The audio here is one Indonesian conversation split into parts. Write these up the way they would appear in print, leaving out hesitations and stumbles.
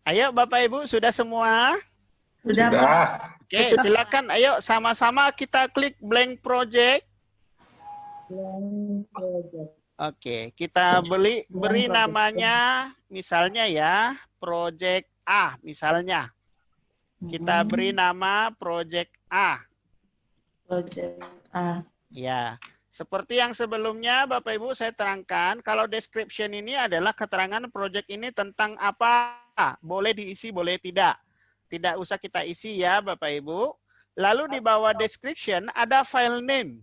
Ayo Bapak Ibu, sudah semua? Sudah, Pak. Oke, silakan. Ayo sama-sama kita klik blank project. Oke, kita beri namanya misalnya ya, project A misalnya. Kita beri nama project A. Project A. Ya, seperti yang sebelumnya Bapak Ibu saya terangkan, kalau description ini adalah keterangan project ini tentang apa. Boleh diisi, boleh tidak. Tidak usah kita isi ya Bapak Ibu. Lalu di bawah description ada file name.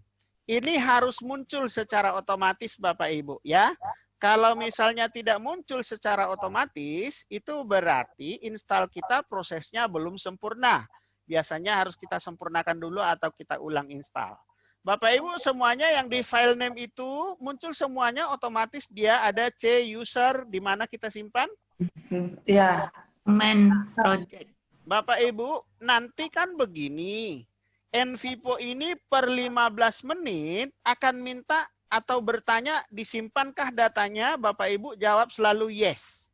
Ini harus muncul secara otomatis Bapak Ibu ya. Kalau misalnya tidak muncul secara otomatis, itu berarti install kita prosesnya belum sempurna. Biasanya harus kita sempurnakan dulu atau kita ulang install. Bapak Ibu semuanya yang di file name itu muncul semuanya otomatis dia ada C user di mana kita simpan? Ya. Main project. Bapak Ibu, nanti kan begini. NVivo ini per 15 menit akan minta atau bertanya disimpankah datanya, Bapak Ibu jawab selalu yes.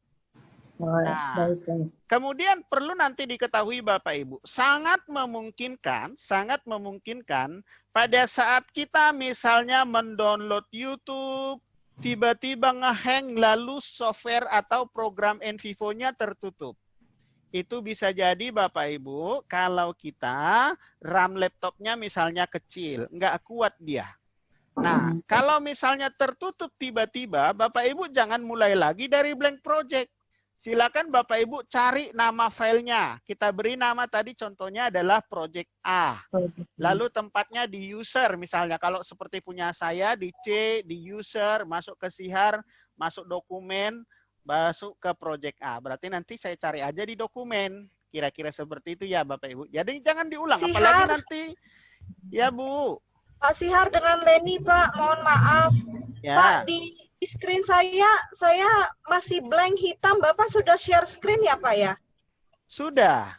Nah, kemudian perlu nanti diketahui Bapak Ibu, sangat memungkinkan pada saat kita misalnya mendownload YouTube, tiba-tiba ngehang lalu software atau program NVivo-nya tertutup. Itu bisa jadi Bapak Ibu kalau kita RAM laptopnya misalnya kecil, nggak kuat dia. Nah, kalau misalnya tertutup tiba-tiba, Bapak Ibu jangan mulai lagi dari blank project. Silakan Bapak Ibu cari nama filenya. Kita beri nama tadi contohnya adalah project A. Lalu tempatnya di user misalnya. Kalau seperti punya saya di C, di user, masuk ke Sihar, masuk dokumen, masuk ke project A. Berarti nanti saya cari aja di dokumen. Kira-kira seperti itu ya Bapak Ibu. Jadi jangan diulang. Sihar. Apalagi nanti. Ya Bu. Pak Sihar dengan Leni Pak, mohon maaf. Ya. Pak di screen saya masih blank hitam. Bapak sudah share screen ya Pak ya? Sudah.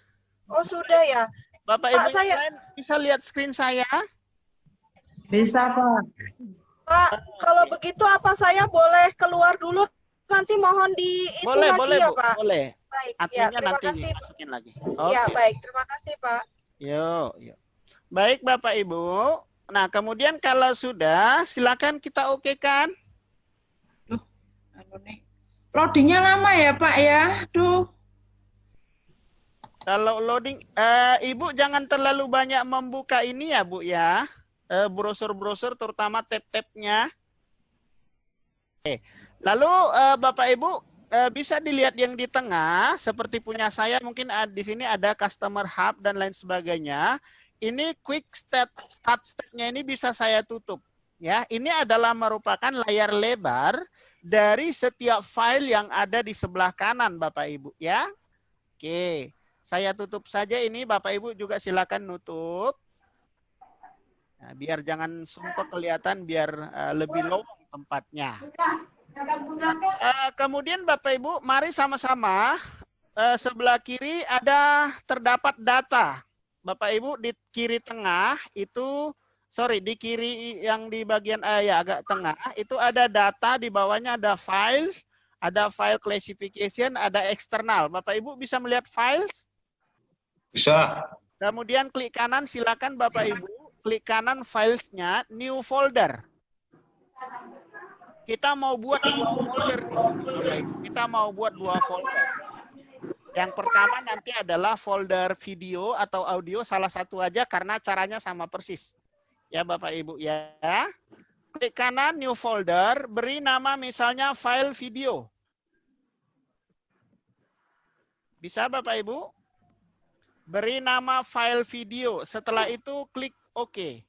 Oh sudah ya. Bapak Pak, Ibu bisa lihat screen saya? Bisa, Pak. Pak, kalau begitu apa saya boleh keluar dulu? Nanti mohon di itu Boleh, lagi boleh ya Bu, Pak. boleh. Baik, ya, Adminnya terima nanti kasih. masukin lagi. Ya, Oke. baik, terima kasih Pak. Yuk. Baik Bapak Ibu. Nah, kemudian kalau sudah, silakan kita okekan. Loadingnya lama ya, Pak ya? Duh. Kalau loading, Ibu jangan terlalu banyak membuka ini ya Bu ya. Brosur-brosur terutama tab-tabnya. Oke. Lalu Bapak Ibu bisa dilihat yang di tengah, seperti punya saya mungkin di sini ada customer hub dan lain sebagainya. Ini quick start step-nya ini bisa saya tutup. Ya, ini adalah merupakan layar lebar dari setiap file yang ada di sebelah kanan Bapak Ibu ya. Oke, saya tutup saja ini Bapak Ibu juga silakan nutup. Nah, biar jangan sumpah kelihatan, biar lebih lowong tempatnya. Kemudian Bapak Ibu, mari sama-sama sebelah kiri ada terdapat data. Bapak Ibu di kiri tengah itu, di kiri yang di bagian ya agak tengah itu ada data, di bawahnya ada files, ada file classification, ada eksternal. Bapak Ibu bisa melihat files? Bisa. Kemudian klik kanan, silakan Bapak Ibu klik kanan filesnya, new folder. Kita mau buat 2 folder di sini, Bapak Ibu. Kita mau buat 2 folder. Yang pertama nanti adalah folder video atau audio, salah satu aja karena caranya sama persis. Ya Bapak Ibu ya. Klik kanan new folder, beri nama misalnya file video. Bisa Bapak Ibu? Beri nama file video. Setelah itu klik OK.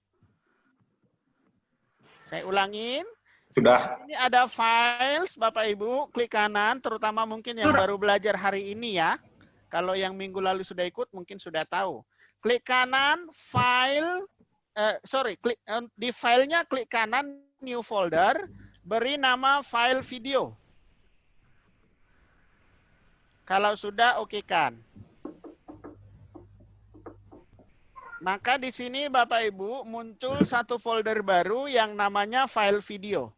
Saya ulangin. Sudah. Ini ada files, Bapak Ibu, klik kanan, terutama mungkin yang baru belajar hari ini ya. Kalau yang minggu lalu sudah ikut, mungkin sudah tahu. Klik kanan, file, di filenya klik kanan, new folder, beri nama file video. Kalau sudah, okekan. Maka di sini Bapak Ibu muncul satu folder baru yang namanya file video.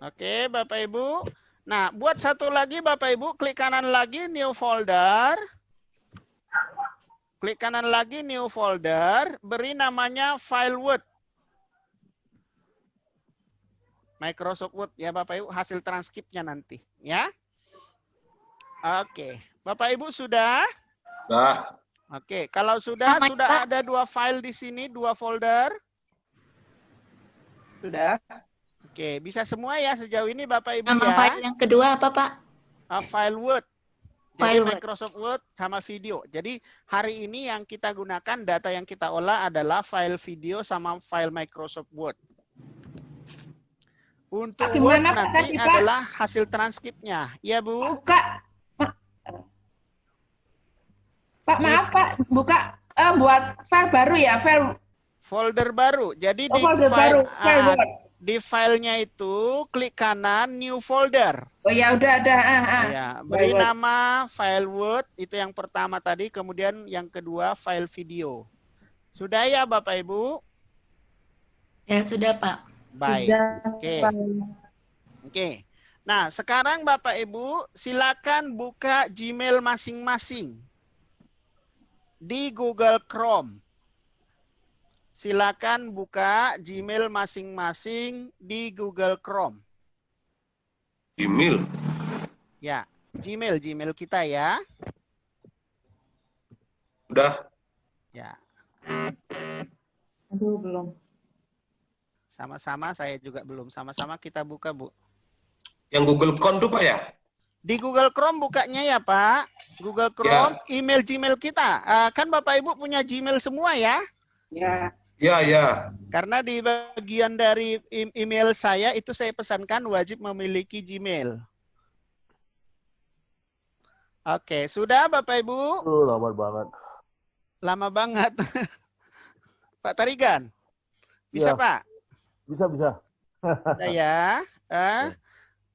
Oke, Bapak Ibu. Nah, buat satu lagi Bapak Ibu, klik kanan lagi new folder. Klik kanan lagi new folder, beri namanya file Word. Microsoft Word ya Bapak Ibu, hasil transkripnya nanti ya. Oke, Bapak Ibu sudah? Sudah. Oke, kalau sudah ada 2 file di sini, 2 folder. Sudah. Oke, bisa semua ya sejauh ini Bapak Ibu Nama ya. file yang kedua apa, Pak? File Word. Jadi File Word. Microsoft Word sama video. Jadi hari ini yang kita gunakan, data yang kita olah adalah file video sama file Microsoft Word. Untuk Pak, Word gimana, Pak, nanti tadi, Pak? adalah hasil transkripnya. Iya Bu? Buka. Pak, maaf Pak, buka buat file baru ya, file Folder baru. Jadi di folder baru, file Word. di filenya itu klik kanan new folder. Oh ya udah ada. Ya, beri File Word. nama file Word itu yang pertama tadi, kemudian yang kedua file video. Sudah ya Bapak Ibu? Ya, sudah, Pak. Baik. Oke. Oke. Nah, sekarang Bapak Ibu silakan buka Gmail masing-masing di Google Chrome. Silakan buka Gmail masing-masing di Google Chrome. Gmail. Ya, Gmail kita ya. Udah. Ya, Aduh, belum. sama-sama saya juga belum. Sama-sama kita buka, Bu. Yang Google Con tuh Pak ya? Di Google Chrome bukanya ya, Pak. Google Chrome, email Gmail kita. Kan Bapak Ibu punya Gmail semua ya? Ya. Ya, ya. Karena di bagian dari email saya itu saya pesankan wajib memiliki Gmail. Oke, sudah Bapak Ibu? Lama banget. Lama banget. Pak Tarigan? Bisa Ya. Pak? Bisa. Udah ya.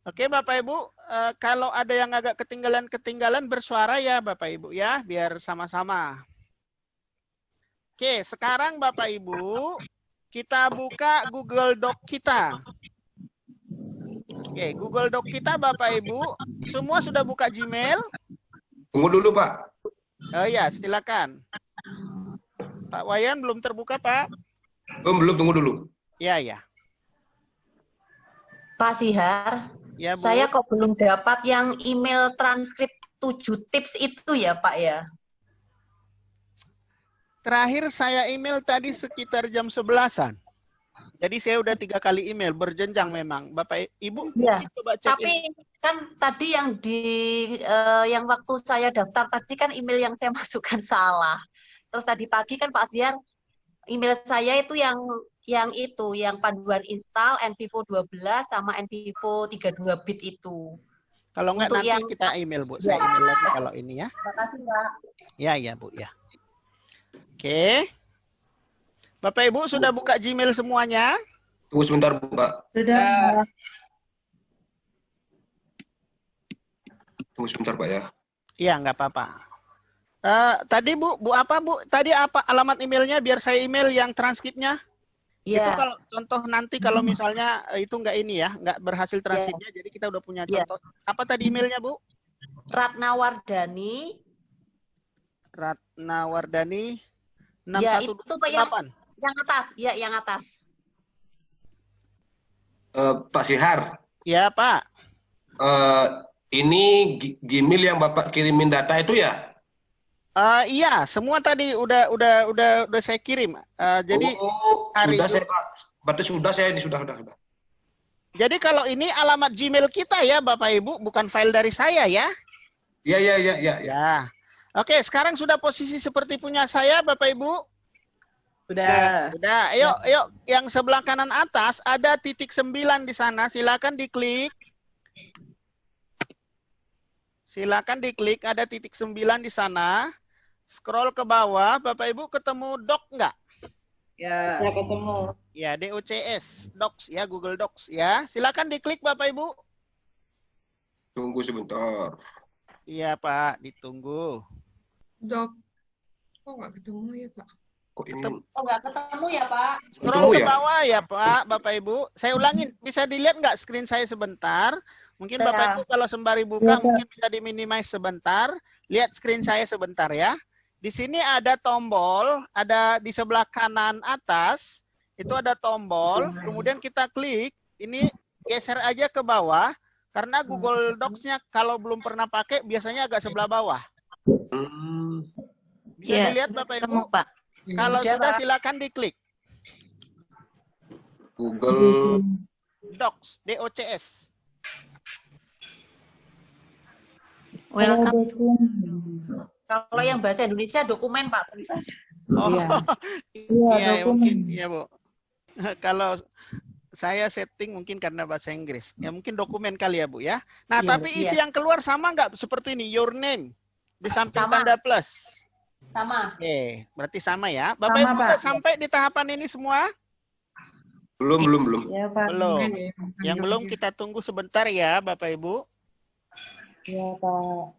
Oke Bapak Ibu, kalau ada yang agak ketinggalan bersuara ya Bapak Ibu ya, biar sama-sama. Oke, sekarang Bapak Ibu, kita buka Google Doc kita. Oke, Google Doc kita Bapak Ibu, semua sudah buka Gmail? Tunggu dulu Pak. Oh ya, silakan. Pak Wayan belum terbuka Pak? Belum, tunggu dulu. Ya. Pak Sihar, Ya, Bu. saya kok belum dapat yang email transkrip 7 tips itu ya, Pak ya? Terakhir saya email tadi sekitar jam 11-an. Jadi saya udah 3 kali email, berjenjang memang. Bapak Ibu, Ya, coba cek tapi kan tadi yang yang waktu saya daftar tadi kan email yang saya masukkan salah. Terus tadi pagi kan Pak Sihar, email saya itu yang panduan install NVivo 12 sama NVivo 32 bit itu. Kalau enggak Untuk nanti yang- kita email Bu, saya email lagi kalau ini ya. Terima kasih, Pak. Ya Bu ya. Oke. Bapak Ibu sudah buka Gmail semuanya? Tunggu sebentar Bu, Pak. Sudah. Tunggu sebentar Pak ya. Iya, nggak apa-apa. Tadi Bu apa Bu? Tadi apa alamat emailnya biar saya email yang transkripnya? Itu Iya. kalau contoh nanti kalau misalnya itu nggak ini ya, nggak berhasil transkripnya, jadi kita udah punya Iya. contoh. Apa tadi emailnya Bu? Ratnawardani. Ratnawardani Ya, itu Pak yang 6128. atas. Ya, yang atas. Pak Sihar, Ya Pak. ini Gmail yang Bapak kirimin data itu ya? Iya, semua tadi udah saya kirim. Jadi hari sudah itu- saya Pak. Berarti sudah saya ini sudah. Jadi kalau ini alamat Gmail kita ya Bapak Ibu, bukan file dari saya ya. Ya. Ya. Oke, sekarang sudah posisi seperti punya saya Bapak Ibu. Sudah. Udah, yuk yang sebelah kanan atas ada titik 9 di sana, silakan diklik. Silakan diklik, ada titik 9 di sana. Scroll ke bawah, Bapak Ibu ketemu doc nggak? Ya. Ya ketemu. Ya, DOCS, Docs ya, Google Docs ya. Silakan diklik Bapak Ibu. Tunggu sebentar. Iya Pak, ditunggu. Dok, kok nggak ketemu ya Pak? Kok ini Oh, nggak ketemu ya, Pak? Scroll Ketemu ke ya? bawah ya Pak, Bapak Ibu. Saya ulangin, bisa dilihat nggak screen saya sebentar? Mungkin Bapak Ya. Ibu kalau sembari buka mungkin bisa diminimize sebentar. Lihat screen saya sebentar ya. Di sini ada tombol, ada di sebelah kanan atas, itu ada tombol, kemudian kita klik, ini geser aja ke bawah, karena Google Docs-nya kalau belum pernah pakai biasanya agak sebelah bawah. Hmm, Bisa Iya, dilihat Bapak ketemu, Ibu? Pak. Kalau Udah, sudah Pak. silakan diklik. Google Docs, DOCS. Welcome. Kalau yang bahasa Indonesia dokumen, Pak. Oh, Iya. iya, ya, dokumen. mungkin, iya Bu. Kalau saya setting mungkin karena bahasa Inggris. Ya mungkin dokumen kali ya Bu ya. Nah, Iya, tapi isi yang keluar sama nggak seperti ini? Your name. Di samping Sama. tanda plus. Sama. Oke, berarti sama ya. Bapak Sama, Ibu Pak. udah sampai di tahapan ini semua? belum. Ya, Pak. Belum. Yang belum kita tunggu sebentar ya, Bapak Ibu. Ya, Pak.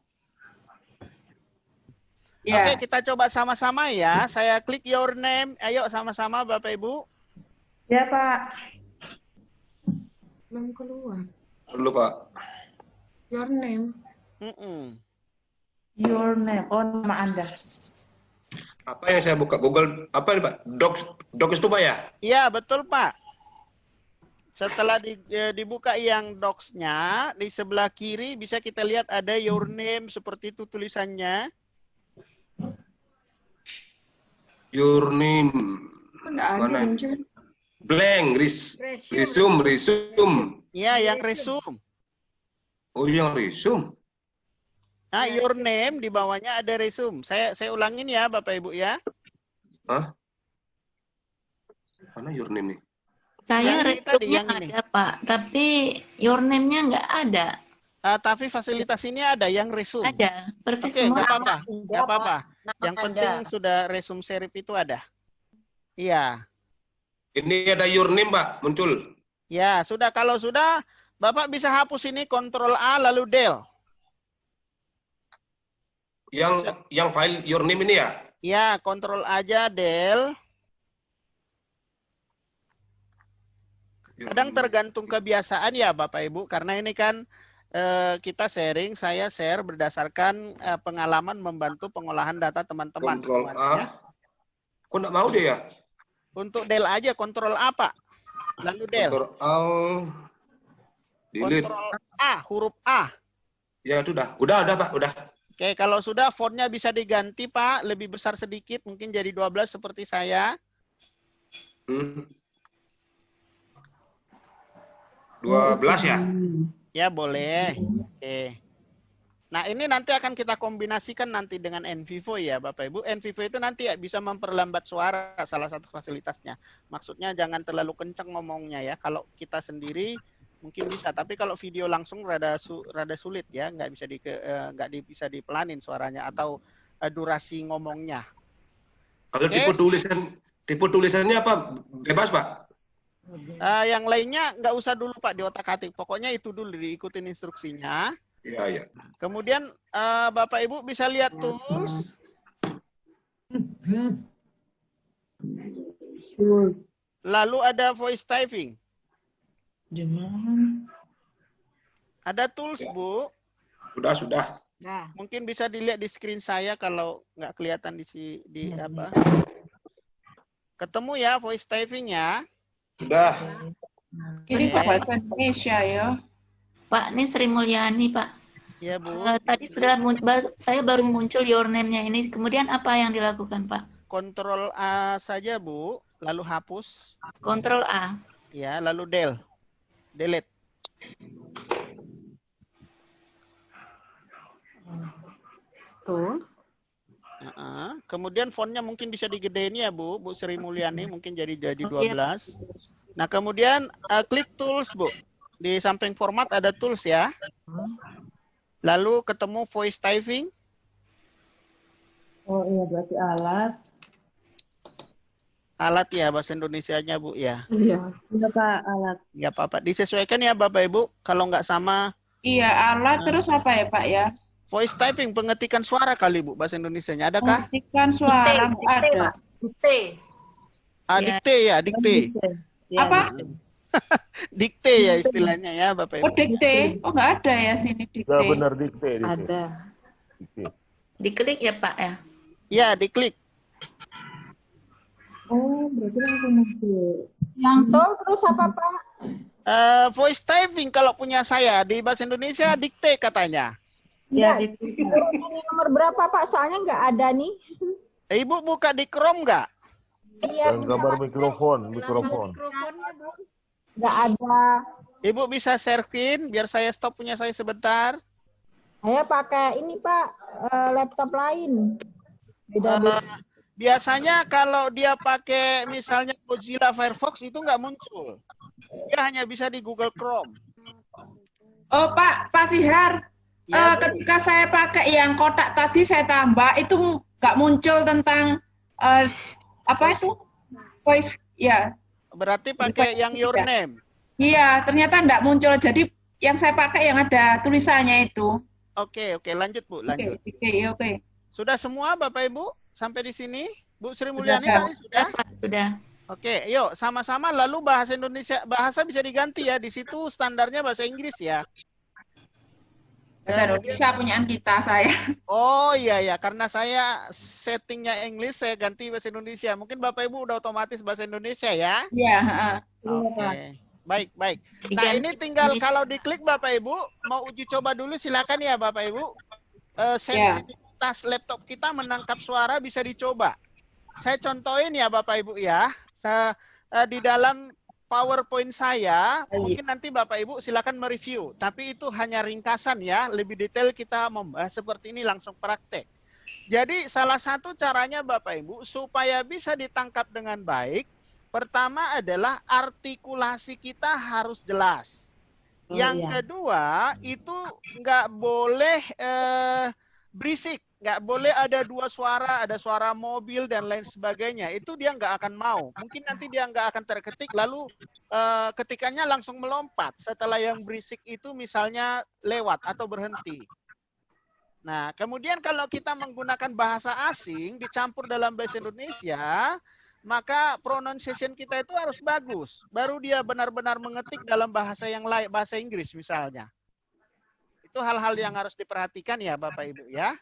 Ya. Oke, kita coba sama-sama ya. Saya klik your name. Ayo sama-sama Bapak Ibu. Ya, Pak. Belum keluar. Dulu Pak. Your name. Mm-mm. Your name. Oh, nama Anda. Apa yang saya buka Google apa ini Pak? Docs itu Pak ya? Iya, betul Pak. Setelah dibuka yang docs-nya, di sebelah kiri bisa kita lihat ada your name seperti itu tulisannya. Your name. Mana? Blank, resume. Iya, yang resume. Oh, yang resume. Nah, your name di bawahnya ada resume. Saya ulangin ya Bapak Ibu ya. Hah? Mana your name nih? Saya Yang ini tadi, resume-nya yang ini. ada, Pak. Tapi your name-nya nggak ada. Tapi fasilitas ini ada yang resume. Ada. Persis Oke, semua. nggak apa-apa. Nama Nggak apa-apa. nama Yang Anda. penting sudah resume serif itu ada. Iya. Ini ada your name Pak, muncul. Ya, sudah. Kalau sudah, Bapak bisa hapus ini Ctrl A lalu del. Yang file your name ini ya? Ya, Ctrl aja del. Kadang tergantung kebiasaan ya Bapak Ibu, karena ini kan kita sharing, saya share berdasarkan pengalaman membantu pengolahan data teman-teman. Control semuanya, A. ya. Kok nggak mau dia ya? Untuk del aja Ctrl A Pak, lalu del. Control Alt. Delete. Ctrl A, huruf A. Ya sudah. Udah Pak, udah. Oke, kalau sudah fontnya bisa diganti Pak, lebih besar sedikit, mungkin jadi 12 seperti saya. 12 ya? Ya boleh. Oke. Nah ini nanti akan kita kombinasikan nanti dengan NVivo ya Bapak Ibu. NVivo itu nanti ya bisa memperlambat suara, salah satu fasilitasnya. Maksudnya jangan terlalu kencang ngomongnya ya. Kalau kita sendiri mungkin bisa, tapi kalau video langsung rada sulit ya, nggak bisa dipelanin suaranya atau durasi ngomongnya. Kalau tipe tulisannya apa? Bebas Pak? Yang lainnya nggak usah dulu Pak di otak-atik. Pokoknya itu dulu diikutin instruksinya. Iya. Kemudian Bapak Ibu bisa lihat tools. Lalu ada voice typing. Ada tools Bu. Sudah. Mungkin bisa dilihat di screen saya kalau nggak kelihatan di apa. Ketemu ya voice typing-nya. Sudah. Ini kok bahasa Indonesia ya? Pak, ini Sri Mulyani, Pak. Ya Bu. Tadi saya baru muncul your name-nya ini. Kemudian apa yang dilakukan, Pak? Ctrl A saja Bu, lalu hapus. Ctrl A. Ya, lalu delete. Tuh. Kemudian fontnya mungkin bisa digedein ya Bu Sri Mulyani, mungkin jadi 12. Nah kemudian klik tools Bu, di samping format ada tools ya. Lalu ketemu voice typing. Oh iya, berarti alat. Alat ya bahasa Indonesianya Bu ya. Iya. Iya Pak, alat. Nggak apa-apa, disesuaikan ya Bapak Ibu. Kalau nggak sama. Iya, alat terus apa ya Pak ya? Voice typing, pengetikan suara kali Bu bahasa Indonesianya, adakah? Mengetikan suara nggak ada. Dikte. Dikte ya, dikte. Apa? Dikte ya istilahnya ya Bapak Ibu. Oh, dikte. Oh, nggak ada ya sini Ya dikte. benar dikte. Ada. Dikte. Diklik ya Pak ya. Ya, diklik. Oh, berarti langsung muncul. Yang tol terus apa Pak? Voice typing kalau punya saya di bahasa Indonesia dikte katanya. Ya, nomor berapa Pak? Soalnya nggak ada nih. Ibu buka di Chrome nggak? Iya, Yang gambar mikrofon. Mikrofonnya Bu. nggak ada. Ibu bisa share screen biar saya stop punya saya sebentar. Saya pakai ini Pak, laptop lain. Beda-beda. Biasanya kalau dia pakai misalnya Mozilla Firefox itu nggak muncul. Dia hanya bisa di Google Chrome. Oh, Pak Sihar. Ya, Bu. Ketika saya pakai yang kotak tadi saya tambah itu nggak muncul tentang apa itu voice ya. Berarti pakai yang your name. Iya, ternyata nggak muncul. Jadi yang saya pakai yang ada tulisannya itu. Oke, lanjut Bu, lanjut. Oke. Sudah semua Bapak Ibu sampai di sini? Bu Sri Mulyani Sudah. tadi sudah? Pak, sudah. Oke, yuk sama-sama lalu bahasa Indonesia, bahasa bisa diganti ya. Di situ standarnya bahasa Inggris ya. Bahasa Indonesia punyaan kita saya. Oh iya karena saya settingnya English saya ganti bahasa Indonesia. Mungkin Bapak Ibu udah otomatis bahasa Indonesia ya. Iya, Oke. Baik. Nah, Diganti ini tinggal Indonesia. kalau diklik Bapak Ibu mau uji coba dulu silakan ya Bapak Ibu. Sensitivitas laptop kita menangkap suara bisa dicoba. Saya contohin ya Bapak Ibu ya. Di dalam PowerPoint saya, mungkin nanti Bapak Ibu silakan mereview. Tapi itu hanya ringkasan ya, lebih detail kita membahas seperti ini langsung praktek. Jadi salah satu caranya Bapak Ibu supaya bisa ditangkap dengan baik, pertama adalah artikulasi kita harus jelas. Yang kedua itu nggak boleh berisik. Nggak boleh ada dua suara, ada suara mobil dan lain sebagainya. Itu dia nggak akan mau. Mungkin nanti dia nggak akan terketik, lalu ketikannya langsung melompat setelah yang berisik itu misalnya lewat atau berhenti. Nah, kemudian kalau kita menggunakan bahasa asing dicampur dalam bahasa Indonesia, maka pronunciation kita itu harus bagus. Baru dia benar-benar mengetik dalam bahasa yang lain, bahasa Inggris misalnya. Itu hal-hal yang harus diperhatikan ya Bapak Ibu ya.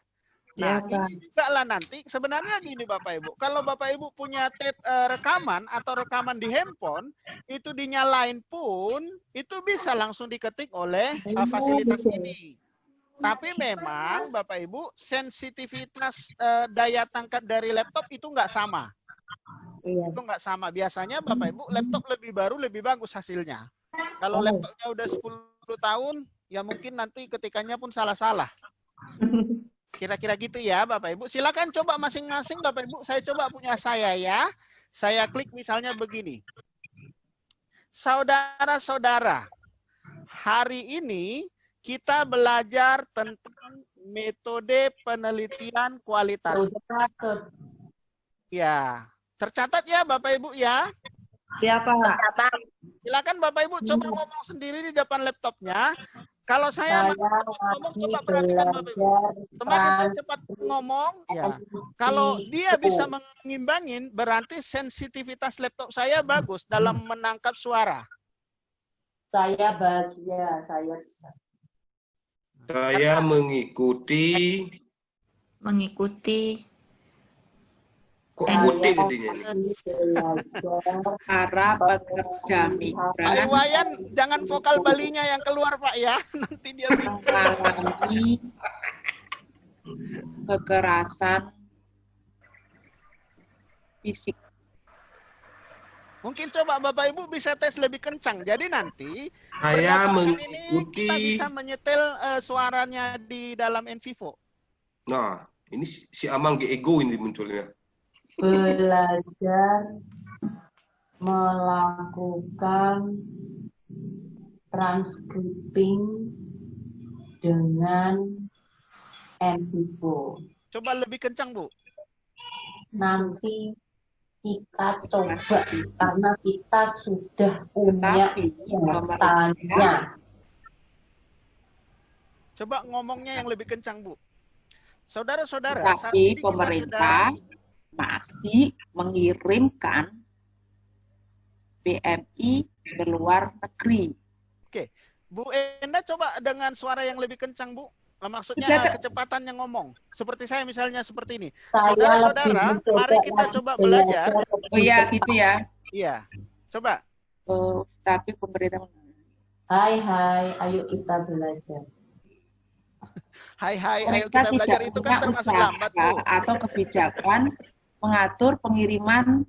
Nah, ini juga lah nanti sebenarnya gini Bapak Ibu. Kalau Bapak Ibu punya tape rekaman atau rekaman di handphone, itu dinyalain pun itu bisa langsung diketik oleh fasilitas ini. Tapi memang Bapak Ibu sensitivitas daya tangkap dari laptop itu nggak sama. Itu nggak sama. Biasanya Bapak Ibu laptop lebih baru lebih bagus hasilnya. Kalau laptopnya udah 10 tahun, ya mungkin nanti ketikannya pun salah-salah. Kira-kira gitu ya Bapak Ibu. Silakan coba masing-masing Bapak Ibu. Saya coba punya saya ya. Saya klik misalnya begini. Saudara-saudara, hari ini kita belajar tentang metode penelitian kualitatif. Ya, tercatat ya Bapak Ibu ya. Iya, Pak. Silakan Bapak Ibu coba ngomong sendiri di depan laptopnya. Kalau saya ngomong coba perhatikan Bapak Ibu. Semakin saya cepat ngomong, ya. Kalau dia bisa mengimbangin, berarti sensitivitas laptop saya bagus dalam menangkap suara. Saya bahagia, saya bisa. Saya mengikuti. Kok ikuti intinya nih? Para pekerja Pak migran Iwayan, jangan vokal Balinya yang keluar Pak ya. Nanti dia bingung. mengalami kekerasan fisik. Mungkin coba Bapak Ibu bisa tes lebih kencang. Jadi nanti Saya berdasarkan ini mengikuti. kita bisa menyetel suaranya di dalam Envivo. Nah, ini si Amang ego ini munculnya. Belajar melakukan transcripting dengan Envivo. Coba lebih kencang Bu. Nanti kita coba karena kita sudah punya datanya. Coba ngomongnya yang lebih kencang Bu. Saudara-saudara, saat Tapi ini kita sedang pemerintah masih mengirimkan PMI ke luar negeri. Bu Enda coba dengan suara yang lebih kencang, Bu. Maksudnya Sudah, kecepatannya ngomong. Seperti saya misalnya seperti ini. Saya Saudara-saudara, lebih mencoba mari kita coba belajar. oh ya gitu ya. Iya. Coba. Oh, tapi pemerintah Hai, ayo kita belajar. Hai, ayo mereka kita belajar tidak itu punya kan termasuk usaha lambat, Bu. atau kebijakan mengatur pengiriman.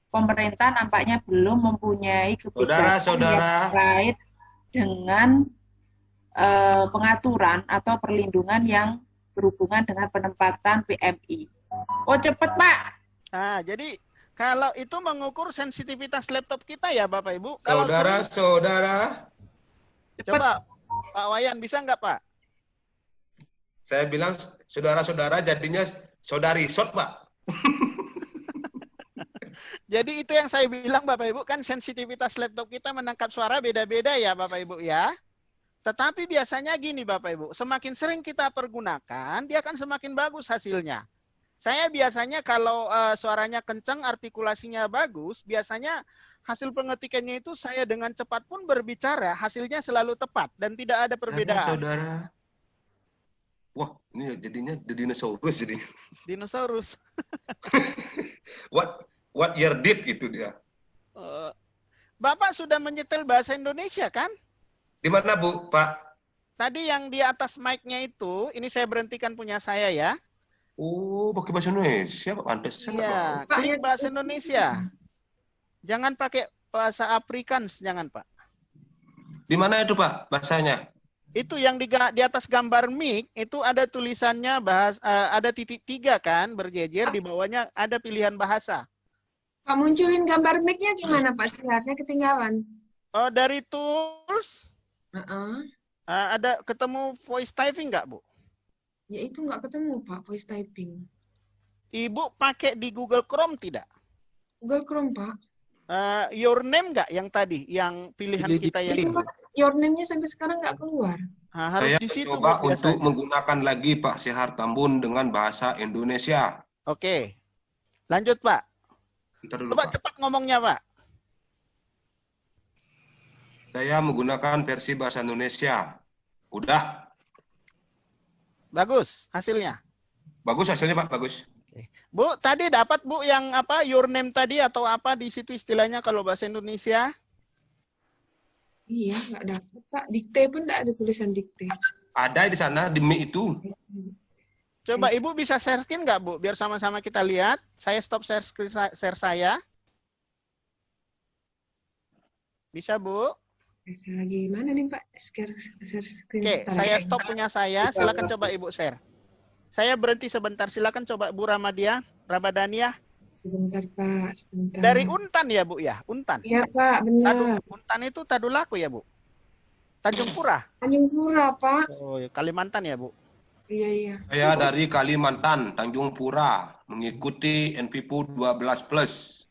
Pemerintah nampaknya belum mempunyai kebijakan Saudara-saudara. yang terkait dengan pengaturan atau perlindungan yang berhubungan dengan penempatan PMI. Oh cepet Pak. Nah, jadi kalau itu mengukur sensitivitas laptop kita ya Bapak Ibu. Kalau Saudara-saudara, coba Pak Wayan bisa nggak Pak? saya bilang saudara-saudara jadinya saudari shot, Pak. Jadi itu yang saya bilang Bapak Ibu, kan sensitivitas laptop kita menangkap suara beda-beda ya Bapak Ibu ya. Tetapi biasanya gini Bapak Ibu, semakin sering kita pergunakan, dia akan semakin bagus hasilnya. Saya biasanya kalau suaranya kencang, artikulasinya bagus, biasanya hasil pengetikannya itu saya dengan cepat pun berbicara, hasilnya selalu tepat dan tidak ada perbedaan. Saudara. Wah, ini jadinya the dinosaurus jadi. Dinosaurus. What year did gitu dia. Bapak sudah menyetel bahasa Indonesia kan? Di mana Bu, Pak? Tadi yang di atas mic-nya itu, ini saya berhentikan punya saya ya. Oh, pakai bahasa Indonesia, Pak. Pantesan, Iya, Pak. klik bahasa Indonesia. Jangan pakai bahasa Afrikaans, jangan Pak. Di mana itu, Pak, bahasanya? Itu yang di atas gambar mic, itu ada tulisannya ada titik 3 kan, berjejer, di bawahnya ada pilihan bahasa. Pak, munculin gambar mic-nya gimana Pak? Saya ketinggalan. Oh, dari tools, Heeh. ada ketemu voice typing nggak, Bu? Ya itu nggak ketemu Pak, voice typing. Ibu pakai di Google Chrome tidak? Google Chrome Pak. Your name nggak yang tadi, yang pilihan Pilih kita yang Itu Pak, your name-nya sampai sekarang nggak keluar. harus Saya di situ coba Bu, untuk biasanya. menggunakan lagi Pak Syihar Tambun dengan bahasa Indonesia. Oke, lanjut Pak. Bentar dulu, Coba Pak. cepat ngomongnya Pak. Saya menggunakan versi bahasa Indonesia. Udah. Bagus hasilnya. Bagus hasilnya, Pak. Bagus. Bu, tadi dapat Bu yang apa, your name tadi atau apa di situ istilahnya kalau bahasa Indonesia? Iya, nggak dapet Pak. Dikte pun nggak ada tulisan dikte. Ada di sana, di mic itu. Coba Yes. Ibu bisa share screen nggak Bu? Biar sama-sama kita lihat. Saya stop share screen saya. Bisa Bu? Saya lagi mana nih Pak? Share screen Oke, sekarang. saya stop punya saya. Silakan coba Ibu share. Saya berhenti sebentar. Silakan coba Bu Ramadhania. Sebentar Pak, sebentar. Dari Untan ya Bu ya? Untan. Iya Pak, benar. Untan itu Tadulaku ya Bu? Tanjung Pura. Tanjung Pura Pak. Oh, Kalimantan ya Bu? Iya. Saya dari Kalimantan, Tanjung Pura, mengikuti NVPU 12+.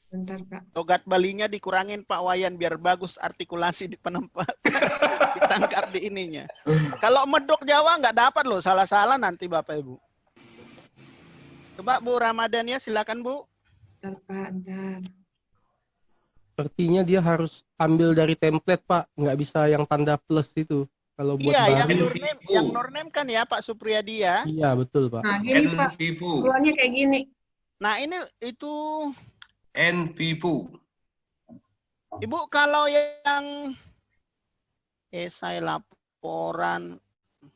Bentar Pak. Logat Balinya dikurangin Pak Wayan biar bagus artikulasi di penempat. Ditangkap di ininya. Kalau medok Jawa nggak dapat loh, salah-salah nanti Bapak Ibu. Coba Bu Ramadhania silakan Bu. Bentar Pak, bentar. Sepertinya dia harus ambil dari template, Pak. Nggak bisa yang tanda plus itu. Kalau buat Iya, baru. yang nurname kan ya Pak Supriyadi ya. Iya, betul, Pak. Nah, gini Pak. NVPU. Keluarnya kayak gini. Nah ini itu NVPU. Ibu kalau yang esai laporan.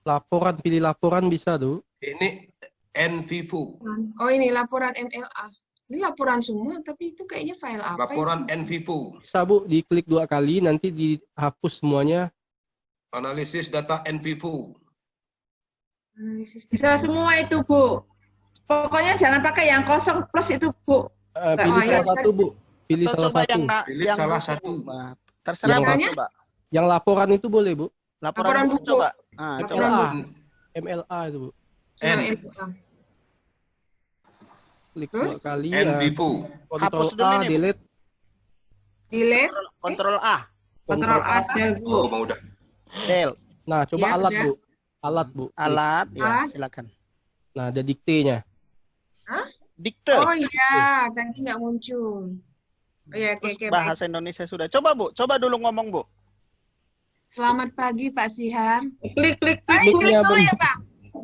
Laporan, pilih laporan bisa tuh. Ini NVPU. Oh ini laporan MLA. Ini laporan semua, tapi itu kayaknya file apa? Laporan itu? NVPU. Bisa, Bu. Diklik 2 kali, nanti dihapus semuanya. Analisis data NVPU. Analisis Bisa semua itu Bu. Pokoknya jangan pakai yang kosong plus itu Bu. Pilih Oh, iya. salah satu, Bu. Pilih Atau salah coba satu. Pilih salah satu. Nah, terserah Yang Pak, mana? coba. Yang laporan itu boleh, Bu. Laporan buku buku. coba. Nah, coba. Laporan MLA. buku. MLA itu, Bu. N. MLA. Klik Terus? 2 kali, ya. NVPU. Ctrl Hapus dulu A, nih, Bu. delete. Delete. Kontrol A. Kontrol A del Bu. Oh, mau udah. Del. Nah, coba Iya, alat, udah. Bu. Alat, Bu. Klik. Alat ya, A. silakan. Nah, ada diktenya. Dikte. Oh iya, tadi nggak muncul. Oh ya, Terus oke, baik. bahasa Indonesia sudah. Coba Bu, coba dulu ngomong Bu. Selamat pagi Pak Sihar. Klik. Klik Mic-nya dulu ya belum. Pak.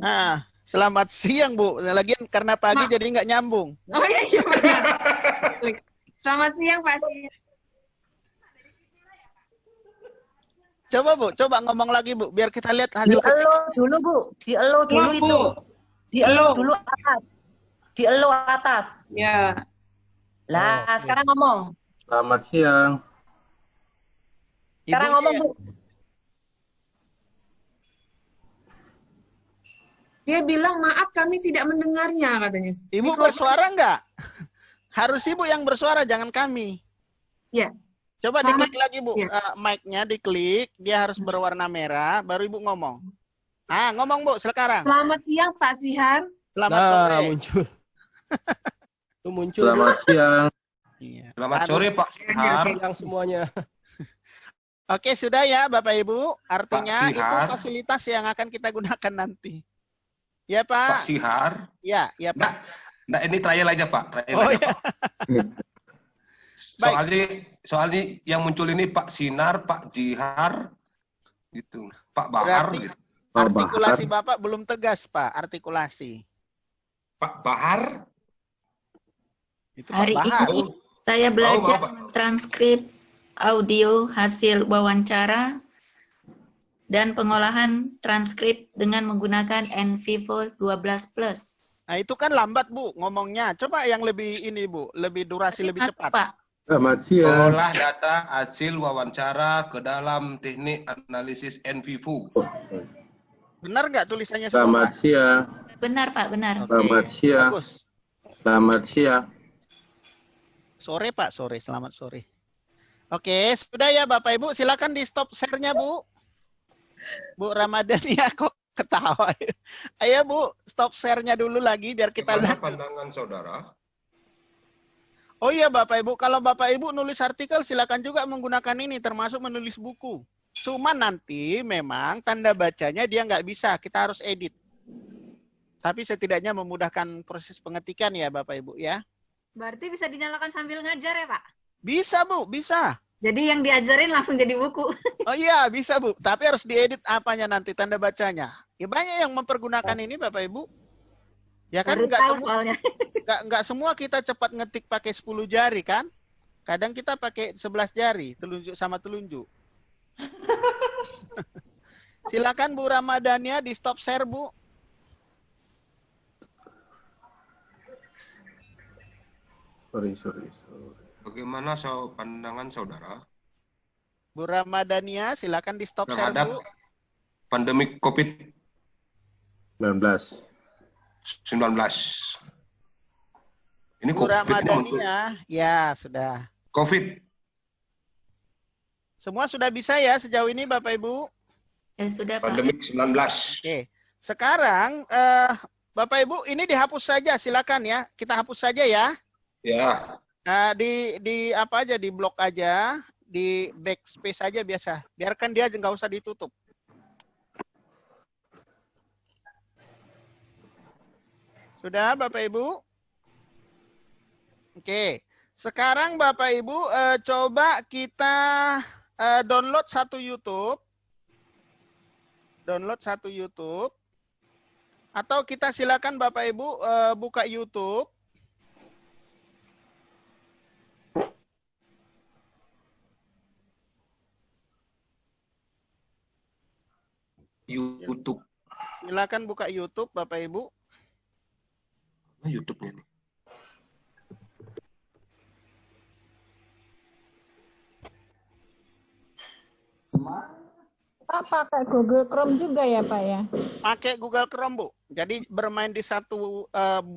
Nah, selamat siang Bu. Lagian karena pagi Ma- jadi nggak nyambung. Oh iya benar. Klik. Selamat siang Pak Sihar. Coba Bu, coba ngomong lagi Bu, biar kita lihat Di hasil. elo dulu Bu, di elo dulu Belum, itu. Bu. Di elo Belum. dulu atas. Di elo atas. Ya. Lah, Oke. sekarang ngomong. Selamat siang. Sekarang Ibunya ngomong ya. Bu. Dia bilang maaf kami tidak mendengarnya katanya. Ibu Mikrofon- bersuara nggak? Harus Ibu yang bersuara, jangan kami. Ya. Coba Selamat- diklik lagi Bu, ya. mic-nya diklik, dia harus berwarna merah, baru Ibu ngomong. Ah, ngomong Bu, sekarang. Selamat siang Pak Sihar. Selamat Nah, sore. muncul. Itu muncul Selamat siang. Iya. Selamat Harus- sore Pak Sihar. yang semuanya. Oke, sudah ya Bapak Ibu. Artinya Pak itu Sihar. fasilitas yang akan kita gunakan nanti. Ya Pak Pak? Sihar. Ya, ya Pak. Nah, ini trial aja Pak. Trial Oh aja ya. Pak. Soalnya yang muncul ini Pak Sinar, Pak Jihar, gitu. Pak Bahar, Berarti- gitu. Artikulasi Bapak belum tegas Pak, artikulasi. Pak Bahar. Itu Pak Hari Bahar. ini saya belajar Pak. transkrip audio hasil wawancara dan pengolahan transkrip dengan menggunakan NVivo 12+. Nah, itu kan lambat Bu ngomongnya. Coba yang lebih ini Bu, lebih durasi lebih Mas, cepat. Pak, Selamat siang. Olah data hasil wawancara ke dalam teknik analisis NVivo. Benar nggak tulisannya semua Selamat Pak? siang. benar Pak, benar. Oke, Selamat siang. Bagus. Selamat siang. Sore Pak, sore. Selamat sore. Oke, sudah ya Bapak Ibu. Silakan di stop share-nya Bu. Bu Ramadhania kok ketawa. Ayo Bu, stop share-nya dulu lagi biar kita Bagaimana lihat. pandangan saudara? Oh iya Bapak Ibu, kalau Bapak Ibu nulis artikel silakan juga menggunakan ini termasuk menulis buku. Cuma nanti memang tanda bacanya dia nggak bisa, kita harus edit. Tapi setidaknya memudahkan proses pengetikan ya Bapak Ibu ya. Berarti bisa dinyalakan sambil ngajar ya Pak? Bisa Bu, bisa. Jadi yang diajarin langsung jadi buku. Oh iya bisa Bu, tapi harus diedit apanya nanti tanda bacanya. Ya banyak yang mempergunakan ini Bapak Ibu. Ya kan Baru nggak tahu semua, soalnya. nggak semua kita cepat ngetik pakai 10 jari kan. Kadang kita pakai 11 jari, telunjuk sama telunjuk. Silakan Bu Ramadhania di stop share Bu. Sorry. Bagaimana pandangan saudara Bu Ramadhania silakan di stop share terhadap Bu. pandemi COVID-19? 19. Ini Bu COVID ini untuk Ramadhania, ya sudah. COVID. Semua sudah bisa ya sejauh ini Bapak Ibu. Ya sudah Pak. Pandemi 19. Oke. Sekarang Bapak Ibu ini dihapus saja silakan ya. Kita hapus saja ya. Ya. Di apa aja di blok aja, di backspace aja biasa. Biarkan dia nggak usah ditutup. Sudah Bapak Ibu? Oke. Sekarang Bapak Ibu coba kita download satu YouTube. Download satu YouTube. Atau kita silakan Bapak Ibu buka YouTube. YouTube. Silakan buka YouTube Bapak Ibu. Nah, YouTube-nya nih. Pak pakai Google Chrome juga ya Pak ya? Pakai Google Chrome Bu. Jadi bermain di satu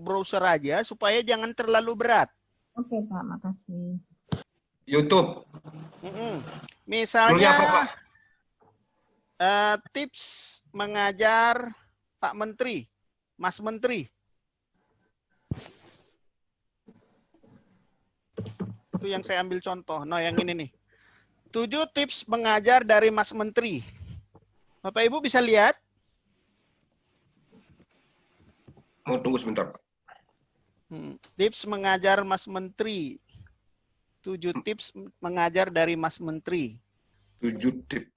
browser aja supaya jangan terlalu berat. Oke Pak, makasih. YouTube. Misalnya Judulnya apa, Pak? Tips mengajar Pak Menteri, Mas Menteri. Itu yang saya ambil contoh. Nah, yang ini nih. 7 tips mengajar dari Mas Menteri. Bapak Ibu bisa lihat? Oh, tunggu sebentar, Pak. Tips mengajar Mas Menteri. 7 tips mengajar dari Mas Menteri. 7 tips.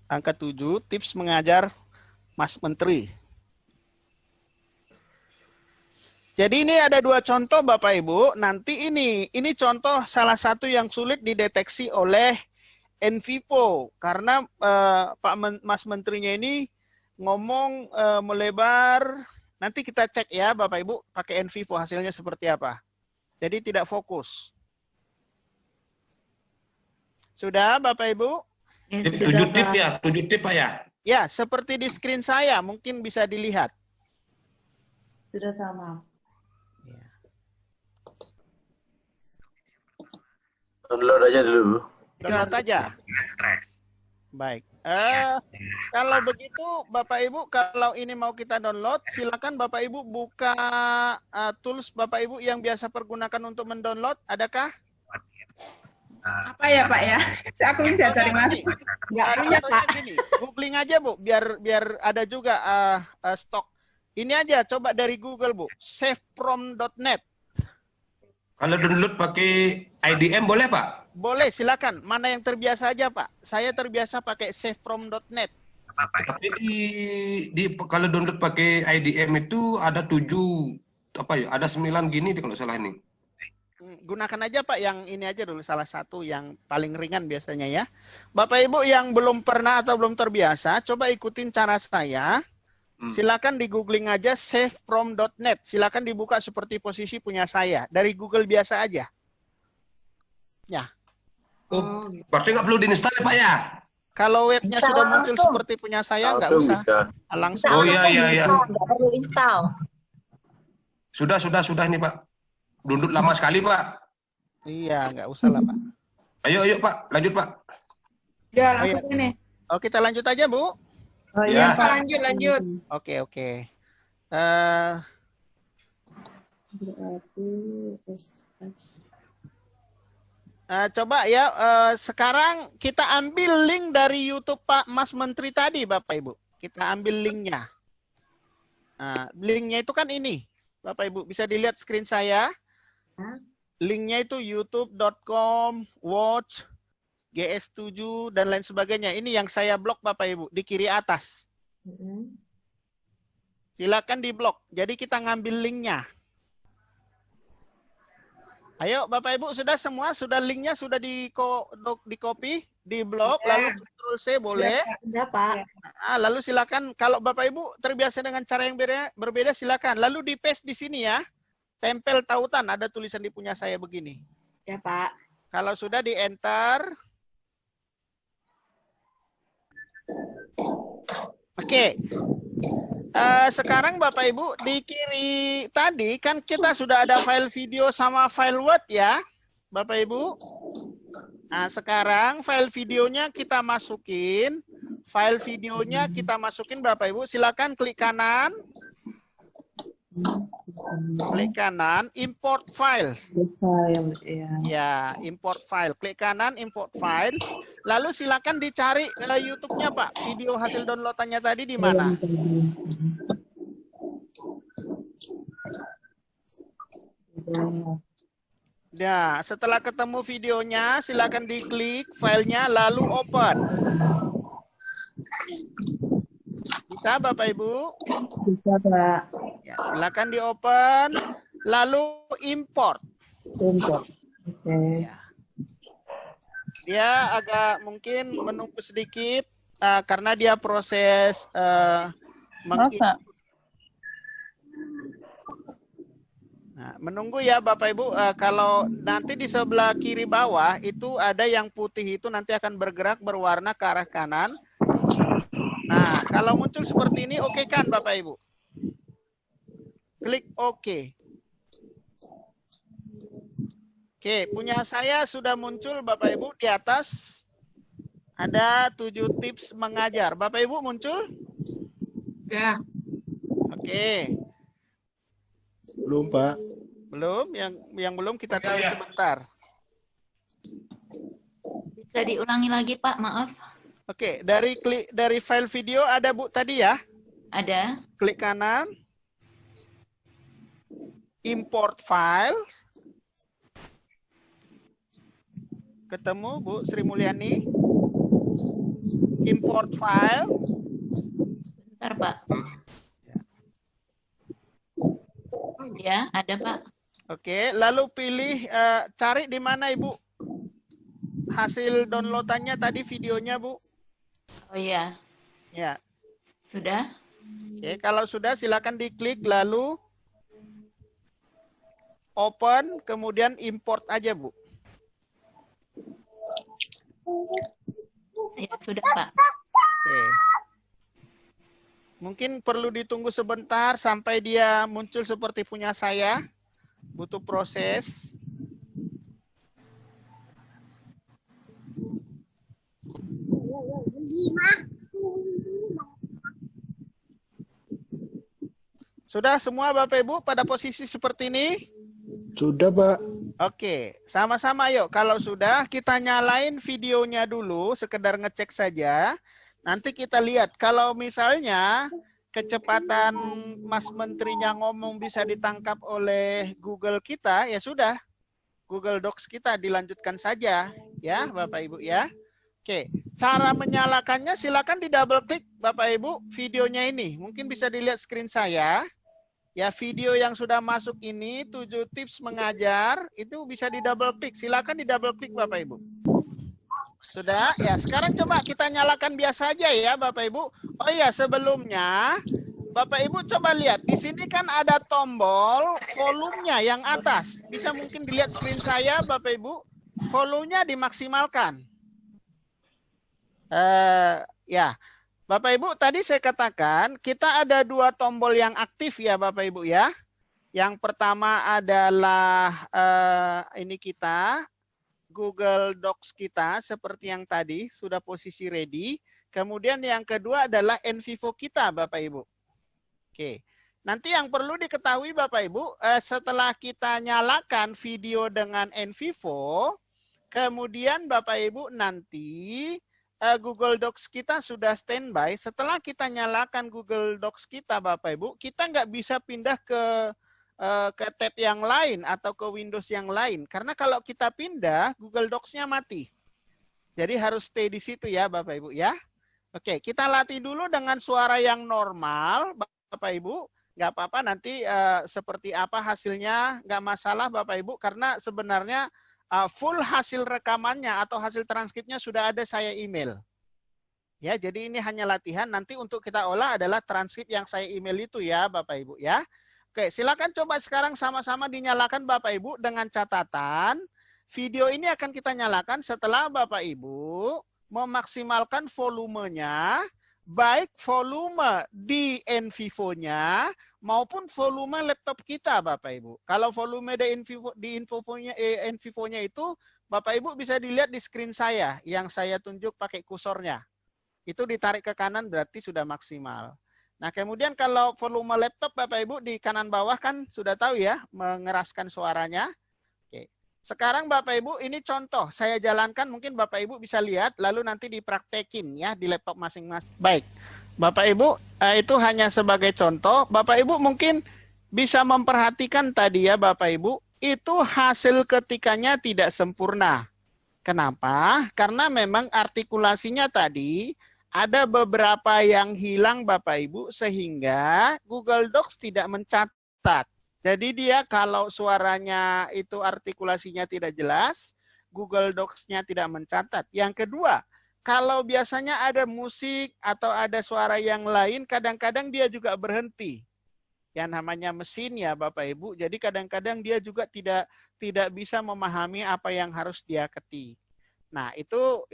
Angka 7, tips mengajar Mas Menteri. Jadi ini ada 2 contoh Bapak Ibu. Nanti ini contoh salah satu yang sulit dideteksi oleh NVivo. Karena Mas Menterinya ini ngomong melebar. Nanti kita cek ya Bapak Ibu pakai NVivo hasilnya seperti apa. Jadi tidak fokus. Sudah Bapak Ibu? Ya, 7 tips ya, 7 tips Pak ya? Ya, seperti di screen saya, mungkin bisa dilihat. Sudah sama. Download aja dulu. Download aja. Baik. Kalau begitu, Bapak Ibu, kalau ini mau kita download, silakan Bapak Ibu buka tools Bapak Ibu yang biasa pergunakan untuk mendownload. Adakah? Apa ya Pak ya? Aku bisa cari masuk. Contohnya gini, googling aja Bu, biar ada juga stok. Ini aja, coba dari Google Bu, savefrom.net. Kalau download pakai IDM boleh Pak? Boleh, silakan. Mana yang terbiasa aja Pak? Saya terbiasa pakai savefrom.net. Tapi kalau download pakai IDM itu ada 7 apa ya? Ada 9 gini kalau salah ini. Gunakan aja Pak yang ini aja dulu, salah satu yang paling ringan biasanya ya. Bapak Ibu yang belum pernah atau belum terbiasa, coba ikutin cara saya. Silakan di googling aja savefrom.net. Silakan dibuka seperti posisi punya saya. Dari Google biasa aja. Ya. Oh, berarti nggak perlu diinstal ya Pak ya? Kalau webnya sudah muncul seperti punya saya, nggak usah. Langsung. Oh iya. Nggak perlu install. Sudah ini Pak. Download lama sekali Pak. Iya, nggak usah lah Pak. Ayo Pak, lanjut Pak. Ya, langsung ini. Oh, kita lanjut aja Bu. Oh iya, Pak. Lanjut. Oke. Coba ya, sekarang kita ambil link dari YouTube Pak Mas Menteri tadi, Bapak Ibu. Kita ambil linknya. Linknya itu kan ini, Bapak Ibu. Bisa dilihat screen saya. Linknya itu youtube.com, watch, GS7, dan lain sebagainya. Ini yang saya blok Bapak Ibu, di kiri atas. Silakan di blok. Jadi kita ngambil linknya. Ayo Bapak Ibu, sudah semua? Sudah linknya sudah di copy, di blok, lalu Ctrl C boleh? Sudah Pak. Lalu silakan, kalau Bapak Ibu terbiasa dengan cara yang berbeda, silakan. Lalu di paste di sini ya. Tempel tautan, ada tulisan di punya saya begini. Ya Pak. Kalau sudah di enter. Oke. Sekarang Bapak Ibu di kiri tadi kan kita sudah ada file video sama file Word ya, Bapak Ibu. Nah sekarang file videonya kita masukin, Bapak Ibu. Silakan klik kanan, import file. Ya, import file. Klik kanan, import file. Lalu silakan dicari YouTube-nya Pak. Video hasil downloadannya tadi di mana? Ya, setelah ketemu videonya, silakan diklik filenya, lalu open. Bisa Bapak Ibu? Bisa Pak. Ya, silakan di open, lalu import. Import. Oke. Ya. Dia agak mungkin menunggu sedikit karena dia proses Masa? menunggu ya Bapak Ibu. Kalau nanti di sebelah kiri bawah itu ada yang putih, itu nanti akan bergerak berwarna ke arah kanan. Nah, kalau muncul seperti ini, oke kan Bapak Ibu? Klik OK. Oke, punya saya sudah muncul Bapak Ibu di atas. Ada 7 tips mengajar. Bapak Ibu muncul? Ya. Oke. Belum Pak. Belum, yang belum kita tunggu sebentar. Bisa diulangi lagi Pak, maaf. Oke, dari file video ada Bu tadi ya? Ada. Klik kanan. import file. Ketemu Bu Sri Mulyani? Import file. Bentar, Pak. Ya, ada, Pak. Oke, lalu pilih cari di mana Ibu hasil downloadannya tadi videonya Bu. Oh iya. Ya. Sudah? Oke, kalau sudah silakan diklik lalu open kemudian import aja Bu. Ya, sudah, Pak. Oke. Mungkin perlu ditunggu sebentar sampai dia muncul seperti punya saya. Butuh proses. Sudah semua Bapak Ibu pada posisi seperti ini? Sudah, Pak. Oke, sama-sama yuk. Kalau sudah, kita nyalain videonya dulu, sekedar ngecek saja. Nanti kita lihat, kalau misalnya kecepatan Mas Menterinya ngomong bisa ditangkap oleh Google kita, ya sudah. Google Docs kita dilanjutkan saja, ya Bapak Ibu ya. Oke, cara menyalakannya silakan di double klik Bapak Ibu videonya ini. Mungkin bisa dilihat screen saya. Ya, video yang sudah masuk ini 7 tips mengajar itu bisa di double klik. Silakan di double klik Bapak Ibu. Sudah? Ya, sekarang coba kita nyalakan biasa aja ya Bapak Ibu. Oh iya, sebelumnya Bapak Ibu coba lihat. Di sini kan ada tombol volumenya yang atas. Bisa mungkin dilihat screen saya Bapak Ibu. Volumenya dimaksimalkan. Ya. Bapak Ibu, tadi saya katakan kita ada 2 tombol yang aktif ya Bapak Ibu ya. Yang pertama adalah ini kita, Google Docs kita seperti yang tadi, sudah posisi ready. Kemudian yang kedua adalah NVivo kita Bapak Ibu. Oke, nanti yang perlu diketahui Bapak Ibu, setelah kita nyalakan video dengan NVivo, kemudian Bapak Ibu nanti Google Docs kita sudah standby. Setelah kita nyalakan Google Docs kita, Bapak Ibu, kita nggak bisa pindah ke tab yang lain atau ke Windows yang lain. Karena kalau kita pindah, Google Docs-nya mati. Jadi harus stay di situ ya, Bapak Ibu ya. Oke, kita latih dulu dengan suara yang normal, Bapak Ibu. Nggak apa-apa nanti seperti apa hasilnya, nggak masalah Bapak Ibu. Karena sebenarnya full hasil rekamannya atau hasil transkripnya sudah ada saya email. Ya, jadi ini hanya latihan. Nanti untuk kita olah adalah transkrip yang saya email itu ya, Bapak Ibu ya. Oke, silakan coba sekarang sama-sama dinyalakan Bapak Ibu dengan catatan. Video ini akan kita nyalakan setelah Bapak Ibu memaksimalkan volumenya, baik volume di NVivo-nya maupun volume laptop kita Bapak Ibu. Kalau volume di NVivo-nya itu Bapak Ibu bisa dilihat di screen saya yang saya tunjuk pakai kursornya. Itu ditarik ke kanan berarti sudah maksimal. Nah, kemudian kalau volume laptop Bapak Ibu di kanan bawah kan sudah tahu ya mengeraskan suaranya. Oke. Sekarang Bapak Ibu ini contoh saya jalankan, mungkin Bapak Ibu bisa lihat lalu nanti dipraktekin ya di laptop masing-masing. Baik. Bapak Ibu, itu hanya sebagai contoh. Bapak Ibu mungkin bisa memperhatikan tadi ya Bapak Ibu, itu hasil ketikannya tidak sempurna. Kenapa? Karena memang artikulasinya tadi ada beberapa yang hilang Bapak Ibu sehingga Google Docs tidak mencatat. Jadi dia kalau suaranya itu artikulasinya tidak jelas, Google Docs-nya tidak mencatat. Yang kedua, kalau biasanya ada musik atau ada suara yang lain, kadang-kadang dia juga berhenti. Yang namanya mesin ya Bapak Ibu. Jadi kadang-kadang dia juga tidak bisa memahami apa yang harus dia ketik. Nah, itu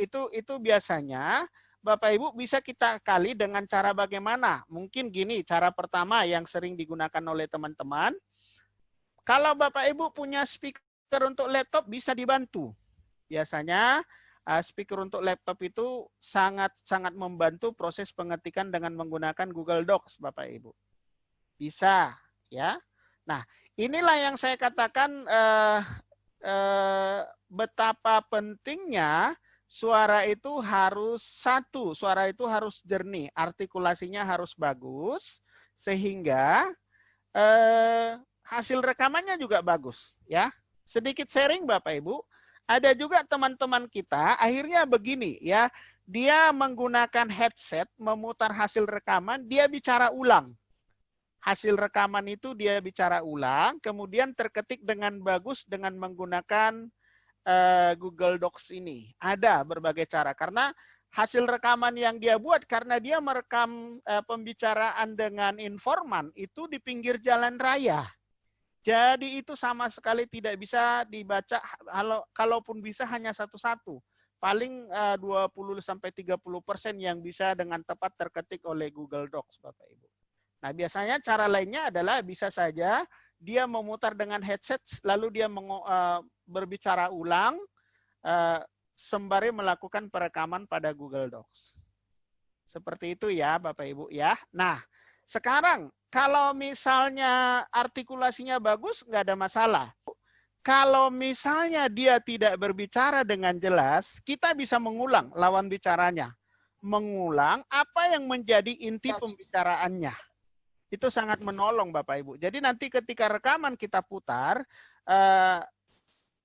biasanya Bapak Ibu bisa kita kali dengan cara bagaimana? Mungkin gini, cara pertama yang sering digunakan oleh teman-teman. Kalau Bapak Ibu punya speaker untuk laptop bisa dibantu. Biasanya speaker untuk laptop itu sangat membantu proses pengetikan dengan menggunakan Google Docs, Bapak Ibu. Bisa, ya. Nah, inilah yang saya katakan betapa pentingnya suara itu harus satu, suara itu harus jernih, artikulasinya harus bagus, sehingga hasil rekamannya juga bagus, ya. Sedikit sharing Bapak Ibu, ada juga teman-teman kita akhirnya begini ya, dia menggunakan headset memutar hasil rekaman, dia bicara ulang. Hasil rekaman itu dia bicara ulang, kemudian terketik dengan bagus dengan menggunakan Google Docs ini. Ada berbagai cara, karena hasil rekaman yang dia buat, karena dia merekam pembicaraan dengan informan itu di pinggir jalan raya. Jadi itu sama sekali tidak bisa dibaca, kalaupun bisa hanya satu-satu. Paling 20-30% yang bisa dengan tepat terketik oleh Google Docs, Bapak Ibu. Nah, biasanya cara lainnya adalah bisa saja dia memutar dengan headset, lalu dia berbicara ulang, sembari melakukan perekaman pada Google Docs. Seperti itu ya, Bapak Ibu ya. Nah, sekarang kalau misalnya artikulasinya bagus, nggak ada masalah. Kalau misalnya dia tidak berbicara dengan jelas, kita bisa mengulang lawan bicaranya. Mengulang apa yang menjadi inti pembicaraannya. Itu sangat menolong Bapak Ibu. Jadi nanti ketika rekaman kita putar,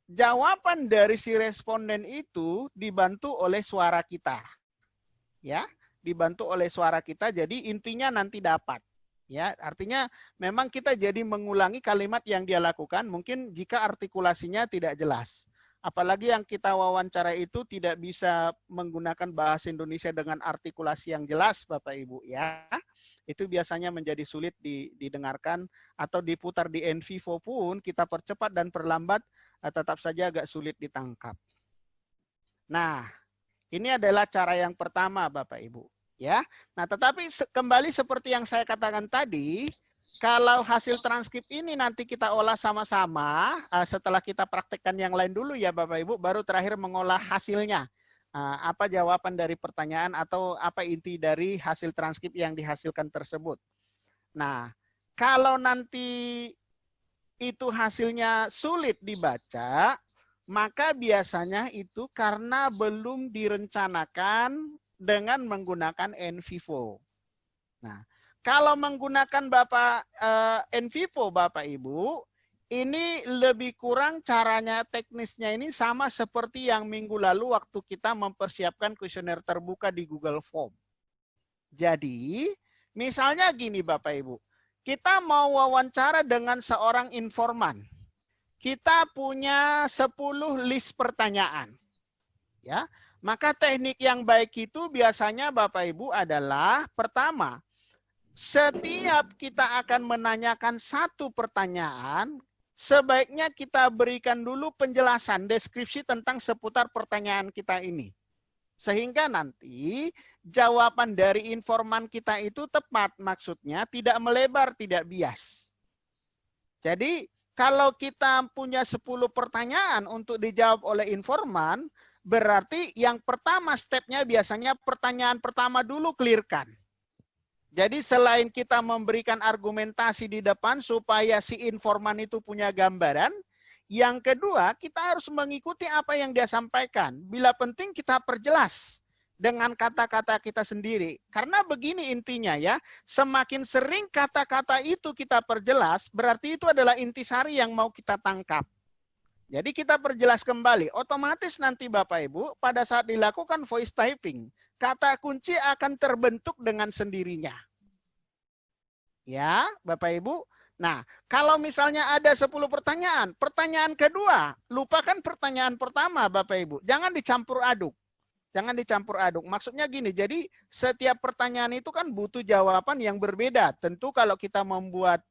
jawaban dari si responden itu dibantu oleh suara kita. Ya, dibantu oleh suara kita, jadi intinya nanti dapat. Ya, artinya memang kita jadi mengulangi kalimat yang dia lakukan, mungkin jika artikulasinya tidak jelas. Apalagi yang kita wawancara itu tidak bisa menggunakan bahasa Indonesia dengan artikulasi yang jelas, Bapak Ibu ya. Itu biasanya menjadi sulit didengarkan, atau diputar di NVivo pun kita percepat dan perlambat tetap saja agak sulit ditangkap. Nah, ini adalah cara yang pertama Bapak Ibu ya. Nah, tetapi kembali seperti yang saya katakan tadi, kalau hasil transkrip ini nanti kita olah sama-sama, setelah kita praktekkan yang lain dulu ya Bapak Ibu, baru terakhir mengolah hasilnya. Apa jawaban dari pertanyaan atau apa inti dari hasil transkrip yang dihasilkan tersebut. Nah, kalau nanti itu hasilnya sulit dibaca, maka biasanya itu karena belum direncanakan dengan menggunakan NVivo. Nah, kalau menggunakan NVivo Bapak Ibu, ini lebih kurang caranya teknisnya ini sama seperti yang minggu lalu waktu kita mempersiapkan kuesioner terbuka di Google Form. Jadi, misalnya gini Bapak Ibu, kita mau wawancara dengan seorang informan. Kita punya 10 list pertanyaan. Ya, maka teknik yang baik itu biasanya Bapak Ibu adalah pertama, setiap kita akan menanyakan satu pertanyaan, sebaiknya kita berikan dulu penjelasan, deskripsi tentang seputar pertanyaan kita ini. Sehingga nanti jawaban dari informan kita itu tepat, maksudnya tidak melebar, tidak bias. Jadi kalau kita punya 10 pertanyaan untuk dijawab oleh informan, berarti yang pertama stepnya biasanya pertanyaan pertama dulu clearkan. Jadi selain kita memberikan argumentasi di depan supaya si informan itu punya gambaran, yang kedua kita harus mengikuti apa yang dia sampaikan. Bila penting kita perjelas dengan kata-kata kita sendiri. Karena begini intinya ya, semakin sering kata-kata itu kita perjelas, berarti itu adalah intisari yang mau kita tangkap. Jadi kita perjelas kembali, otomatis nanti Bapak Ibu pada saat dilakukan voice typing, kata kunci akan terbentuk dengan sendirinya. Ya, Bapak Ibu. Nah, kalau misalnya ada 10 pertanyaan, pertanyaan kedua, lupakan pertanyaan pertama Bapak Ibu. Jangan dicampur aduk. Jangan dicampur aduk. Maksudnya gini, jadi setiap pertanyaan itu kan butuh jawaban yang berbeda. Tentu kalau kita membuat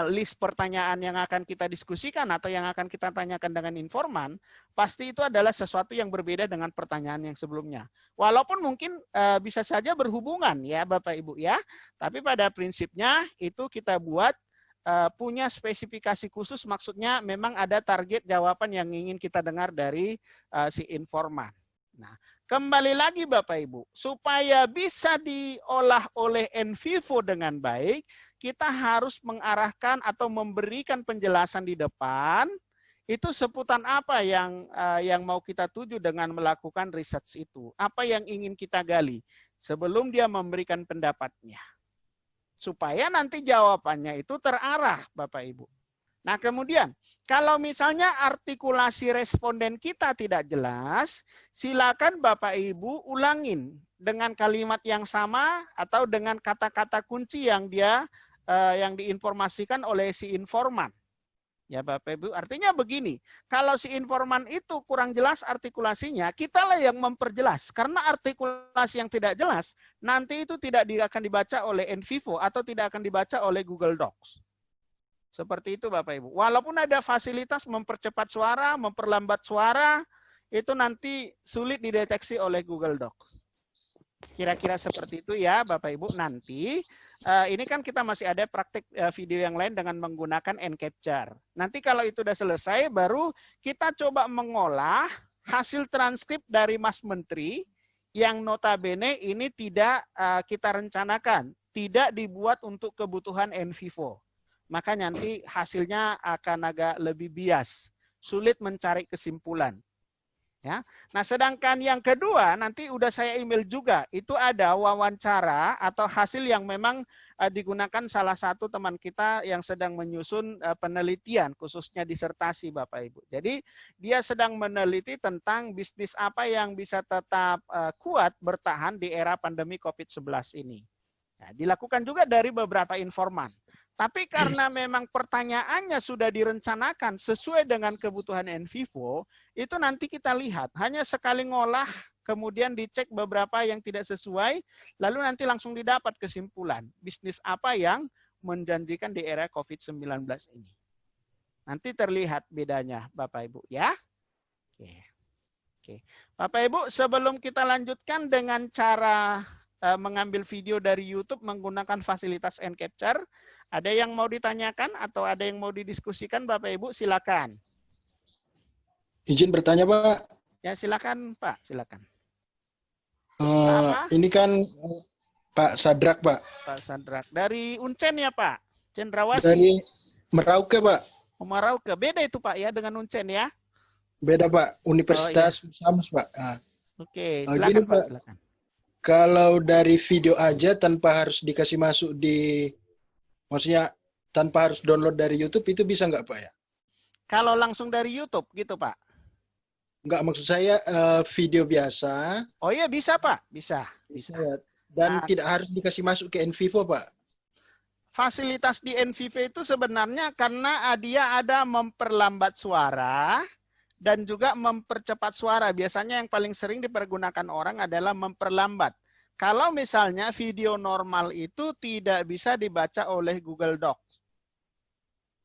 list pertanyaan yang akan kita diskusikan atau yang akan kita tanyakan dengan informan, pasti itu adalah sesuatu yang berbeda dengan pertanyaan yang sebelumnya. Walaupun mungkin bisa saja berhubungan ya Bapak Ibu ya, tapi pada prinsipnya itu kita buat punya spesifikasi khusus, maksudnya memang ada target jawaban yang ingin kita dengar dari si informan. Nah, kembali lagi Bapak Ibu, supaya bisa diolah oleh NVivo dengan baik, kita harus mengarahkan atau memberikan penjelasan di depan, itu seputar apa yang mau kita tuju dengan melakukan research itu. Apa yang ingin kita gali sebelum dia memberikan pendapatnya. supaya nanti jawabannya itu terarah, Bapak Ibu. Nah, kemudian kalau misalnya artikulasi responden kita tidak jelas, silakan Bapak Ibu ulangin dengan kalimat yang sama atau dengan kata-kata kunci yang yang diinformasikan oleh si informan. Ya Bapak Ibu, artinya begini, kalau si informan itu kurang jelas artikulasinya, kitalah yang memperjelas. Karena artikulasi yang tidak jelas, nanti itu tidak akan dibaca oleh NVivo atau tidak akan dibaca oleh Google Docs. Seperti itu Bapak Ibu. Walaupun ada fasilitas mempercepat suara, memperlambat suara, itu nanti sulit dideteksi oleh Google Docs. Kira-kira seperti itu ya Bapak Ibu. Nanti ini kan kita masih ada praktik video yang lain dengan menggunakan Encapture. Nanti kalau itu sudah selesai, baru kita coba mengolah hasil transkrip dari Mas Menteri yang notabene ini tidak kita rencanakan, tidak dibuat untuk kebutuhan NVivo. Maka nanti hasilnya akan agak lebih bias, sulit mencari kesimpulan. Ya. Nah, sedangkan yang kedua nanti udah saya email juga, itu ada wawancara atau hasil yang memang digunakan salah satu teman kita yang sedang menyusun penelitian, khususnya disertasi Bapak Ibu. Jadi dia sedang meneliti tentang bisnis apa yang bisa tetap kuat bertahan di era pandemi COVID-19 ini. Nah, dilakukan juga dari beberapa informan. Tapi karena memang pertanyaannya sudah direncanakan sesuai dengan kebutuhan NVivo, itu nanti kita lihat. Hanya sekali ngolah, kemudian dicek beberapa yang tidak sesuai, lalu nanti langsung didapat kesimpulan. Bisnis apa yang menjanjikan di era COVID-19 ini. Nanti terlihat bedanya Bapak Ibu ya. Oke. Bapak Ibu, sebelum kita lanjutkan dengan cara mengambil video dari YouTube menggunakan fasilitas Encapture, ada yang mau ditanyakan atau ada yang mau didiskusikan Bapak Ibu, silakan. Izin bertanya Pak. Ya silakan Pak, silakan. Ini kan Pak Sadrak Pak. Pak Sadrak dari Uncen ya Pak, Cendrawasih. Dari Merauke Pak. Merauke, beda itu Pak ya dengan Uncen ya? Beda Pak, Universitas Samus Pak. Oke, silakan Pak, silakan. Kalau dari video aja tanpa harus dikasih masuk di, maksudnya tanpa harus download dari YouTube itu bisa nggak Pak ya? Kalau langsung dari YouTube gitu Pak? Nggak, maksud saya video biasa. Oh iya bisa Pak, bisa. Ya. Dan tidak harus dikasih masuk ke NVivo Pak? Fasilitas di NVivo itu sebenarnya karena dia ada memperlambat suara dan juga mempercepat suara. Biasanya yang paling sering dipergunakan orang adalah memperlambat. Kalau misalnya video normal itu tidak bisa dibaca oleh Google Docs.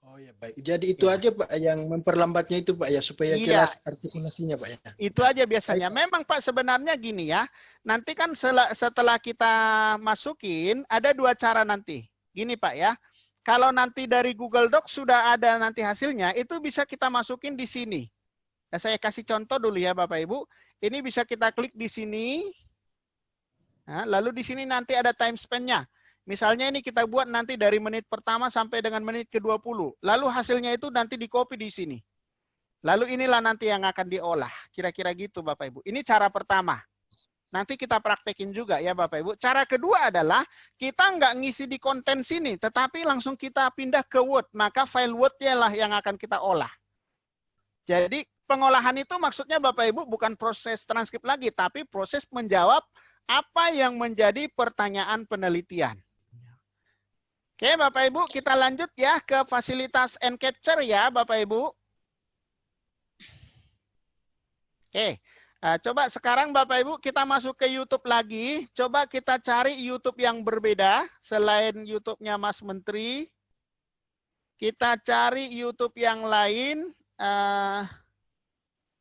Oh ya baik. Jadi itu aja Pak yang memperlambatnya itu Pak ya, supaya jelas artikulasinya Pak ya. Itu aja biasanya. Memang Pak sebenarnya gini ya. Nanti kan setelah kita masukin ada dua cara nanti. Gini Pak ya. Kalau nanti dari Google Docs sudah ada nanti hasilnya, itu bisa kita masukin di sini. Nah, saya kasih contoh dulu ya Bapak Ibu. Ini bisa kita klik di sini. Nah, lalu di sini nanti ada time span-nya. Misalnya ini kita buat nanti dari menit pertama sampai dengan menit ke-20. Lalu hasilnya itu nanti di-copy di sini. Lalu inilah nanti yang akan diolah. Kira-kira gitu Bapak Ibu. Ini cara pertama. Nanti kita praktekin juga ya Bapak Ibu. Cara kedua adalah kita nggak ngisi di konten sini. Tetapi langsung kita pindah ke Word. Maka file Word-nya lah yang akan kita olah. Jadi pengolahan itu maksudnya Bapak Ibu bukan proses transkrip lagi, tapi proses menjawab apa yang menjadi pertanyaan penelitian. Oke Bapak Ibu, kita lanjut ya ke fasilitas Encapture ya Bapak Ibu. Oke, coba sekarang Bapak Ibu kita masuk ke YouTube lagi. Coba kita cari YouTube yang berbeda selain YouTube-nya Mas Menteri. Kita cari YouTube yang lain.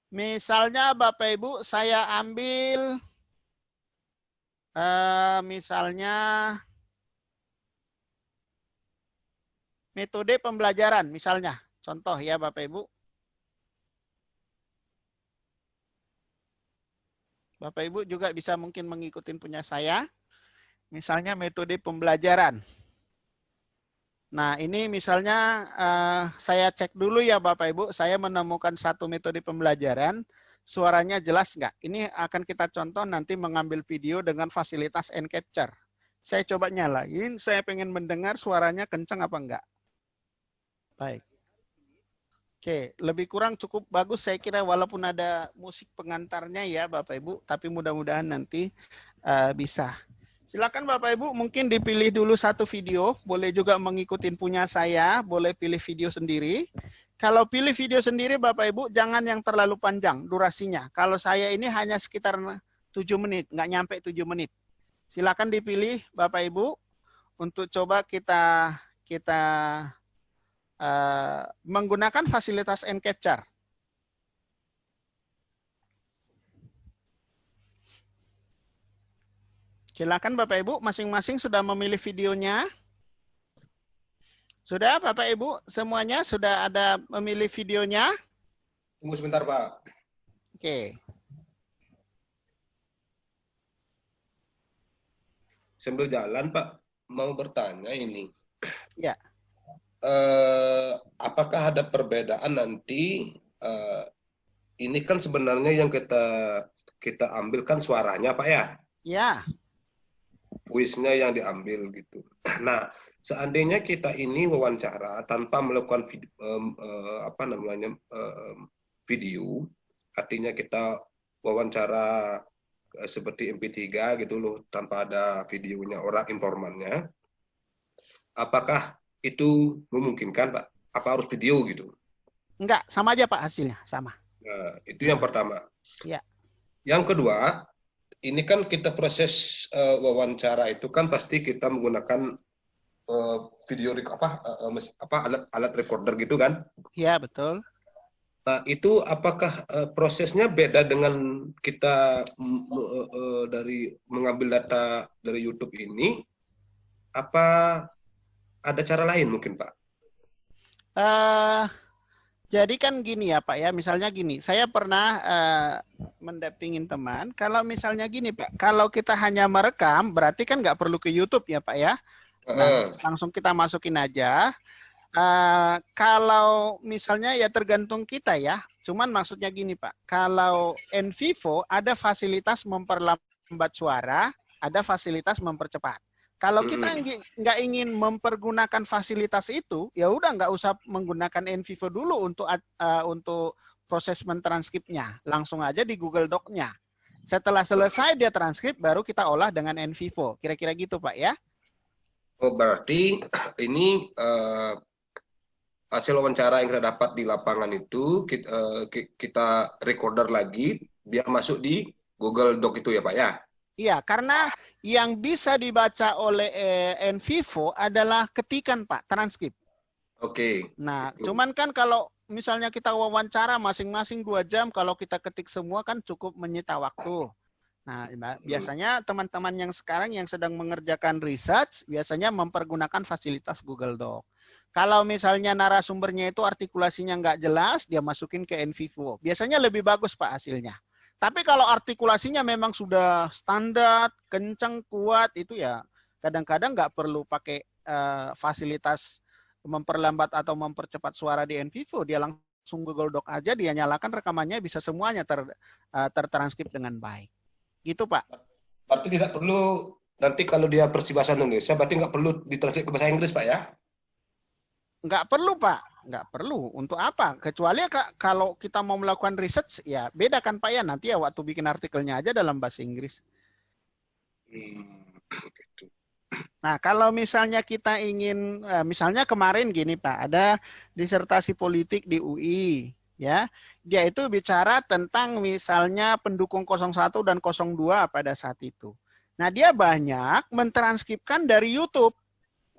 Misalnya Bapak Ibu saya ambil misalnya metode pembelajaran misalnya. Contoh ya Bapak Ibu. Bapak Ibu juga bisa mungkin mengikuti punya saya. Misalnya metode pembelajaran. Nah ini misalnya saya cek dulu ya Bapak Ibu. Saya menemukan satu metode pembelajaran. Suaranya jelas nggak? Ini akan kita contoh nanti mengambil video dengan fasilitas Encapture. Saya coba nyalain, saya pengen mendengar suaranya kencang apa enggak. Baik. Oke, lebih kurang cukup bagus saya kira walaupun ada musik pengantarnya ya Bapak Ibu, tapi mudah-mudahan nanti bisa. Silakan Bapak Ibu, mungkin dipilih dulu satu video, boleh juga mengikuti punya saya, boleh pilih video sendiri. Kalau pilih video sendiri Bapak Ibu, jangan yang terlalu panjang durasinya. Kalau saya ini hanya sekitar 7 menit, nggak nyampe 7 menit. Silakan dipilih Bapak Ibu untuk coba kita menggunakan fasilitas Encapture. Silakan Bapak Ibu, masing-masing sudah memilih videonya. Sudah Bapak Ibu, semuanya sudah ada memilih videonya? Tunggu sebentar Pak. Oke. Sambil jalan Pak, mau bertanya ini. Ya. Apakah ada perbedaan nanti? Ini kan sebenarnya yang kita ambil kan suaranya Pak ya? Ya. Voice-nya yang diambil gitu. Nah, seandainya kita ini wawancara tanpa melakukan video, artinya kita wawancara seperti MP3 gitu loh, tanpa ada videonya orang informannya. Apakah itu memungkinkan Pak? Apa harus video gitu? Enggak, sama aja Pak hasilnya, sama. Nah, itu yang pertama. Ya. Yang kedua, ini kan kita proses wawancara itu kan pasti kita menggunakan video alat recorder gitu kan? Iya, betul. Nah, itu apakah prosesnya beda dengan kita dari mengambil data dari YouTube ini? Apa ada cara lain mungkin, Pak? Jadi kan gini ya Pak ya, misalnya gini, saya pernah mendampingin teman, kalau misalnya gini Pak, kalau kita hanya merekam, berarti kan nggak perlu ke YouTube ya Pak ya, nah, langsung kita masukin aja. Kalau misalnya ya tergantung kita ya, cuman maksudnya gini Pak, kalau NVivo ada fasilitas memperlambat suara, ada fasilitas mempercepat. Kalau kita nggak ingin mempergunakan fasilitas itu, ya udah nggak usah menggunakan NVivo dulu untuk proses mentranskripnya. Langsung aja di Google Doc-nya. Setelah selesai dia transkrip, baru kita olah dengan NVivo. Kira-kira gitu Pak ya? Oh, berarti ini hasil wawancara yang kita dapat di lapangan itu kita recorder lagi biar masuk di Google Doc itu ya Pak ya? Iya, karena yang bisa dibaca oleh NVivo adalah ketikan Pak, transkrip. Oke. Nah, cuman kan kalau misalnya kita wawancara masing-masing 2 jam, kalau kita ketik semua kan cukup menyita waktu. Nah, biasanya teman-teman yang sekarang yang sedang mengerjakan research, biasanya mempergunakan fasilitas Google Doc. Kalau misalnya narasumbernya itu artikulasinya nggak jelas, dia masukin ke NVivo. Biasanya lebih bagus Pak hasilnya. Tapi kalau artikulasinya memang sudah standar, kencang, kuat, itu ya kadang-kadang nggak perlu pakai fasilitas memperlambat atau mempercepat suara di NVivo. Dia langsung Google Doc aja, dia nyalakan rekamannya, bisa semuanya tertranskrip dengan baik. Gitu Pak. Berarti tidak perlu, nanti kalau dia berbahasa Indonesia, berarti nggak perlu ditranskrip ke bahasa Inggris Pak ya? Nggak perlu Pak, nggak perlu. Untuk apa? Kecuali kalau kita mau melakukan research, ya beda kan Pak ya. Nanti ya waktu bikin artikelnya aja dalam bahasa Inggris. Nah kalau misalnya kita ingin, misalnya kemarin gini Pak, ada disertasi politik di UI, ya. Dia itu bicara tentang misalnya pendukung 01 dan 02 pada saat itu. Nah dia banyak mentranskripkan dari YouTube.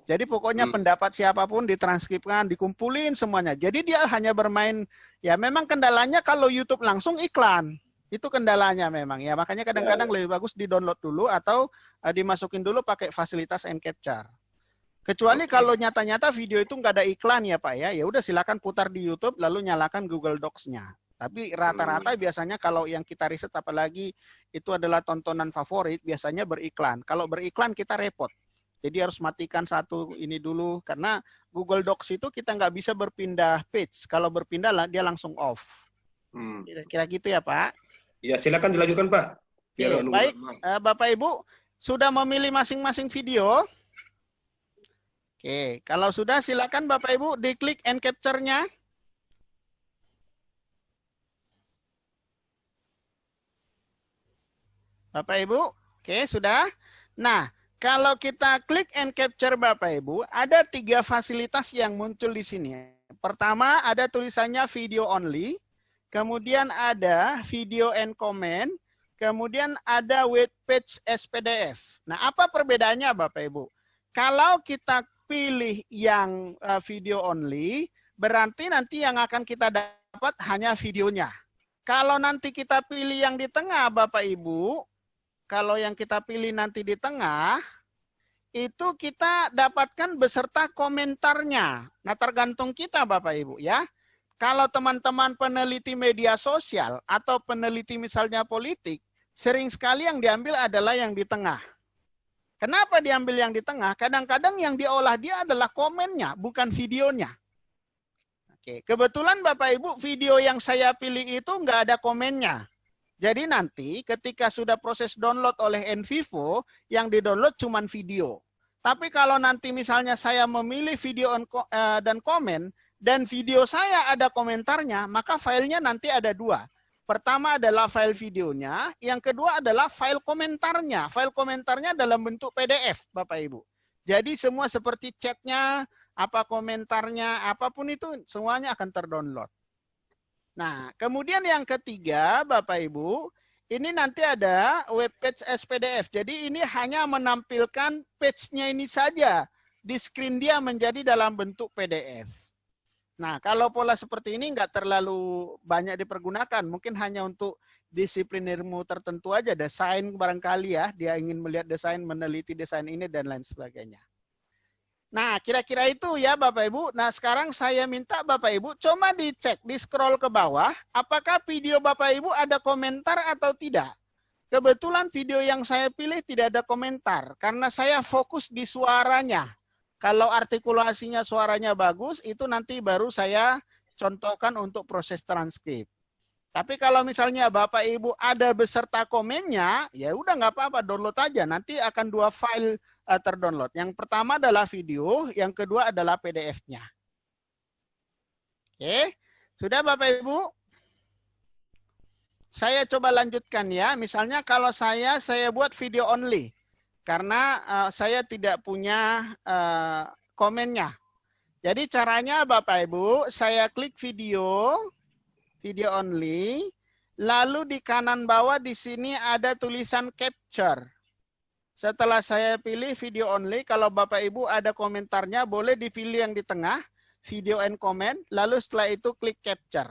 Jadi pokoknya pendapat siapapun ditranskripkan, dikumpulin semuanya. Jadi dia hanya bermain, ya memang kendalanya kalau YouTube langsung iklan. Itu kendalanya memang ya. Makanya kadang-kadang lebih bagus di-download dulu atau dimasukin dulu pakai fasilitas Encapture. Kecuali kalau nyata-nyata video itu nggak ada iklan ya Pak ya. Ya udah silakan putar di YouTube lalu nyalakan Google Docs-nya. Tapi rata-rata biasanya kalau yang kita riset apalagi itu adalah tontonan favorit, biasanya beriklan. Kalau beriklan kita repot. Jadi harus matikan satu ini dulu, karena Google Docs itu kita nggak bisa berpindah page. Kalau berpindah dia langsung off. Kira-kira gitu ya Pak? Ya silakan dilanjutkan Pak. Baik, Bapak Ibu, Sudah memilih masing-masing video? Oke, kalau sudah silakan Bapak Ibu diklik and capture-nya. Bapak Ibu, oke sudah. Nah, kalau kita klik and capture Bapak Ibu, ada 3 fasilitas yang muncul di sini. Pertama, ada tulisannya video only. Kemudian ada video and comment. Kemudian ada web page SPDF. Nah, apa perbedaannya Bapak Ibu? Kalau kita pilih yang video only, berarti nanti yang akan kita dapat hanya videonya. Kalau nanti kita pilih yang di tengah Bapak Ibu, kalau yang kita pilih nanti di tengah, itu kita dapatkan beserta komentarnya. Nah, tergantung kita Bapak Ibu ya. Kalau teman-teman peneliti media sosial atau peneliti misalnya politik, sering sekali yang diambil adalah yang di tengah. Kenapa diambil yang di tengah? Kadang-kadang yang diolah dia adalah komennya, bukan videonya. Oke, kebetulan Bapak Ibu, video yang saya pilih itu nggak ada komennya. Jadi nanti ketika sudah proses download oleh NVivo, yang di-download cuma video. Tapi kalau nanti misalnya saya memilih video dan komen, dan video saya ada komentarnya, maka filenya nanti ada 2. Pertama adalah file videonya, yang kedua adalah file komentarnya. File komentarnya dalam bentuk PDF, Bapak Ibu. Jadi semua seperti chatnya, apa komentarnya, apapun itu semuanya akan terdownload. Nah, kemudian yang ketiga, Bapak Ibu, ini nanti ada web page SPDF. Jadi ini hanya menampilkan page-nya ini saja. Di screen dia menjadi dalam bentuk PDF. Nah, kalau pola seperti ini nggak terlalu banyak dipergunakan. Mungkin hanya untuk disiplin ilmu tertentu aja. Desain barangkali ya. Dia ingin melihat desain, meneliti desain ini, dan lain sebagainya. Nah, kira-kira itu ya Bapak Ibu. Nah, sekarang saya minta Bapak Ibu coba dicek, di scroll ke bawah. Apakah video Bapak Ibu ada komentar atau tidak? Kebetulan video yang saya pilih tidak ada komentar. Karena saya fokus di suaranya. Kalau artikulasinya suaranya bagus, itu nanti baru saya contohkan untuk proses transkrip. Tapi kalau misalnya Bapak Ibu ada beserta komennya, ya udah nggak apa-apa, download aja. Nanti akan 2 file terdownload. Yang pertama adalah video, yang kedua adalah PDF-nya. Oke, sudah Bapak Ibu? Saya coba lanjutkan ya. Misalnya kalau saya buat video only. Karena saya tidak punya komennya. Jadi caranya Bapak Ibu, saya klik video only, lalu di kanan bawah di sini ada tulisan capture. Setelah saya pilih video only, kalau Bapak Ibu ada komentarnya, boleh dipilih yang di tengah, video and comment, lalu setelah itu klik capture.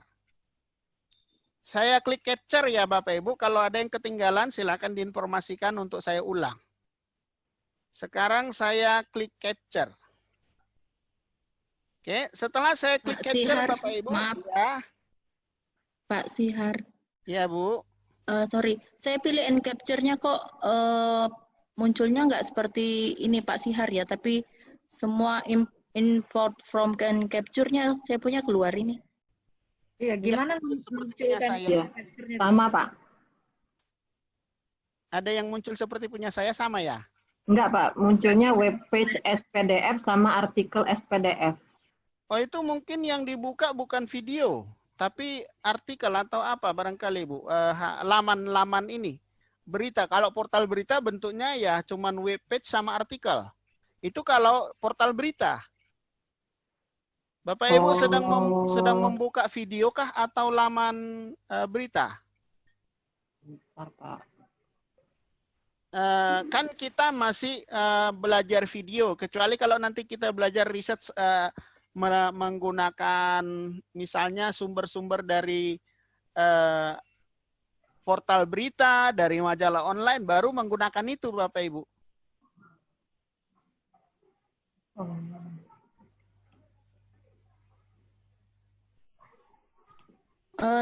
Saya klik capture ya Bapak Ibu, kalau ada yang ketinggalan silakan diinformasikan untuk saya ulang. Sekarang saya klik capture. Oke, setelah saya klik capture Sihar, Bapak Ibu, maaf. ya. Pak Sihar. Ya Bu. Sorry, saya pilih and capture-nya kok munculnya nggak seperti ini Pak Sihar ya, tapi semua import from and capture-nya saya punya keluar ini. Iya, gimana munculkan saya. capture-nya? Sama, Pak. Ada yang muncul seperti punya saya sama ya? Enggak, Pak. Munculnya web page SPDF sama artikel SPDF. Oh, itu mungkin yang dibuka bukan video, tapi artikel atau apa barangkali Bu. Laman-laman ini. Berita. Kalau portal berita bentuknya ya cuman web page sama artikel. Itu kalau portal berita. Bapak Ibu sedang membuka video kah atau laman berita? Bentar, Pak. Kan kita masih belajar video, kecuali kalau nanti kita belajar riset menggunakan misalnya sumber-sumber dari portal berita, dari majalah online, baru menggunakan itu Bapak Ibu.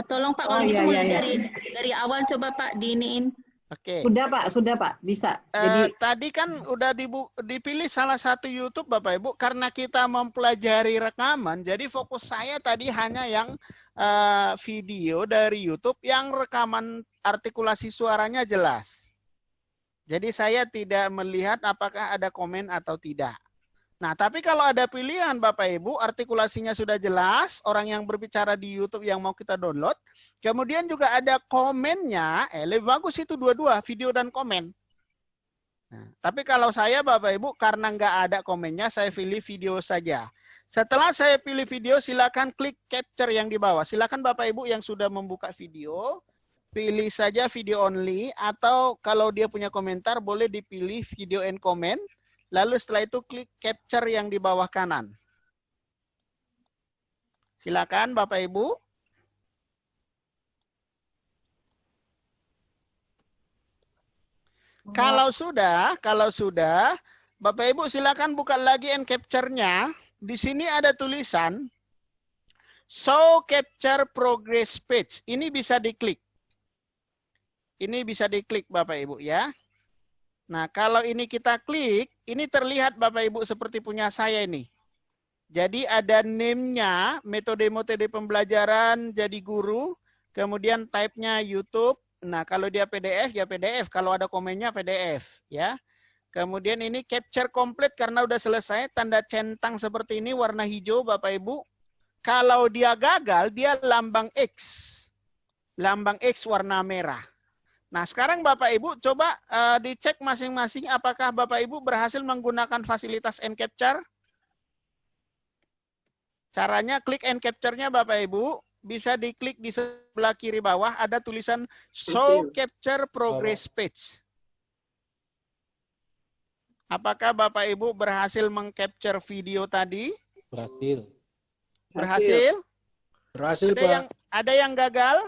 Tolong Pak, kalau gitu mulai dari awal coba Pak diiniin. Oke. Sudah Pak, bisa. Jadi tadi kan udah dipilih salah satu YouTube Bapak Ibu, karena kita mempelajari rekaman, jadi fokus saya tadi hanya yang video dari YouTube yang rekaman artikulasi suaranya jelas. Jadi saya tidak melihat apakah ada komen atau tidak. Nah, tapi kalau ada pilihan Bapak Ibu, artikulasinya sudah jelas, orang yang berbicara di YouTube yang mau kita download, kemudian juga ada komennya, lebih bagus itu dua-dua, video dan komen. Nah, tapi kalau saya Bapak Ibu, karena nggak ada komennya, saya pilih video saja. Setelah saya pilih video, silakan klik capture yang di bawah. Silakan Bapak Ibu yang sudah membuka video, pilih saja video only, atau kalau dia punya komentar, boleh dipilih video and comment. Lalu setelah itu klik capture yang di bawah kanan. Silakan Bapak Ibu. Kalau sudah, Bapak Ibu silakan buka lagi and capture-nya. Di sini ada tulisan show capture progress page. Ini bisa diklik. Ini bisa diklik Bapak Ibu ya. Nah, kalau ini kita klik, ini terlihat Bapak Ibu seperti punya saya ini. Jadi ada name-nya, metode-metode pembelajaran jadi guru, kemudian type-nya YouTube. Nah, kalau dia PDF, ya PDF. Kalau ada komennya PDF, ya. Kemudian ini capture complete karena udah selesai, tanda centang seperti ini, warna hijau Bapak Ibu. Kalau dia gagal, dia lambang X. Lambang X warna merah. Nah, sekarang Bapak Ibu coba dicek masing-masing apakah Bapak Ibu berhasil menggunakan fasilitas Encapture. Caranya klik Encapture-nya Bapak Ibu, bisa diklik di sebelah kiri bawah ada tulisan Show Capture Progress Page. Apakah Bapak Ibu berhasil mengcapture video tadi? Berhasil. Berhasil? Berhasil, Pak. Ada yang gagal?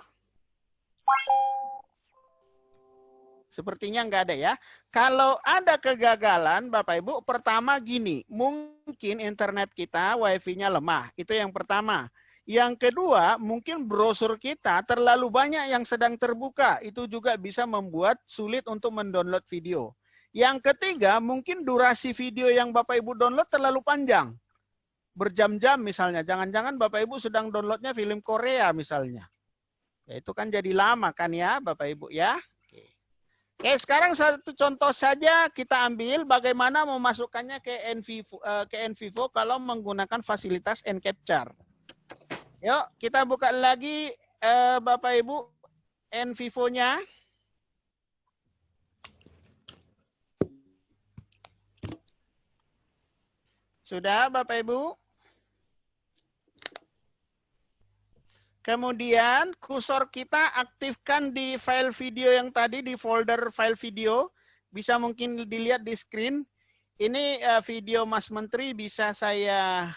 Sepertinya nggak ada ya. Kalau ada kegagalan, Bapak Ibu, pertama gini, mungkin internet kita wifi-nya lemah. Itu yang pertama. Yang kedua, mungkin browser kita terlalu banyak yang sedang terbuka. Itu juga bisa membuat sulit untuk mendownload video. Yang ketiga, mungkin durasi video yang Bapak Ibu download terlalu panjang. Berjam-jam misalnya. Jangan-jangan Bapak Ibu sedang downloadnya film Korea misalnya. Ya, itu kan jadi lama kan ya Bapak Ibu ya. Oke, sekarang satu contoh saja kita ambil bagaimana memasukkannya ke NVivo kalau menggunakan fasilitas Encapture. Yuk, kita buka lagi Bapak Ibu NVivo-nya. Sudah Bapak Ibu? Kemudian kursor kita aktifkan di file video yang tadi, di folder file video. Bisa mungkin dilihat di screen. Ini video Mas Menteri bisa saya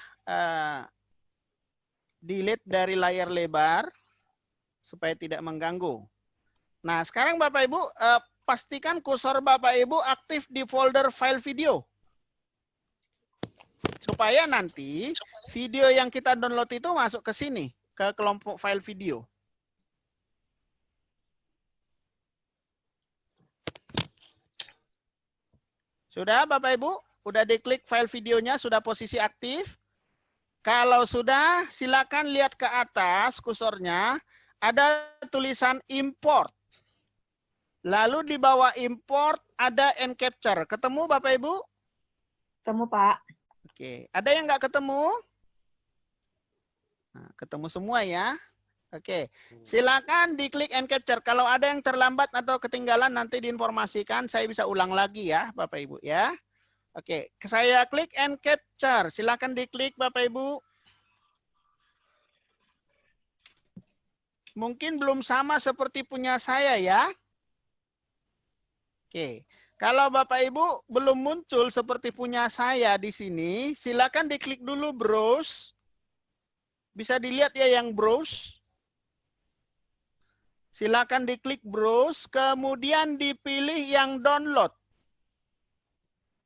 delete dari layar lebar supaya tidak mengganggu. Nah, sekarang Bapak Ibu pastikan kursor Bapak Ibu aktif di folder file video. Supaya nanti video yang kita download itu masuk ke sini, ke kelompok file video. Sudah Bapak Ibu? Udah diklik file videonya, sudah posisi aktif? Kalau sudah, silakan lihat ke atas kursornya, ada tulisan import. Lalu di bawah import ada Encapture. Ketemu Bapak Ibu? Ketemu Pak. Oke, ada yang nggak ketemu? Nah, ketemu semua ya. Oke, silakan diklik Encapture. Kalau ada yang terlambat atau ketinggalan nanti diinformasikan, saya bisa ulang lagi ya Bapak Ibu ya. Oke, saya klik Encapture. Silakan diklik Bapak Ibu. Mungkin belum sama seperti punya saya ya. Oke. Kalau Bapak Ibu belum muncul seperti punya saya di sini, silakan diklik dulu browse. Bisa dilihat ya yang browse. Silakan diklik browse, kemudian dipilih yang download.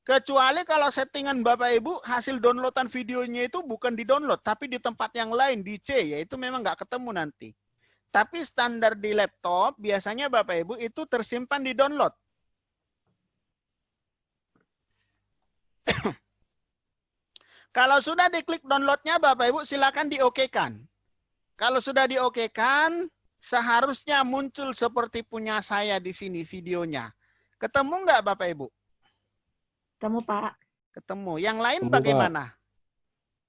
Kecuali kalau settingan Bapak Ibu, hasil downloadan videonya itu bukan di download, tapi di tempat yang lain, di C, yaitu memang nggak ketemu nanti. Tapi standar di laptop, biasanya Bapak Ibu itu tersimpan di download. Kalau sudah diklik downloadnya Bapak Ibu silakan di-OK-kan. Kalau sudah di-OK-kan seharusnya muncul seperti punya saya di sini videonya. Ketemu nggak Bapak Ibu? Ketemu Pak. Ketemu. Yang lain Ketemu, Pak. bagaimana?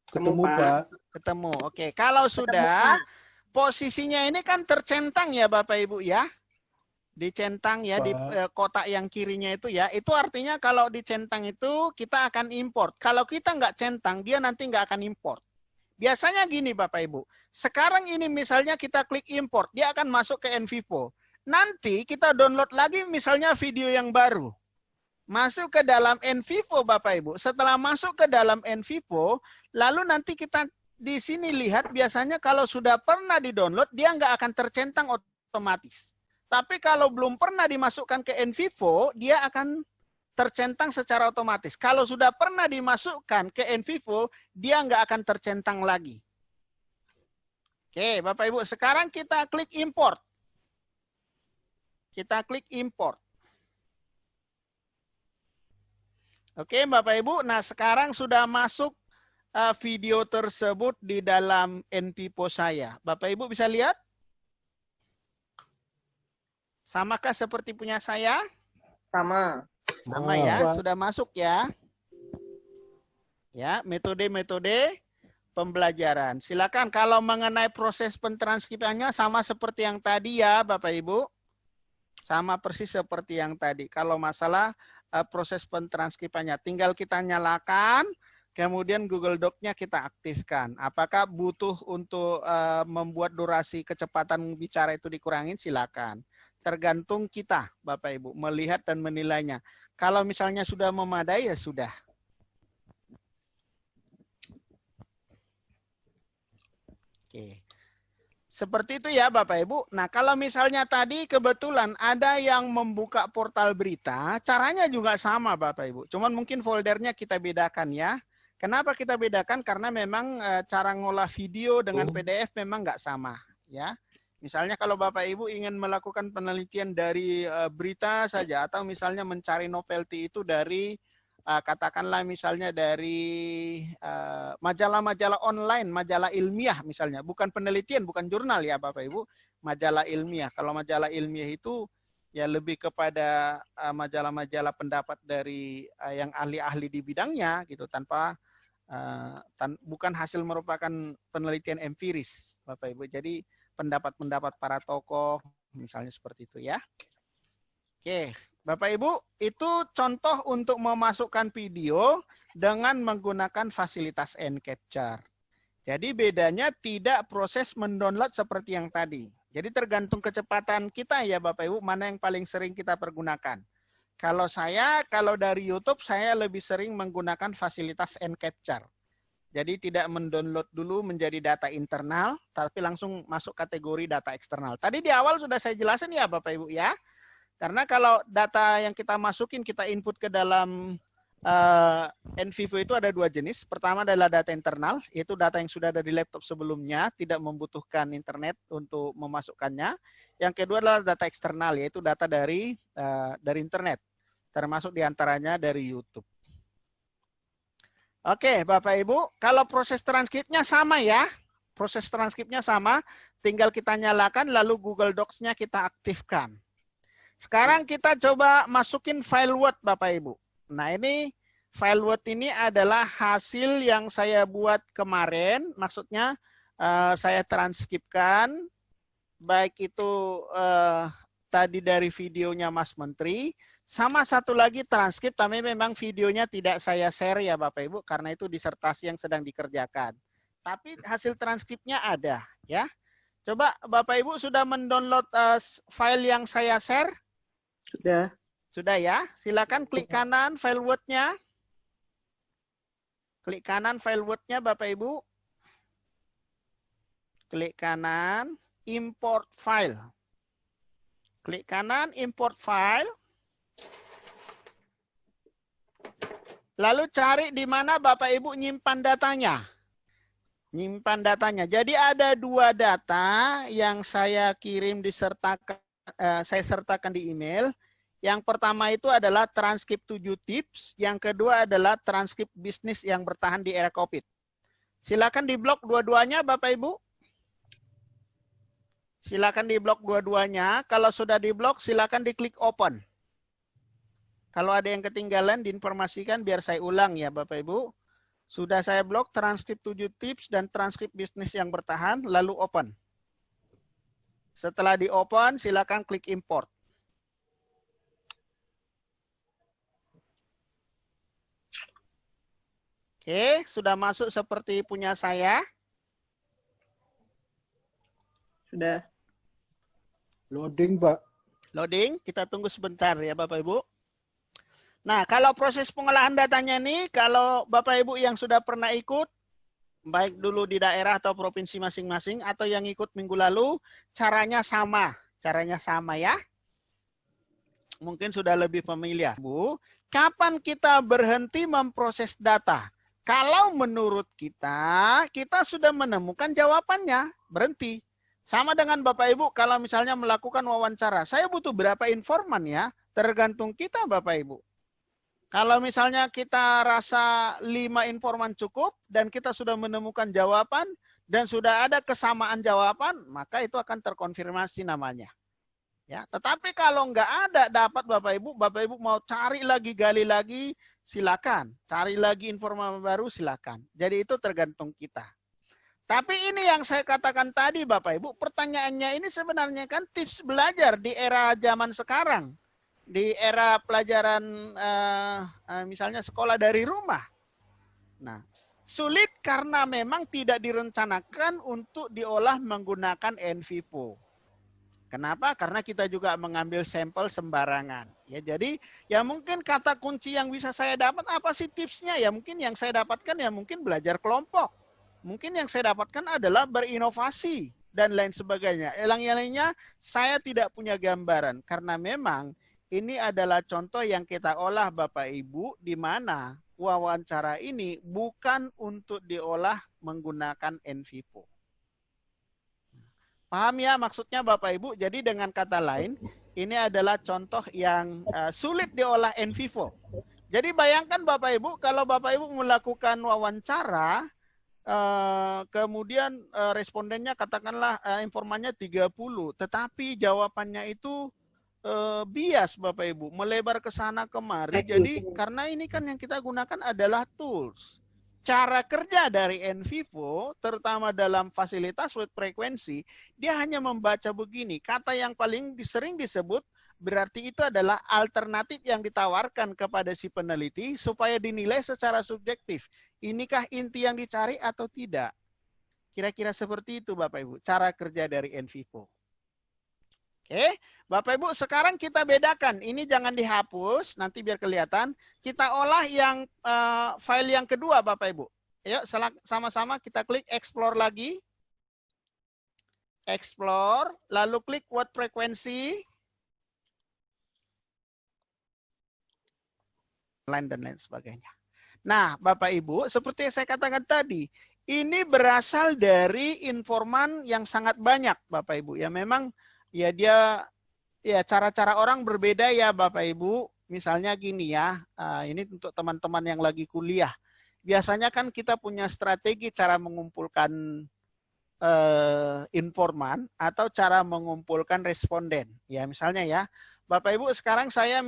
Ketemu Pak. Ketemu. Oke, kalau sudah posisinya ini kan tercentang ya Bapak Ibu ya. Dicentang ya di kotak yang kirinya itu ya. Itu artinya kalau dicentang itu kita akan import. Kalau kita nggak centang, dia nanti nggak akan import. Biasanya gini Bapak Ibu. Sekarang ini misalnya kita klik import, dia akan masuk ke NVivo. Nanti kita download lagi misalnya video yang baru. Masuk ke dalam NVivo Bapak Ibu. Setelah masuk ke dalam NVivo, lalu nanti kita di sini lihat biasanya kalau sudah pernah di-download, dia nggak akan tercentang otomatis. Tapi kalau belum pernah dimasukkan ke NVivo, dia akan tercentang secara otomatis. Kalau sudah pernah dimasukkan ke NVivo, dia nggak akan tercentang lagi. Oke, Bapak Ibu, sekarang kita klik import. Kita klik import. Oke, Bapak Ibu, nah sekarang sudah masuk video tersebut di dalam NVivo saya. Bapak Ibu bisa lihat? Samakah seperti punya saya? Sama. Sama ya, sudah masuk ya. Ya, metode-metode pembelajaran. Silakan kalau mengenai proses pentranskripannya sama seperti yang tadi ya, Bapak Ibu. Sama persis seperti yang tadi. Kalau masalah proses pentranskripannya, tinggal kita nyalakan, kemudian Google Doc-nya kita aktifkan. Apakah butuh untuk membuat durasi kecepatan bicara itu dikurangin? Silakan. Tergantung kita, Bapak Ibu, melihat dan menilainya. Kalau misalnya sudah memadai, ya sudah. Oke. Seperti itu ya, Bapak Ibu. Nah, kalau misalnya tadi kebetulan ada yang membuka portal berita, caranya juga sama, Bapak Ibu. Cuman mungkin foldernya kita bedakan ya. Kenapa kita bedakan? Karena memang cara ngolah video dengan PDF memang nggak sama, ya. Misalnya kalau Bapak Ibu ingin melakukan penelitian dari berita saja atau misalnya mencari novelty itu dari katakanlah misalnya dari majalah-majalah online, majalah ilmiah misalnya, bukan penelitian, bukan jurnal ya Bapak Ibu, majalah ilmiah. Kalau majalah ilmiah itu ya lebih kepada majalah-majalah pendapat dari yang ahli-ahli di bidangnya gitu, tanpa bukan hasil merupakan penelitian empiris Bapak Ibu. Jadi pendapat-pendapat para tokoh, misalnya seperti itu ya. Oke, Bapak Ibu, itu contoh untuk memasukkan video dengan menggunakan fasilitas N-Capture. Jadi bedanya tidak proses mendownload seperti yang tadi. Jadi tergantung kecepatan kita ya Bapak Ibu, mana yang paling sering kita pergunakan. Kalau dari YouTube, saya lebih sering menggunakan fasilitas N-Capture. Jadi tidak mendownload dulu menjadi data internal, tapi langsung masuk kategori data eksternal. Tadi di awal sudah saya jelasin ya Bapak Ibu ya. Karena kalau data yang kita masukin, kita input ke dalam NVivo itu ada dua jenis. Pertama adalah data internal, yaitu data yang sudah ada di laptop sebelumnya, tidak membutuhkan internet untuk memasukkannya. Yang kedua adalah data eksternal, yaitu data dari internet, termasuk diantaranya dari YouTube. Oke, Bapak Ibu, kalau proses transkripnya sama ya. Proses transkripnya sama, tinggal kita nyalakan, lalu Google Docs-nya kita aktifkan. Sekarang kita coba masukin file Word, Bapak Ibu. Nah, ini file Word ini adalah hasil yang saya buat kemarin, maksudnya saya transkripkan, baik itu tadi dari videonya Mas Menteri, sama satu lagi transkrip, tapi memang videonya tidak saya share ya Bapak Ibu, karena itu disertasi yang sedang dikerjakan. Tapi hasil transkripnya ada ya. Coba Bapak Ibu sudah mendownload file yang saya share? Sudah. Sudah ya. Silakan klik kanan file Word-nya. Klik kanan file Word-nya Bapak Ibu. Klik kanan, import file. Klik kanan, import file. Lalu cari di mana Bapak Ibu nyimpan datanya. Nyimpan datanya. Jadi ada dua data yang saya kirim disertakan, saya sertakan di email. Yang pertama itu adalah transkrip 7 tips. Yang kedua adalah transkrip bisnis yang bertahan di era COVID. Silakan diblok dua-duanya Bapak Ibu. Silakan diblok dua-duanya. Kalau sudah diblok, silakan diklik open. Kalau ada yang ketinggalan diinformasikan biar saya ulang ya Bapak Ibu. Sudah saya blok transkrip 7 tips dan transkrip bisnis yang bertahan, lalu open. Setelah di open, silakan klik import. Oke, sudah masuk seperti punya saya. Sudah. Loading, Pak. Loading, kita tunggu sebentar ya Bapak Ibu. Nah, kalau proses pengolahan datanya nih, kalau Bapak Ibu yang sudah pernah ikut, baik dulu di daerah atau provinsi masing-masing, atau yang ikut minggu lalu, caranya sama. Caranya sama ya. Mungkin sudah lebih familiar. Bu, kapan kita berhenti memproses data? Kalau menurut kita sudah menemukan jawabannya, berhenti. Sama dengan Bapak Ibu, kalau misalnya melakukan wawancara, saya butuh berapa informan ya? Tergantung kita Bapak Ibu. Kalau misalnya kita rasa 5 informan cukup dan kita sudah menemukan jawaban dan sudah ada kesamaan jawaban, maka itu akan terkonfirmasi namanya. Ya, tetapi kalau nggak ada dapat Bapak Ibu mau cari lagi, gali lagi, silakan. Cari lagi informasi baru, silakan. Jadi itu tergantung kita. Tapi ini yang saya katakan tadi Bapak Ibu, pertanyaannya ini sebenarnya kan tips belajar di era zaman sekarang. Di era pelajaran misalnya sekolah dari rumah. Nah, sulit karena memang tidak direncanakan untuk diolah menggunakan NVivo. Kenapa? Karena kita juga mengambil sampel sembarangan. Ya, jadi ya mungkin kata kunci yang bisa saya dapat apa sih tipsnya? Ya mungkin yang saya dapatkan ya mungkin belajar kelompok. Mungkin yang saya dapatkan adalah berinovasi dan lain sebagainya. Yang lainnya saya tidak punya gambaran karena memang ini adalah contoh yang kita olah Bapak Ibu, di mana wawancara ini bukan untuk diolah menggunakan NVivo. Paham ya maksudnya Bapak Ibu? Jadi dengan kata lain, ini adalah contoh yang sulit diolah NVivo. Jadi bayangkan Bapak Ibu, kalau Bapak Ibu melakukan wawancara, kemudian respondennya katakanlah informannya 30, tetapi jawabannya itu bias Bapak Ibu, melebar ke sana kemari. Jadi karena ini kan yang kita gunakan adalah tools. Cara kerja dari NVivo, terutama dalam fasilitas web frekuensi, dia hanya membaca begini. Kata yang paling sering disebut berarti itu adalah alternatif yang ditawarkan kepada si peneliti supaya dinilai secara subjektif. Inikah inti yang dicari atau tidak? Kira-kira seperti itu Bapak Ibu, cara kerja dari NVivo. Oke, Bapak Ibu, sekarang kita bedakan. Ini jangan dihapus, nanti biar kelihatan. Kita olah yang file yang kedua, Bapak Ibu. Yuk, sama-sama kita klik explore lagi. Explore, lalu klik word frequency. Dan lain sebagainya. Nah, Bapak Ibu, seperti yang saya katakan tadi, ini berasal dari informan yang sangat banyak, Bapak Ibu. Ya memang ya cara-cara orang berbeda ya Bapak Ibu. Misalnya gini ya, ini untuk teman-teman yang lagi kuliah. Biasanya kan kita punya strategi cara mengumpulkan informan atau cara mengumpulkan responden. Ya misalnya ya, Bapak Ibu sekarang saya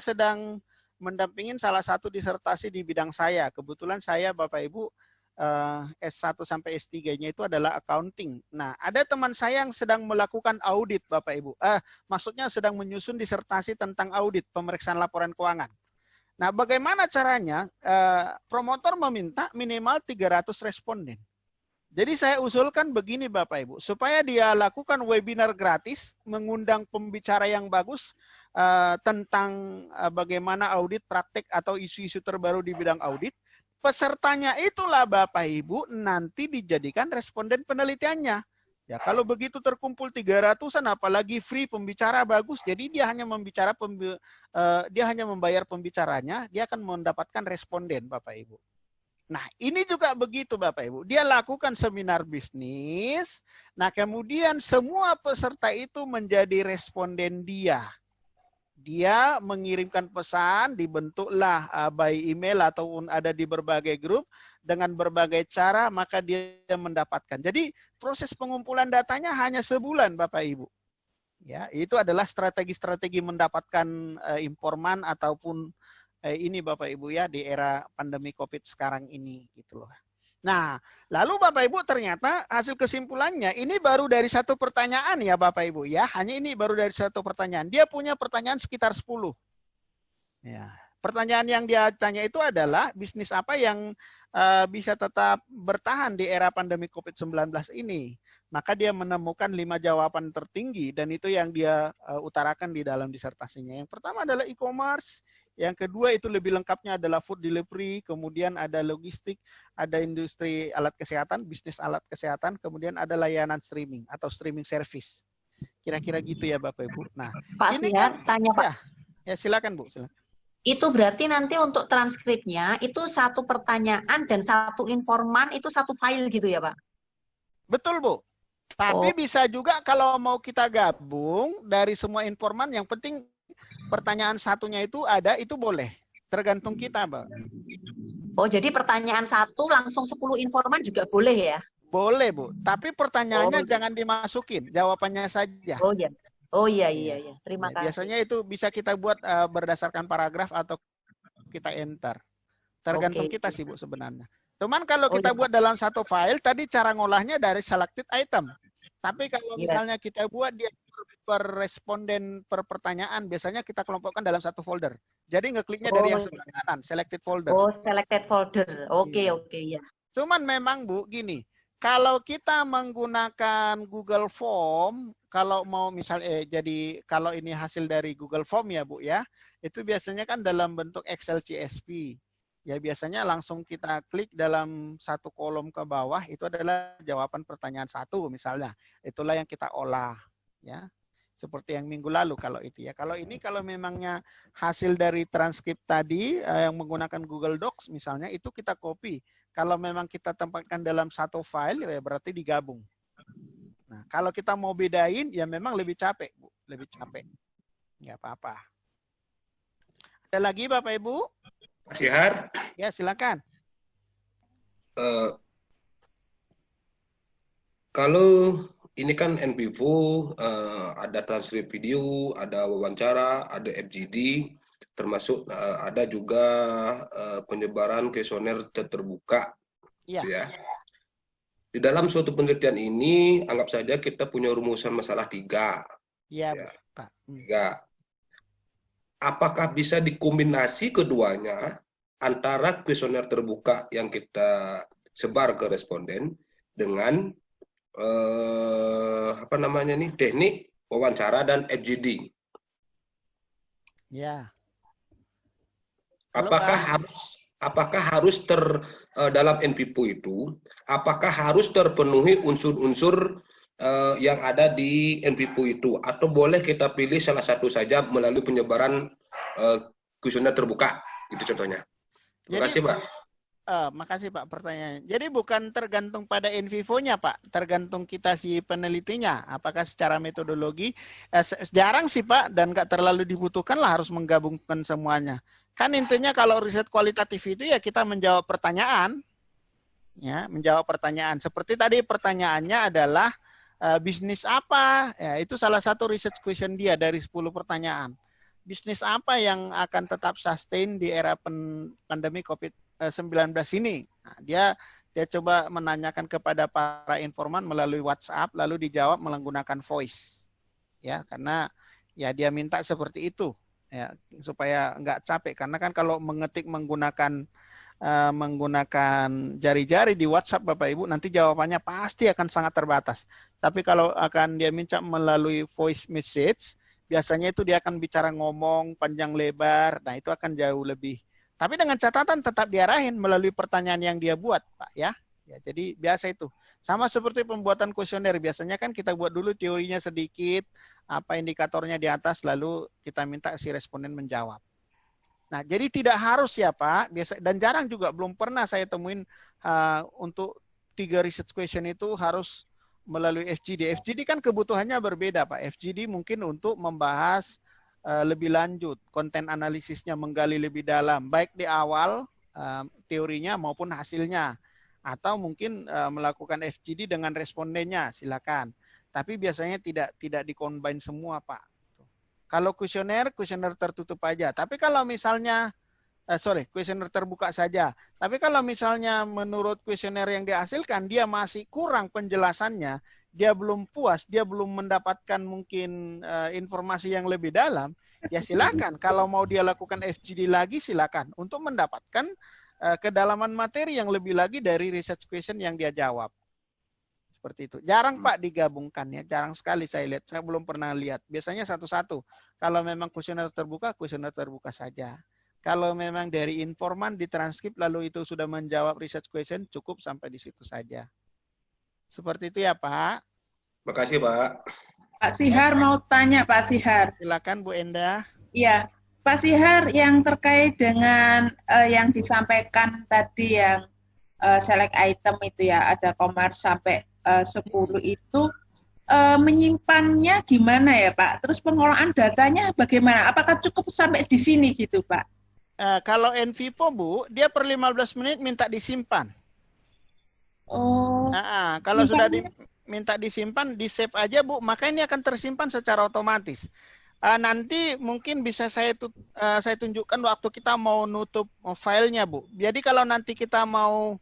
sedang mendampingin salah satu disertasi di bidang saya. Kebetulan saya Bapak Ibu S1 sampai S3-nya itu adalah accounting. Nah, ada teman saya yang sedang melakukan audit, Bapak Ibu. Maksudnya sedang menyusun disertasi tentang audit, pemeriksaan laporan keuangan. Nah, bagaimana caranya? Promotor meminta minimal 300 responden. Jadi saya usulkan begini Bapak Ibu, supaya dia lakukan webinar gratis, mengundang pembicara yang bagus tentang bagaimana audit praktek atau isu-isu terbaru di bidang audit. Pesertanya itulah Bapak Ibu nanti dijadikan responden penelitiannya. Ya kalau begitu terkumpul 300-an apalagi free pembicara bagus, jadi dia hanya membayar pembicaranya, dia akan mendapatkan responden Bapak Ibu. Nah, ini juga begitu Bapak Ibu. Dia lakukan seminar bisnis. Nah, kemudian semua peserta itu menjadi responden dia. Dia mengirimkan pesan, dibentuklah by email ataupun ada di berbagai grup dengan berbagai cara, maka dia mendapatkan. Jadi proses pengumpulan datanya hanya sebulan Bapak Ibu. Ya, itu adalah strategi-strategi mendapatkan informan ataupun ini Bapak Ibu ya di era pandemi Covid sekarang ini gitu loh. Nah, lalu Bapak Ibu ternyata hasil kesimpulannya ini baru dari satu pertanyaan ya Bapak Ibu ya. Hanya ini baru dari satu pertanyaan. Dia punya pertanyaan sekitar 10. Ya. Pertanyaan yang dia tanya itu adalah bisnis apa yang bisa tetap bertahan di era pandemi COVID-19 ini. Maka dia menemukan 5 jawaban tertinggi dan itu yang dia utarakan di dalam disertasinya. Yang pertama adalah e-commerce, yang kedua itu lebih lengkapnya adalah food delivery, kemudian ada logistik, ada industri alat kesehatan, bisnis alat kesehatan, kemudian ada layanan streaming atau streaming service. Kira-kira gitu ya Bapak Ibu. Nah, Pak ini Siar, tanya Pak. Ya silakan Bu, silakan. Itu berarti nanti untuk transkripnya itu satu pertanyaan dan satu informan itu satu file gitu ya Pak? Betul Bu. Tapi bisa juga kalau mau kita gabung dari semua informan, yang penting pertanyaan satunya itu ada, itu boleh. Tergantung kita, Mbak. Oh, jadi pertanyaan satu langsung 10 informan juga boleh ya? Boleh, Bu. Tapi pertanyaannya jangan dimasukin, jawabannya saja. Oh iya. Oh iya. Terima kasih. Biasanya itu bisa kita buat berdasarkan paragraf atau kita enter. Tergantung kita sih, Bu, sebenarnya. Cuman kalau kita buat dalam satu file, tadi cara ngolahnya dari selected item. Tapi kalau misalnya kita buat dia per responden per pertanyaan, biasanya kita kelompokkan dalam satu folder. Jadi ngekliknya dari yang sebelah kanan, selected folder. Oh, selected folder. Oke, ya. Cuman memang Bu, gini, kalau kita menggunakan Google Form, kalau mau jadi kalau ini hasil dari Google Form ya Bu ya, itu biasanya kan dalam bentuk Excel CSV. Ya biasanya langsung kita klik dalam satu kolom ke bawah, itu adalah jawaban pertanyaan satu misalnya. Itulah yang kita olah. Ya, seperti yang minggu lalu kalau itu ya. Kalau ini kalau memangnya hasil dari transkrip tadi yang menggunakan Google Docs misalnya, itu kita copy. Kalau memang kita tempatkan dalam satu file ya berarti digabung. Nah, kalau kita mau bedain ya memang lebih capek, Bu, lebih capek. Nggak apa-apa. Ada lagi Bapak Ibu? Mas Ihar? Ya, silakan. Kalau ini kan NVivo, ada transkrip video, ada wawancara, ada FGD, termasuk ada juga penyebaran kuesioner terbuka. Ya. Di dalam suatu penelitian ini, anggap saja kita punya rumusan masalah 3. Iya, ya. Pak. 3. Apakah bisa dikombinasi keduanya antara kuesioner terbuka yang kita sebar ke responden dengan teknik wawancara dan FGD? Ya. Apakah harus dalam NVivo itu apakah harus terpenuhi unsur-unsur yang ada di NVivo itu, atau boleh kita pilih salah satu saja melalui penyebaran kuesioner terbuka, itu contohnya. Terima kasih, Pak. Makasih Pak pertanyaannya. Jadi bukan tergantung pada NVivo-nya Pak, tergantung kita si penelitinya. Apakah secara metodologi, jarang sih Pak, dan nggak terlalu dibutuhkan lah harus menggabungkan semuanya. Kan intinya kalau riset kualitatif itu ya kita menjawab pertanyaan, ya menjawab pertanyaan. Seperti tadi pertanyaannya adalah bisnis apa? Ya, itu salah satu research question dia dari 10 pertanyaan. Bisnis apa yang akan tetap sustain di era pandemi COVID-19 ini? Nah, dia coba menanyakan kepada para informan melalui WhatsApp, lalu dijawab menggunakan voice. Ya, karena ya dia minta seperti itu, ya supaya nggak capek. Karena kan kalau mengetik menggunakan jari-jari di WhatsApp Bapak Ibu, nanti jawabannya pasti akan sangat terbatas. Tapi kalau akan dia minta melalui voice message, biasanya itu dia akan bicara ngomong panjang lebar, nah itu akan jauh lebih. Tapi dengan catatan tetap diarahin melalui pertanyaan yang dia buat, Pak ya. Ya, jadi biasa itu. Sama seperti pembuatan kuesioner, biasanya kan kita buat dulu teorinya sedikit, apa indikatornya di atas, lalu kita minta si responden menjawab. Nah, jadi tidak harus ya Pak, biasa, dan jarang juga, belum pernah saya temuin untuk 3 research question itu harus melalui FGD. FGD kan kebutuhannya berbeda Pak. FGD mungkin untuk membahas lebih lanjut, konten analisisnya menggali lebih dalam, baik di awal teorinya maupun hasilnya. Atau mungkin melakukan FGD dengan respondennya, silakan. Tapi biasanya tidak di-combine semua, Pak. Kalau kuesioner tertutup aja. Tapi kalau misalnya kuesioner terbuka saja. Tapi kalau misalnya menurut kuesioner yang dihasilkan dia masih kurang penjelasannya, dia belum puas, dia belum mendapatkan mungkin informasi yang lebih dalam, ya silakan. Kalau mau dia lakukan FGD lagi silakan untuk mendapatkan kedalaman materi yang lebih lagi dari research question yang dia jawab. Seperti itu. Jarang Pak digabungkan ya, jarang sekali saya lihat. Saya belum pernah lihat. Biasanya satu-satu. Kalau memang kuesioner terbuka saja. Kalau memang dari informan ditranskrip lalu itu sudah menjawab research question, cukup sampai di situ saja. Seperti itu ya Pak. Makasih Pak. Pak Sihar mau tanya Pak Sihar. Silakan Bu Enda. Iya, Pak Sihar yang terkait dengan yang disampaikan tadi yang select item itu ya, ada komar sampai 10 itu menyimpannya gimana ya Pak? Terus pengolahan datanya bagaimana? Apakah cukup sampai di sini gitu Pak? Kalau NVivo Bu, dia per 15 menit minta disimpan. Oh. Kalau sudah minta disimpan, di save aja Bu, maka ini akan tersimpan secara otomatis. Nanti mungkin bisa saya tunjukkan waktu kita mau nutup filenya Bu. Jadi kalau nanti kita mau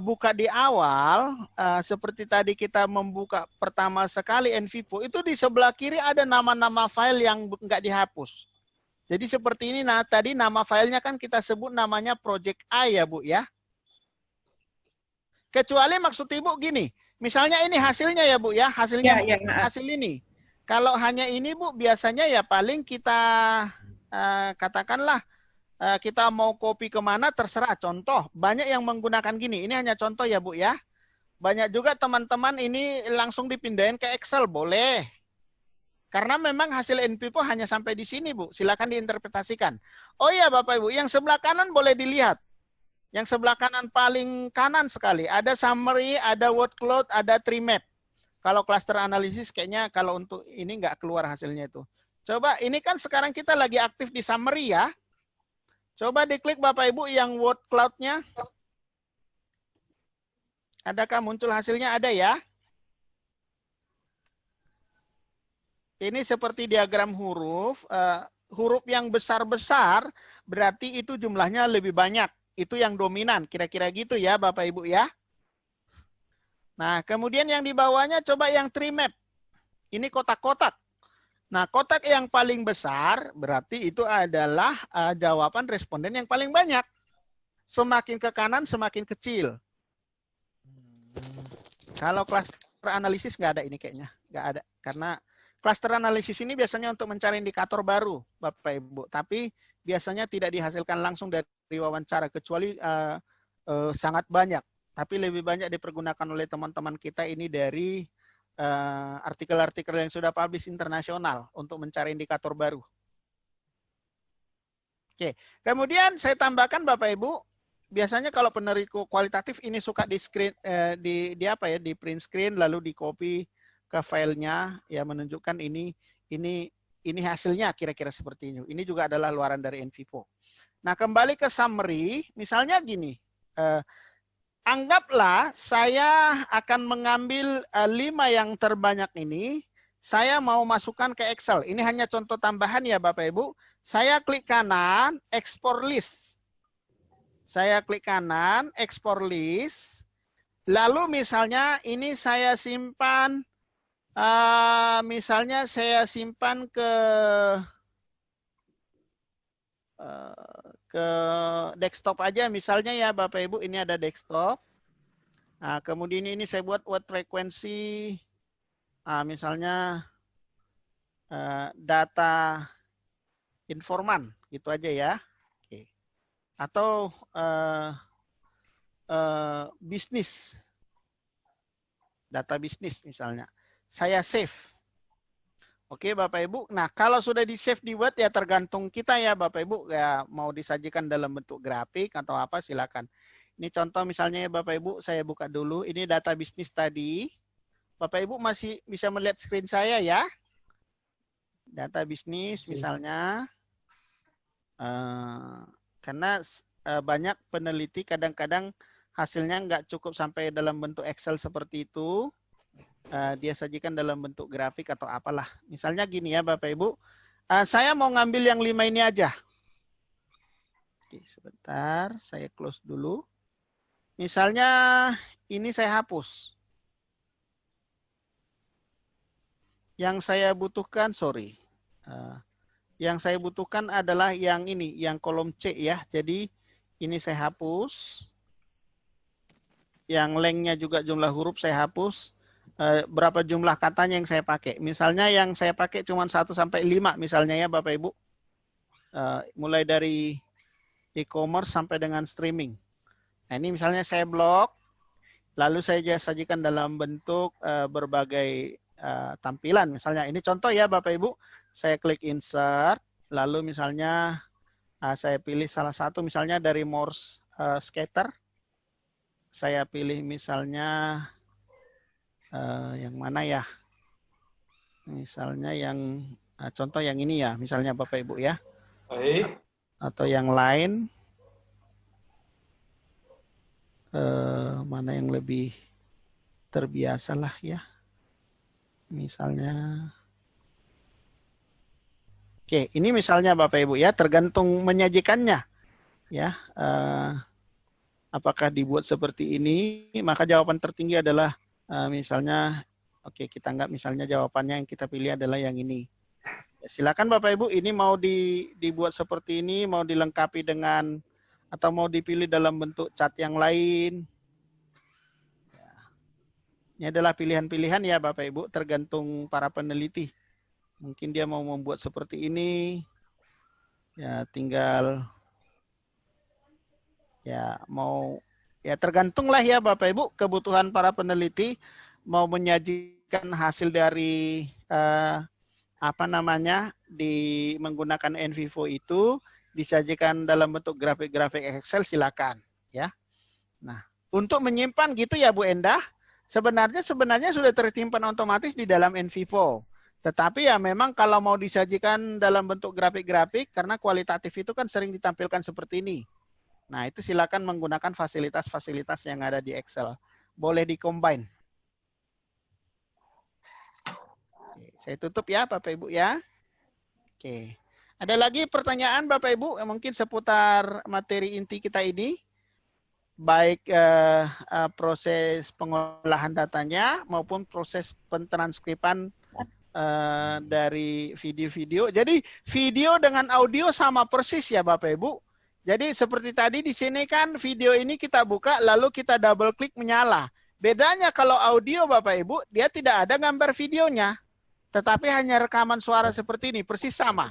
buka di awal, seperti tadi kita membuka pertama sekali NVivo, itu di sebelah kiri ada nama-nama file yang nggak dihapus. Jadi seperti ini, nah tadi nama filenya kan kita sebut namanya Project A ya Bu ya. Kecuali maksud Ibu gini, misalnya ini hasilnya ya Bu ya, hasilnya hasil ini. Kalau hanya ini Bu, biasanya ya paling kita katakanlah kita mau copy kemana terserah. Contoh, banyak yang menggunakan gini. Ini hanya contoh ya Bu ya. Banyak juga teman-teman ini langsung dipindahin ke Excel, boleh. Karena memang hasil NVivo hanya sampai di sini Bu. Silakan diinterpretasikan. Oh iya Bapak Ibu, yang sebelah kanan boleh dilihat. Yang sebelah kanan paling kanan sekali. Ada summary, ada word cloud, ada tree map. Kalau cluster analisis kayaknya kalau untuk ini nggak keluar hasilnya itu. Coba ini kan sekarang kita lagi aktif di summary ya. Coba diklik Bapak Ibu yang word cloud-nya. Adakah muncul hasilnya? Ada ya. Ini seperti diagram huruf. Huruf yang besar-besar berarti itu jumlahnya lebih banyak. Itu yang dominan. Kira-kira gitu ya Bapak Ibu ya. Nah, kemudian yang di bawahnya coba yang tree map. Ini kotak-kotak. Nah, kotak yang paling besar berarti itu adalah jawaban responden yang paling banyak. Semakin ke kanan, semakin kecil. Kalau cluster analisis nggak ada ini kayaknya. Nggak ada. Karena cluster analisis ini biasanya untuk mencari indikator baru, Bapak Ibu. Tapi biasanya tidak dihasilkan langsung dari wawancara, kecuali sangat banyak. Tapi lebih banyak dipergunakan oleh teman-teman kita ini dari artikel-artikel yang sudah publish internasional untuk mencari indikator baru. Oke, kemudian saya tambahkan Bapak Ibu, biasanya kalau peneriku kualitatif ini suka di screen, di print screen lalu di copy ke filenya, ya menunjukkan ini hasilnya kira-kira seperti ini. Ini juga adalah luaran dari NVivo. Nah kembali ke summary, misalnya gini. Anggaplah saya akan mengambil 5 yang terbanyak ini, saya mau masukkan ke Excel. Ini hanya contoh tambahan ya Bapak Ibu. Saya klik kanan, export list. Saya klik kanan, export list. Lalu misalnya ini saya simpan, misalnya saya simpan ke desktop aja misalnya ya Bapak Ibu, ini ada desktop. Nah, kemudian ini saya buat word frekuensi, misalnya data informan, gitu aja ya. Oke. Atau bisnis, data bisnis misalnya. Saya save. Oke Bapak Ibu, nah kalau sudah di save di Word ya tergantung kita ya Bapak Ibu, ya mau disajikan dalam bentuk grafik atau apa silakan. Ini contoh misalnya ya Bapak Ibu, saya buka dulu, ini data bisnis tadi. Bapak Ibu masih bisa melihat screen saya ya. Data bisnis misalnya, karena banyak peneliti kadang-kadang hasilnya nggak cukup sampai dalam bentuk Excel seperti itu. dia sajikan dalam bentuk grafik atau apalah. Misalnya gini ya Bapak Ibu, saya mau ngambil yang 5 ini aja. Oke, sebentar, saya close dulu. Misalnya ini saya hapus. Yang saya butuhkan, yang saya butuhkan adalah yang ini, yang kolom C ya. Jadi ini saya hapus. Yang lengthnya juga jumlah huruf saya hapus. Berapa jumlah katanya yang saya pakai. Misalnya yang saya pakai cuma 1 sampai 5 misalnya ya Bapak Ibu. Mulai dari e-commerce sampai dengan streaming. Nah ini misalnya saya blok, lalu saya sajikan dalam bentuk berbagai tampilan. Misalnya ini contoh ya Bapak Ibu, saya klik insert, lalu misalnya saya pilih salah satu misalnya dari Morse Scatter. Saya pilih misalnya yang mana ya? Misalnya yang contoh yang ini ya, misalnya Bapak Ibu ya. Baik. Atau yang lain. Mana yang lebih terbiasa lah ya. Misalnya. Oke, ini misalnya Bapak Ibu ya, tergantung menyajikannya. Ya, apakah dibuat seperti ini, maka jawaban tertinggi adalah misalnya, oke kita anggap misalnya jawabannya yang kita pilih adalah yang ini. Ya, silakan Bapak Ibu, ini mau dibuat seperti ini, mau dilengkapi dengan, atau mau dipilih dalam bentuk cat yang lain. Ya. Ini adalah pilihan-pilihan ya Bapak Ibu, tergantung para peneliti. Mungkin dia mau membuat seperti ini, ya tinggal, ya mau, ya tergantunglah ya Bapak Ibu kebutuhan para peneliti mau menyajikan hasil dari menggunakan NVivo itu disajikan dalam bentuk grafik-grafik Excel silakan ya. Nah, untuk menyimpan gitu ya Bu Endah, sebenarnya sudah tersimpan otomatis di dalam NVivo. Tetapi ya memang kalau mau disajikan dalam bentuk grafik-grafik karena kualitatif itu kan sering ditampilkan seperti ini. Nah, itu silakan menggunakan fasilitas-fasilitas yang ada di Excel. Boleh di-combine. Oke, saya tutup ya Bapak Ibu ya. Oke. Ada lagi pertanyaan Bapak Ibu mungkin seputar materi inti kita ini? Baik proses pengolahan datanya maupun proses pentranskripan dari video-video. Jadi video dengan audio sama persis ya Bapak Ibu. Jadi seperti tadi di sini kan video ini kita buka lalu kita double klik menyala. Bedanya kalau audio Bapak Ibu dia tidak ada gambar videonya. Tetapi hanya rekaman suara seperti ini persis sama.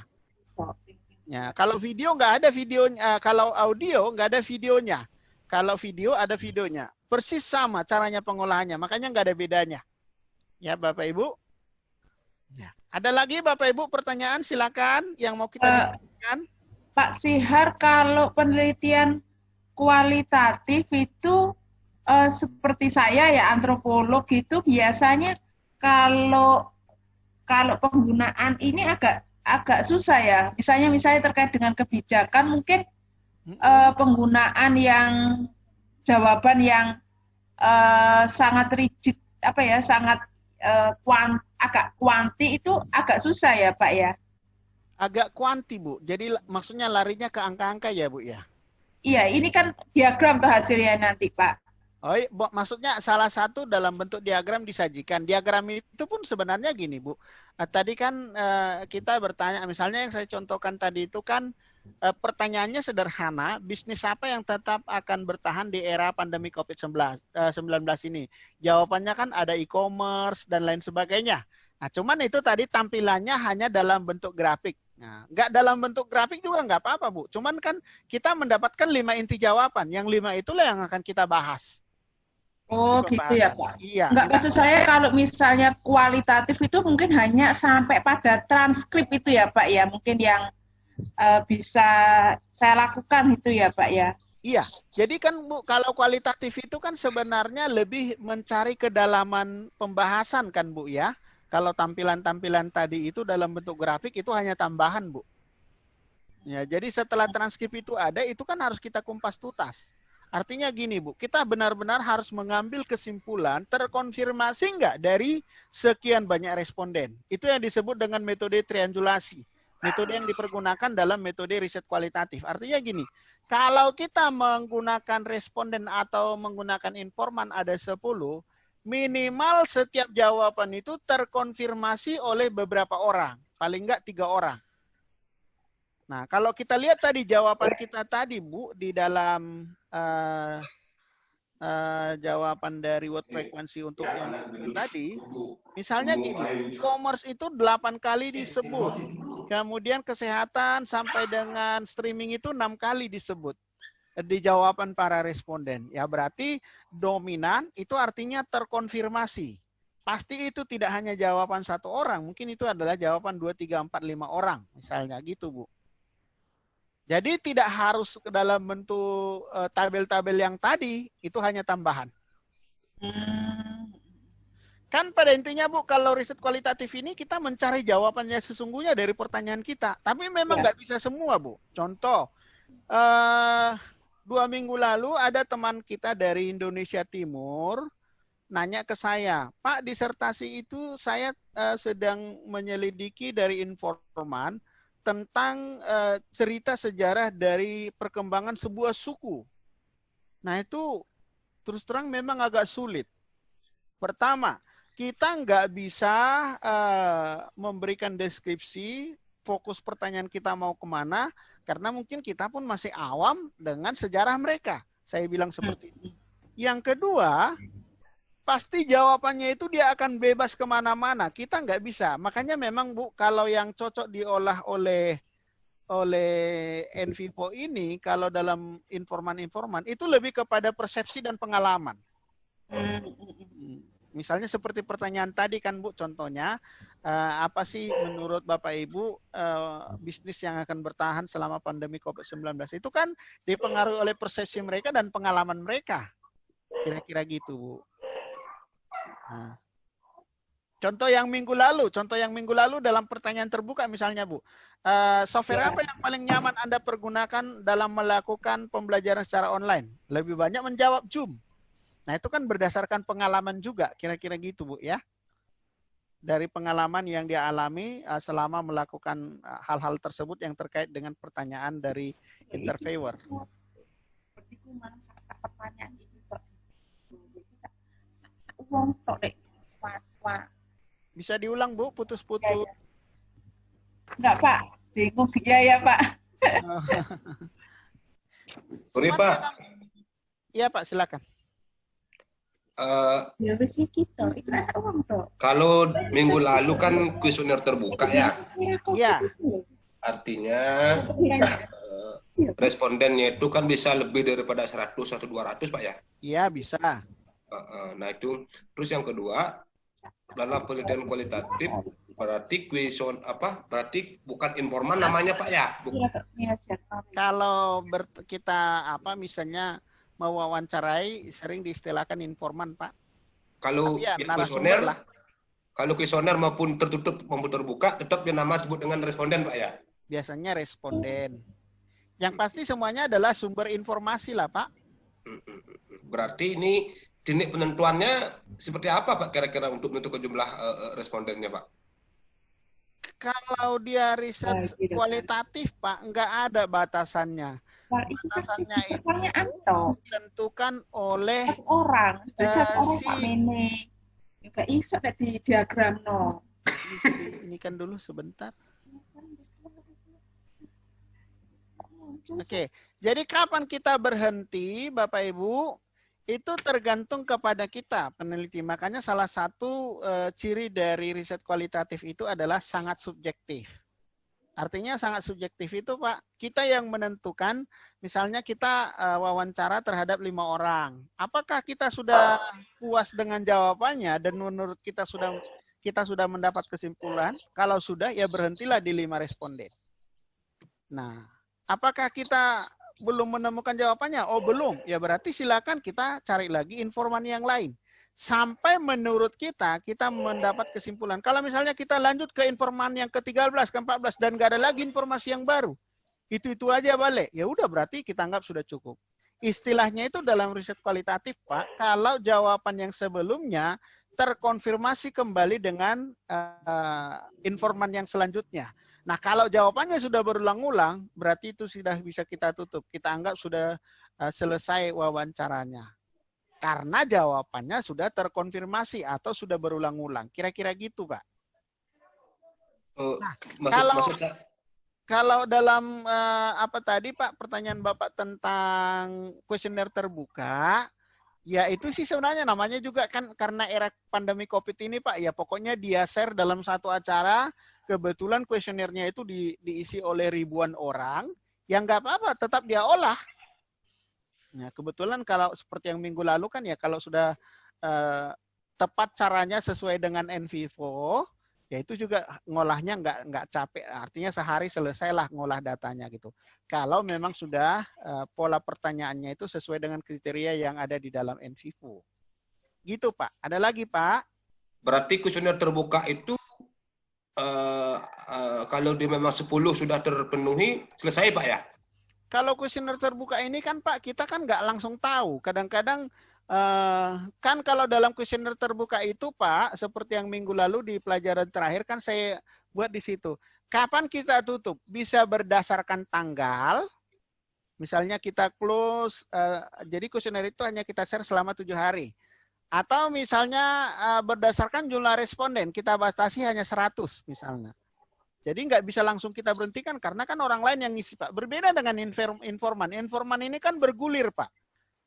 Ya, kalau video nggak ada videonya, kalau audio nggak ada videonya. Kalau video ada videonya. Persis sama caranya pengolahannya, makanya nggak ada bedanya. Ya Bapak Ibu. Ya. Ada lagi Bapak Ibu pertanyaan silakan yang mau kita diskusikan. Pak Sihar, kalau penelitian kualitatif itu seperti saya ya antropolog itu biasanya kalau penggunaan ini agak susah ya. Misalnya terkait dengan kebijakan mungkin penggunaan yang jawaban yang sangat rigid sangat agak kuanti itu agak susah ya Pak ya. Agak kuanti Bu. Jadi maksudnya larinya ke angka-angka ya Bu ya. Iya, ini kan diagram tuh hasilnya nanti Pak. Oh, maksudnya salah satu dalam bentuk diagram disajikan. Diagram itu pun sebenarnya gini Bu. Tadi kan kita bertanya, misalnya yang saya contohkan tadi itu kan pertanyaannya sederhana, bisnis apa yang tetap akan bertahan di era pandemi COVID-19 ini? Jawabannya kan ada e-commerce dan lain sebagainya. Nah, cuman itu tadi tampilannya hanya dalam bentuk grafik. Nah, nggak dalam bentuk grafik juga nggak apa-apa Bu. Cuman kan kita mendapatkan 5 inti jawaban. Yang 5 itulah yang akan kita bahas. Oh gitu ya Pak. Iya. Nggak maksud saya kalau misalnya kualitatif itu mungkin hanya sampai pada transkrip itu ya Pak ya. Mungkin yang bisa saya lakukan itu ya Pak ya. Iya, jadi kan Bu, kalau kualitatif itu kan sebenarnya lebih mencari kedalaman pembahasan kan Bu ya. Kalau tampilan-tampilan tadi itu dalam bentuk grafik itu hanya tambahan Bu. Ya, jadi setelah transkrip itu ada, itu kan harus kita kumpas tuntas. Artinya gini Bu, kita benar-benar harus mengambil kesimpulan terkonfirmasi nggak dari sekian banyak responden. Itu yang disebut dengan metode triangulasi. Metode yang dipergunakan dalam metode riset kualitatif. Artinya gini, kalau kita menggunakan responden atau menggunakan informan ada 10, minimal setiap jawaban itu terkonfirmasi oleh beberapa orang. Paling nggak 3 orang. Nah, kalau kita lihat tadi jawaban kita tadi, Bu, di dalam jawaban dari word frequency untuk yang tadi, misalnya gini, e-commerce itu 8 kali disebut, kemudian kesehatan sampai dengan streaming itu 6 kali disebut di jawaban para responden. Ya berarti dominan itu artinya terkonfirmasi. Pasti itu tidak hanya jawaban 1 orang, mungkin itu adalah jawaban 2, 3, 4, 5 orang, misalnya gitu, Bu. Jadi tidak harus ke dalam bentuk tabel-tabel yang tadi, itu hanya tambahan. Kan pada intinya Bu, kalau riset kualitatif ini kita mencari jawabannya sesungguhnya dari pertanyaan kita. Tapi memang nggak bisa semua Bu. Contoh, 2 minggu lalu ada teman kita dari Indonesia Timur nanya ke saya, Pak, disertasi itu saya sedang menyelidiki dari informan tentang cerita sejarah dari perkembangan sebuah suku. Nah itu terus terang memang agak sulit. Pertama, kita nggak bisa memberikan deskripsi, fokus pertanyaan kita mau kemana, karena mungkin kita pun masih awam dengan sejarah mereka. Saya bilang seperti itu. Yang kedua, pasti jawabannya itu dia akan bebas kemana-mana. Kita nggak bisa. Makanya memang Bu, kalau yang cocok diolah oleh NVivo ini, kalau dalam informan-informan, itu lebih kepada persepsi dan pengalaman. Misalnya seperti pertanyaan tadi kan Bu, contohnya, apa sih menurut Bapak Ibu bisnis yang akan bertahan selama pandemi COVID-19? Itu kan dipengaruhi oleh persepsi mereka dan pengalaman mereka. Kira-kira gitu Bu. Nah, contoh yang minggu lalu dalam pertanyaan terbuka misalnya Bu, software apa yang paling nyaman Anda pergunakan dalam melakukan pembelajaran secara online? Lebih banyak menjawab Zoom. Nah itu kan berdasarkan pengalaman juga, kira-kira gitu Bu ya. Dari pengalaman yang dia alami selama melakukan hal-hal tersebut yang terkait dengan pertanyaan dari interviewer. Bisa diulang Bu, putus-putus. Enggak Pak, bingung ya Pak. Sorry Pak. Iya Pak, silakan. Kalau minggu lalu kan kuesioner terbuka ya. Iya. Artinya respondennya itu kan bisa lebih daripada 100 atau 200 Pak ya? Iya bisa. Nah itu, terus yang kedua dalam penelitian kualitatif berarti berarti bukan informan namanya Pak ya? Kalau kita misalnya mewawancarai sering diistilahkan informan Pak. Kalau ya, kuesioner maupun tertutup maupun terbuka tetap yang nama sebut dengan responden Pak ya? Biasanya responden. Yang pasti semuanya adalah sumber informasi lah Pak. Berarti ini teknik penentuannya seperti apa Pak kira-kira untuk menentukan jumlah respondennya Pak? Kalau dia riset kualitatif Pak, nggak ada batasannya. Batasannya itu ditentukan oleh orang. Juga iso di diagram no. Ini kan dulu sebentar. Oke, jadi kapan kita berhenti Bapak Ibu? Itu tergantung kepada kita peneliti. Makanya salah satu ciri dari riset kualitatif itu adalah sangat subjektif. Artinya sangat subjektif itu Pak, kita yang menentukan, misalnya kita wawancara terhadap 5 orang. Apakah kita sudah puas dengan jawabannya dan menurut kita sudah mendapat kesimpulan? Kalau sudah ya berhentilah di 5 responden. Nah, apakah kita belum menemukan jawabannya? Oh belum, ya berarti silakan kita cari lagi informan yang lain. Sampai menurut kita mendapat kesimpulan. Kalau misalnya kita lanjut ke informan yang ke-13, ke-14, dan nggak ada lagi informasi yang baru. Itu aja balik. Ya udah berarti kita anggap sudah cukup. Istilahnya itu dalam riset kualitatif, Pak, kalau jawaban yang sebelumnya terkonfirmasi kembali dengan informan yang selanjutnya. Nah, kalau jawabannya sudah berulang-ulang, berarti itu sudah bisa kita tutup. Kita anggap sudah selesai wawancaranya. Karena jawabannya sudah terkonfirmasi atau sudah berulang-ulang. Kira-kira gitu, Pak. Nah, kalau dalam apa tadi Pak, pertanyaan Bapak tentang kuesioner terbuka, ya itu sih sebenarnya namanya juga kan karena era pandemi COVID ini Pak, ya pokoknya dia share dalam satu acara, kebetulan kuesionernya itu diisi oleh ribuan orang, yang nggak apa-apa, tetap dia olah. Nah, kebetulan kalau seperti yang minggu lalu kan ya kalau sudah tepat caranya sesuai dengan NVivo, ya itu juga ngolahnya nggak capek, artinya sehari selesailah ngolah datanya gitu. Kalau memang sudah pola pertanyaannya itu sesuai dengan kriteria yang ada di dalam NVivo. Gitu Pak. Ada lagi Pak? Berarti kuesioner terbuka itu kalau dia memang 10 sudah terpenuhi, selesai Pak ya? Kalau kuesioner terbuka ini kan Pak, kita kan nggak langsung tahu. Kadang-kadang kan kalau dalam kuesioner terbuka itu Pak, seperti yang minggu lalu di pelajaran terakhir kan saya buat di situ. Kapan kita tutup? Bisa berdasarkan tanggal. Misalnya kita close, jadi kuesioner itu hanya kita share selama 7 hari. Atau misalnya berdasarkan jumlah responden, kita batasi hanya 100 misalnya. Jadi nggak bisa langsung kita berhentikan karena kan orang lain yang ngisi Pak. Berbeda dengan informan. Informan ini kan bergulir Pak.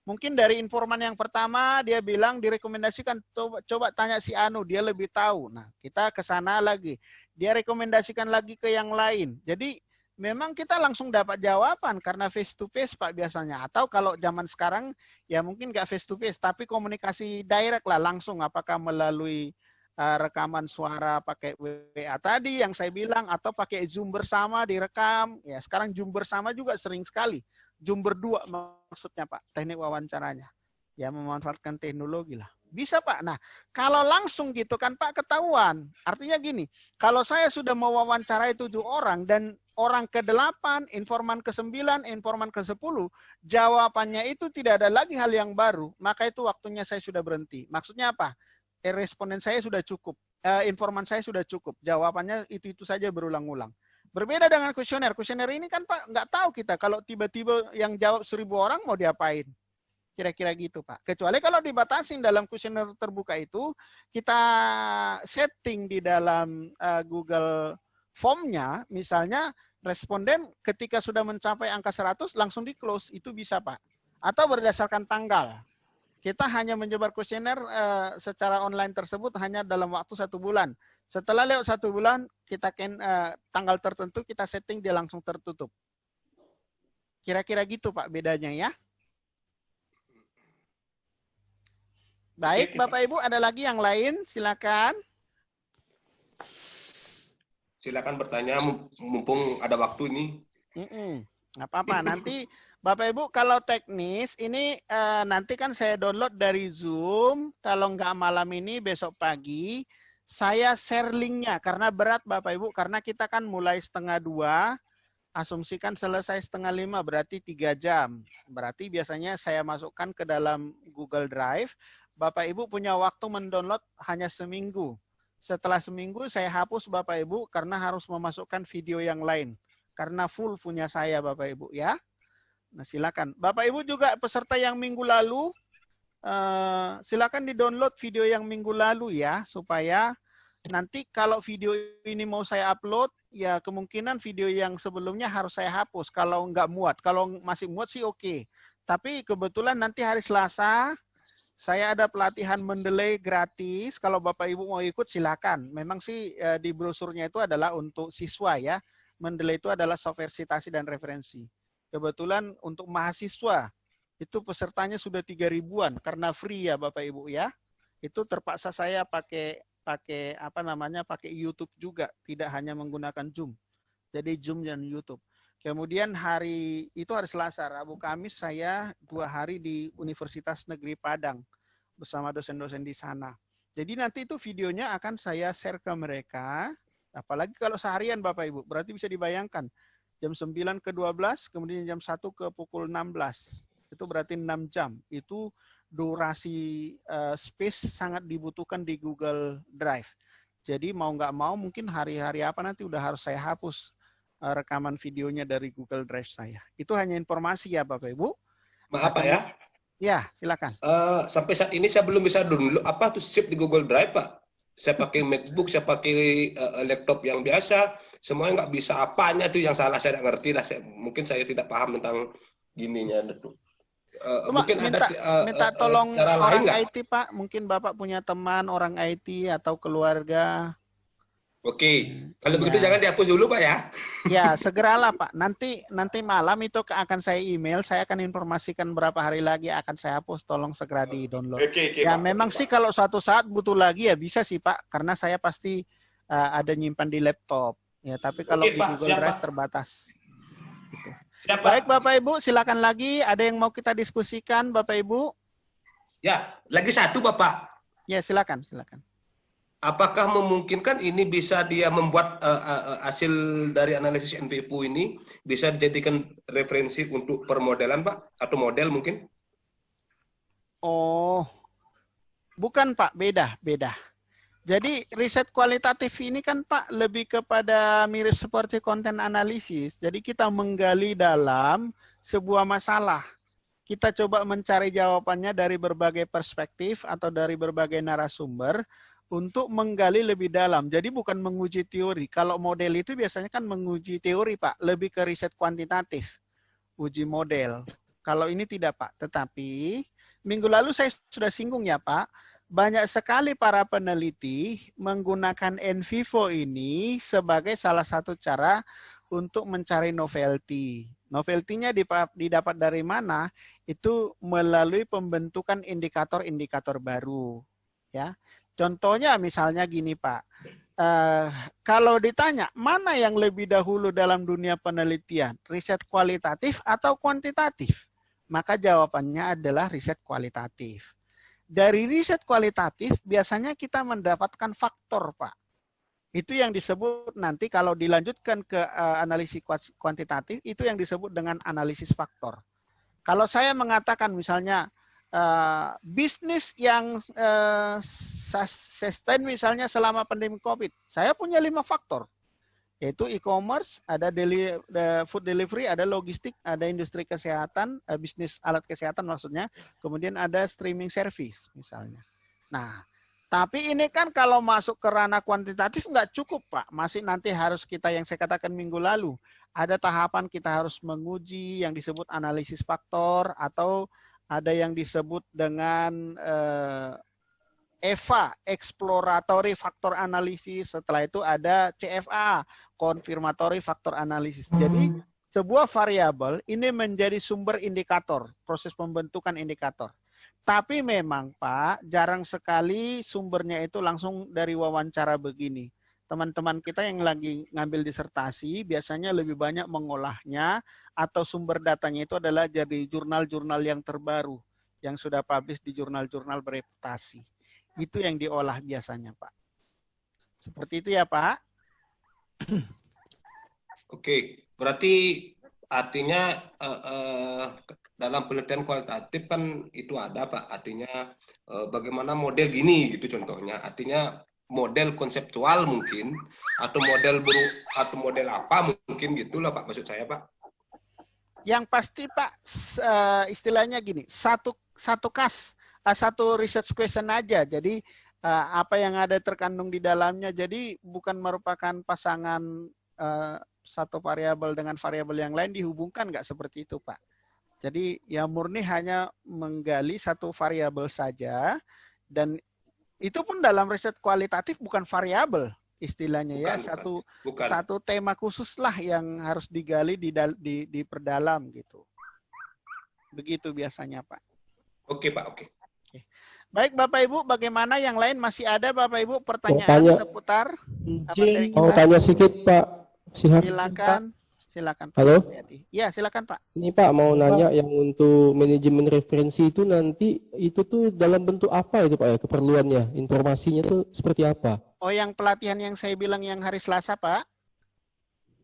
Mungkin dari informan yang pertama dia bilang direkomendasikan coba tanya si Anu, dia lebih tahu. Nah, kita ke sana lagi. Dia rekomendasikan lagi ke yang lain. Jadi memang kita langsung dapat jawaban karena face to face Pak biasanya. Atau kalau zaman sekarang ya mungkin nggak face to face tapi komunikasi direct lah langsung, apakah melalui rekaman suara pakai WA tadi yang saya bilang atau pakai Zoom bersama direkam. Ya, sekarang Zoom bersama juga sering sekali. Zoom berdua maksudnya Pak, teknik wawancaranya. Ya memanfaatkan teknologi lah. Bisa Pak. Nah, kalau langsung gitu kan Pak ketahuan. Artinya gini, kalau saya sudah mewawancarai 7 orang dan orang ke-8, informan ke-9, informan ke-10, jawabannya itu tidak ada lagi hal yang baru, maka itu waktunya saya sudah berhenti. Maksudnya apa? Responden saya sudah cukup, informan saya sudah cukup. Jawabannya itu saja berulang-ulang. Berbeda dengan kuesioner. Kuesioner ini kan Pak nggak tahu kita kalau tiba-tiba yang jawab 1000 orang mau diapain. Kira-kira gitu Pak. Kecuali kalau dibatasin dalam kuesioner terbuka itu, kita setting di dalam Google Form-nya, misalnya responden ketika sudah mencapai angka 100 langsung di-close, itu bisa Pak. Atau berdasarkan tanggal. Kita hanya menyebar kuesioner secara online tersebut hanya dalam waktu 1 bulan. Setelah lewat 1 bulan, kita tanggal tertentu kita setting dia langsung tertutup. Kira-kira gitu Pak bedanya ya. Baik, Bapak Ibu ada lagi yang lain? Silakan. Silakan bertanya mumpung ada waktu ini. Nggak apa-apa. Nanti Bapak Ibu kalau teknis ini nanti kan saya download dari Zoom. Kalau nggak malam ini besok pagi. Saya share linknya karena berat Bapak Ibu, karena kita kan mulai 1:30, asumsikan selesai 4:30 berarti 3 jam. Berarti biasanya saya masukkan ke dalam Google Drive. Bapak Ibu punya waktu mendownload hanya seminggu. Setelah seminggu saya hapus Bapak Ibu karena harus memasukkan video yang lain. Karena full punya saya Bapak Ibu ya. Nah silakan. Bapak Ibu juga peserta yang minggu lalu, silakan di-download video yang minggu lalu ya, supaya nanti kalau video ini mau saya upload, ya kemungkinan video yang sebelumnya harus saya hapus kalau nggak muat. Kalau masih muat sih oke. Tapi kebetulan nanti hari Selasa, saya ada pelatihan Mendeley gratis. Kalau Bapak Ibu mau ikut silakan. Memang sih di brosurnya itu adalah untuk siswa ya. Mendeley itu adalah software citasi dan referensi. Kebetulan untuk mahasiswa, itu pesertanya sudah 3.000-an karena free ya Bapak Ibu ya. Itu terpaksa saya pakai YouTube juga, tidak hanya menggunakan Zoom. Jadi Zoom dan YouTube. Kemudian hari Selasa, Rabu, Kamis saya 2 hari di Universitas Negeri Padang bersama dosen-dosen di sana. Jadi nanti itu videonya akan saya share ke mereka. Apalagi kalau seharian Bapak Ibu, berarti bisa dibayangkan jam 9 ke 12, kemudian jam 1 ke pukul 16. itu berarti 6 jam. Itu durasi space sangat dibutuhkan di Google Drive. Jadi mau nggak mau mungkin hari-hari apa nanti udah harus saya hapus rekaman videonya dari Google Drive saya. Itu hanya informasi ya Bapak Ibu. Maaf Pak ya. Ya, silakan. Sampai saat ini saya belum bisa download apa tuh save di Google Drive Pak. Saya pakai MacBook, saya pakai laptop yang biasa, semuanya nggak bisa. Apanya tuh yang salah saya nggak ngerti lah. Mungkin saya tidak paham tentang gininya itu. Mungkin minta tolong cara orang lain IT Pak, mungkin Bapak punya teman orang IT atau keluarga. Oke, kalau begitu jangan dihapus dulu Pak ya. Ya, segeralah Pak. Nanti malam itu akan saya email, saya akan informasikan berapa hari lagi akan saya hapus, tolong segera di-download. Ya, Pak, memang sih kalau suatu saat butuh lagi ya bisa sih Pak, karena saya pasti ada nyimpan di laptop. Ya, tapi kalau di Pak, Google Drive terbatas. Gitu. Baik Bapak Ibu, silakan lagi. Ada yang mau kita diskusikan Bapak Ibu? Ya, lagi satu Bapak. Ya, silakan. Apakah memungkinkan ini bisa dia membuat hasil dari analisis NVIPU ini bisa dijadikan referensi untuk permodelan Pak? Atau model mungkin? Oh, bukan Pak, beda. Jadi riset kualitatif ini kan Pak lebih kepada mirip seperti konten analisis. Jadi kita menggali dalam sebuah masalah. Kita coba mencari jawabannya dari berbagai perspektif atau dari berbagai narasumber untuk menggali lebih dalam. Jadi bukan menguji teori. Kalau model itu biasanya kan menguji teori Pak, lebih ke riset kuantitatif, uji model. Kalau ini tidak Pak, tetapi minggu lalu saya sudah singgung ya Pak, banyak sekali para peneliti menggunakan NVivo ini sebagai salah satu cara untuk mencari novelty. Novelty-nya didapat dari mana? Itu melalui pembentukan indikator-indikator baru. Ya, contohnya misalnya gini Pak, kalau ditanya mana yang lebih dahulu dalam dunia penelitian, riset kualitatif atau kuantitatif? Maka jawabannya adalah riset kualitatif. Dari riset kualitatif biasanya kita mendapatkan faktor Pak. Itu yang disebut nanti kalau dilanjutkan ke analisis kuantitatif, itu yang disebut dengan analisis faktor. Kalau saya mengatakan misalnya bisnis yang sustain misalnya selama pandemi COVID, saya punya 5 faktor. Yaitu e-commerce, ada food delivery, ada logistik, ada industri kesehatan, bisnis alat kesehatan maksudnya, kemudian ada streaming service misalnya. Nah, tapi ini kan kalau masuk ke ranah kuantitatif nggak cukup Pak, masih nanti harus kita yang saya katakan minggu lalu, ada tahapan kita harus menguji yang disebut analisis faktor atau ada yang disebut dengan EVA, Exploratory Factor Analysis. Setelah itu ada CFA, Confirmatory Factor Analysis. Jadi sebuah variabel ini menjadi sumber indikator, proses pembentukan indikator. Tapi memang Pak, jarang sekali sumbernya itu langsung dari wawancara begini. Teman-teman kita yang lagi ngambil disertasi biasanya lebih banyak mengolahnya atau sumber datanya itu adalah jadi jurnal-jurnal yang terbaru yang sudah publish di jurnal-jurnal bereputasi. Itu yang diolah biasanya, Pak. Seperti itu ya, Pak. Oke, berarti artinya dalam penelitian kualitatif kan itu ada, Pak. Artinya bagaimana model gini gitu contohnya. Artinya model konseptual mungkin atau model apa mungkin gitulah Pak maksud saya, Pak. Yang pasti Pak istilahnya gini, satu research question aja. Jadi apa yang ada terkandung di dalamnya. Jadi bukan merupakan pasangan satu variabel dengan variabel yang lain dihubungkan, nggak seperti itu Pak. Jadi ya murni hanya menggali satu variabel saja, dan itu pun dalam riset kualitatif bukan variabel istilahnya ya, satu tema khusus lah yang harus digali diperdalam gitu. Begitu biasanya Pak. Oke Pak, oke. Baik Bapak Ibu, bagaimana yang lain masih ada Bapak Ibu pertanyaan seputar? Mau tanya sedikit Pak Sihar. Silakan. Halo. Ya silakan Pak. Ini Pak mau nanya yang untuk manajemen referensi itu nanti itu tuh dalam bentuk apa itu Pak ya, keperluannya, informasinya tuh seperti apa? Oh yang pelatihan yang saya bilang yang hari Selasa Pak?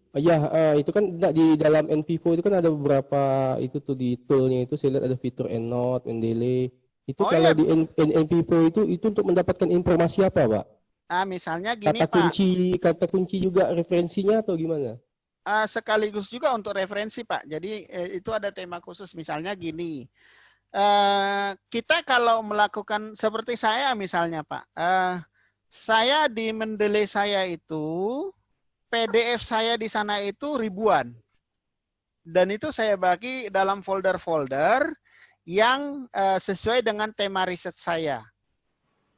Itu kan di dalam NVivo itu kan ada beberapa itu tuh di toolnya itu saya lihat ada fitur EndNote, Mendeley. Itu Oh kalau iya, di NVivo itu untuk mendapatkan informasi apa, Pak? misalnya gini Kata Pak, kunci juga referensinya atau gimana? sekaligus juga untuk referensi Pak. Jadi itu ada tema khusus misalnya gini. Kita kalau melakukan seperti saya misalnya Pak, saya di Mendeley saya itu PDF saya di sana itu ribuan. Dan itu saya bagi dalam folder-folder yang sesuai dengan tema riset saya.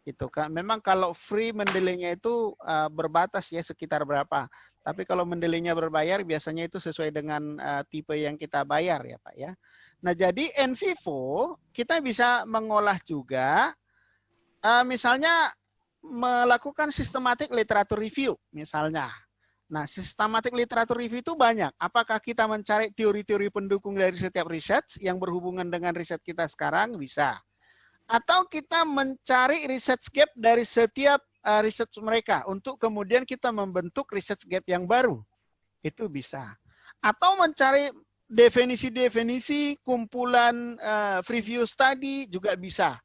Itu kan. Memang kalau free Mendeley-nya itu berbatas ya sekitar berapa. Tapi kalau Mendeley-nya berbayar biasanya itu sesuai dengan tipe yang kita bayar ya Pak ya. Nah jadi NVivo kita bisa mengolah juga misalnya melakukan systematic literature review misalnya. Nah, systematic literature review itu banyak. Apakah kita mencari teori-teori pendukung dari setiap riset yang berhubungan dengan riset kita sekarang? Bisa. Atau kita mencari research gap dari setiap riset mereka untuk kemudian kita membentuk research gap yang baru. Itu bisa. Atau mencari definisi-definisi kumpulan preview study juga bisa.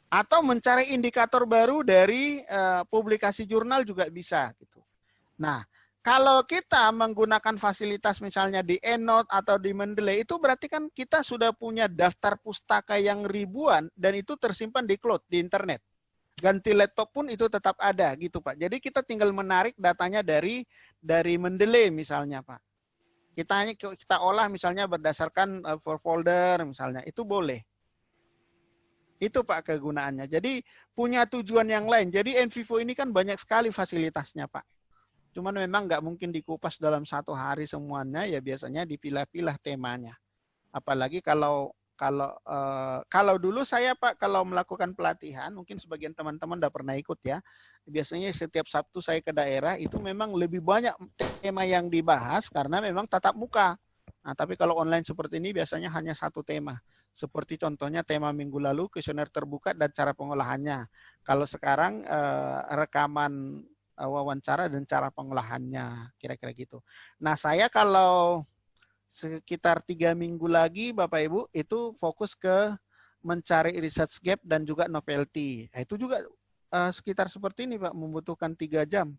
Atau mencari indikator baru dari publikasi jurnal juga bisa. Gitu. Nah, kalau kita menggunakan fasilitas misalnya di EndNote atau di Mendeley, itu berarti kan kita sudah punya daftar pustaka yang ribuan dan itu tersimpan di cloud, di internet. Ganti laptop pun itu tetap ada gitu Pak. Jadi kita tinggal menarik datanya dari Mendeley misalnya Pak. Kita olah misalnya berdasarkan folder misalnya, itu boleh. Itu Pak kegunaannya. Jadi punya tujuan yang lain. Jadi NVivo ini kan banyak sekali fasilitasnya Pak. Cuman memang nggak mungkin dikupas dalam satu hari semuanya, ya biasanya dipilah-pilah temanya. Apalagi kalau dulu saya Pak, kalau melakukan pelatihan, mungkin sebagian teman-teman udah pernah ikut ya. Biasanya setiap Sabtu saya ke daerah, itu memang lebih banyak tema yang dibahas karena memang tatap muka. Nah, tapi kalau online seperti ini biasanya hanya satu tema. Seperti contohnya tema minggu lalu, kuesioner terbuka dan cara pengolahannya. Kalau sekarang rekaman wawancara dan cara pengolahannya, kira-kira gitu. Nah, saya kalau sekitar 3 minggu lagi, Bapak Ibu, itu fokus ke mencari research gap dan juga novelty. Nah, itu juga sekitar seperti ini, Pak, membutuhkan 3 jam.